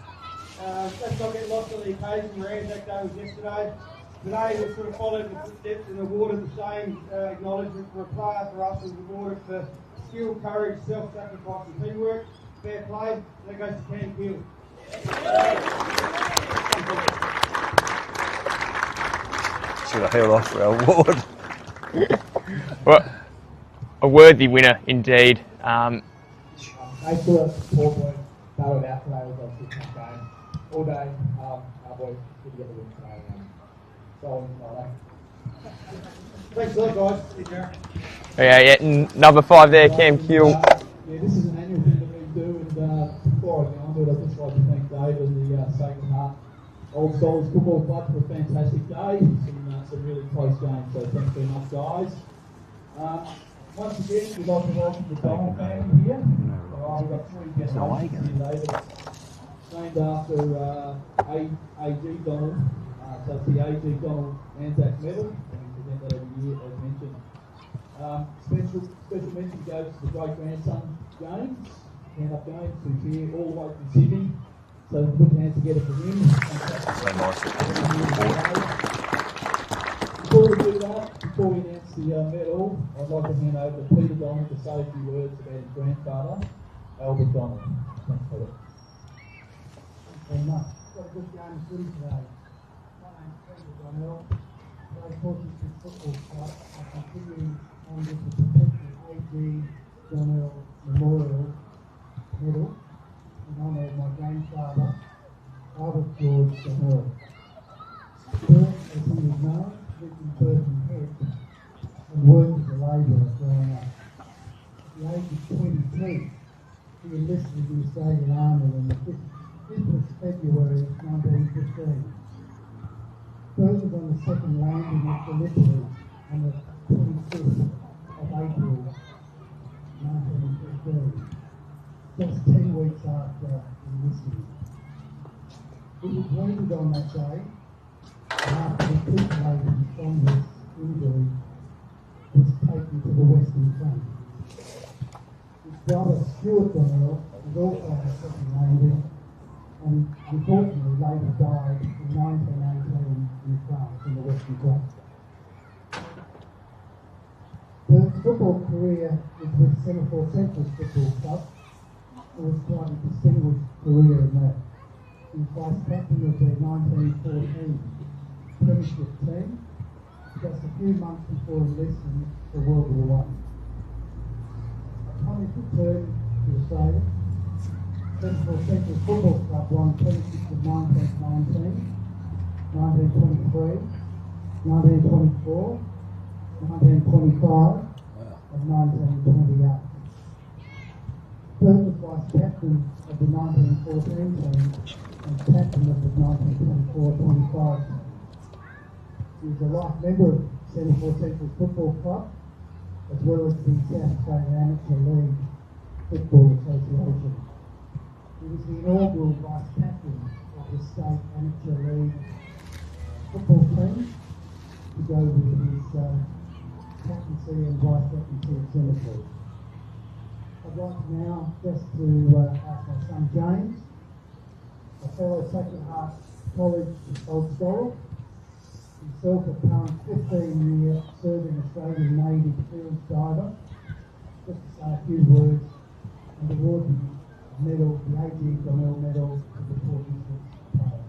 Let's not get lost on the occasion where Anzac Day was yesterday. Today we sort of followed the footsteps and awarded the same acknowledgement for a player for us was awarded for skill, courage, self-sacrifice and teamwork. Fair play. That goes to Cam Peel. Should have held off for our award. Well, a worthy winner indeed. Make sure that support boys battled out today was obviously a tough game. All day, our boys did get the win today. So, Thanks a lot, guys. Yeah, number 5 there, Cam Kuehl. Yeah, this is an annual thing that we do, and before I go on to it, I'd just like to thank Dave and the Sacred Heart Old Scholars Football Club for a fantastic day. Some really close games, so thanks very much, guys. Once again, we'd like to welcome the Donald family here. We've got 3 guest hosts here today that's named after A.G. Donald. So it's the A.G. Donald Anzac Medal, and we present that every year, as mentioned. Special mention goes to the great-grandson, James, stand-up James, who's here all the way from Sydney. So put your hands together for him. Before we do that, before we announce the medal, I'd like to hand over to Peter Donald to say a few words about his grandfather, Albert Donald. Thanks, Peter. Thanks very much. Got a good game of footy today. My name's Peter Donnell. Play Footy Football Club. I continue on with the professional A.G. Donnell Memorial Medal in honour of my grandfather, Albert George Donnell. Bert, as he was known, lived in Birkenhead and worked as a labourer growing up. At the age of 22, he enlisted in the Australian Army on the 5th of February 1915. Bert was on the second landing at Gallipoli on the 25th of April 1915. Just 10 weeks after enlisting. He was wounded on that day, and after recuperating from his injury, was taken to the Western Front. His brother Stuart Donnell was also on the second landing, and unfortunately later died in 1918 in France in the Western Front. Bert's football career was with Semaphore Central Football Club. It was quite a distinguished career in that. He was vice captain of their 1914 Premiership team, just a few months before enlisting for World War I. Upon his return to Australia, Semaphore Central Football Club won Premiership of 1919, 1923, 1924, 1925, and 1928. Bert was vice captain of the 1914 team and captain of the 1924-25 team. He was a life member of Semaphore Central Football Club, as well as the South Australian Amateur League Football Association. He was the inaugural vice captain of the State Amateur League football team to go with his captaincy and vice captaincy at Semaphore. I'd like now just to ask my son James, a fellow Sacred Heart College Old Scholar, himself a current 15-year serving Australian Navy clearance diver, just to say a few words and award the medal, the A.G. Donnell Medal, to the Port District player.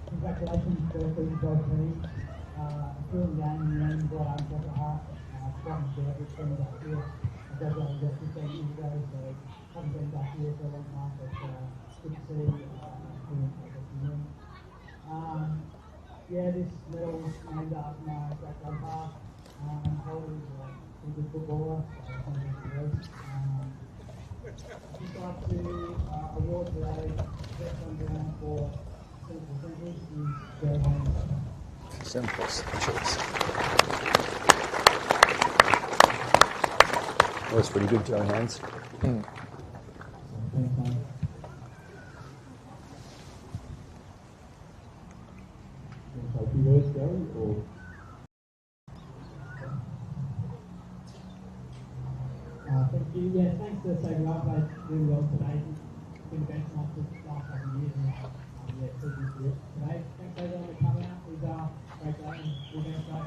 Congratulations to both teams. A thrilling game in the end, well done, Sacred Heart. Forgotten to every team back here. I graduated just 15 years ago, so haven't been back here for a long time, but good to see you. Yeah, this medal is named after my great-grandpa. Holder is a pretty good footballer, so I want to be the best. I'd just like to award today best on ground for Central Central is Joe Holmes. 7 plus choice. That was pretty good, Joe Haynes. Thanks, mate. A few words, Gary, or? Thank you. Yeah, thanks for saying well played really well today. It's been a benchmark for the last couple of years and yeah, pleasing to do it today. Thanks everyone for coming out. It was a great day and we're going to start.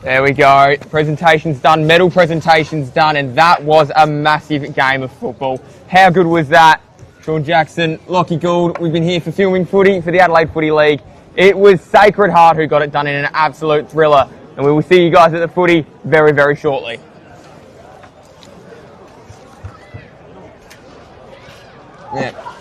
There we go. Presentation's done, medal presentation's done, and that was a massive game of football. How good was that? Sean Jackson, Lockie Gould, we've been here for filming footy for the Adelaide Footy League. It was Sacred Heart who got it done in an absolute thriller, and we will see you guys at the footy very, very shortly. Yeah.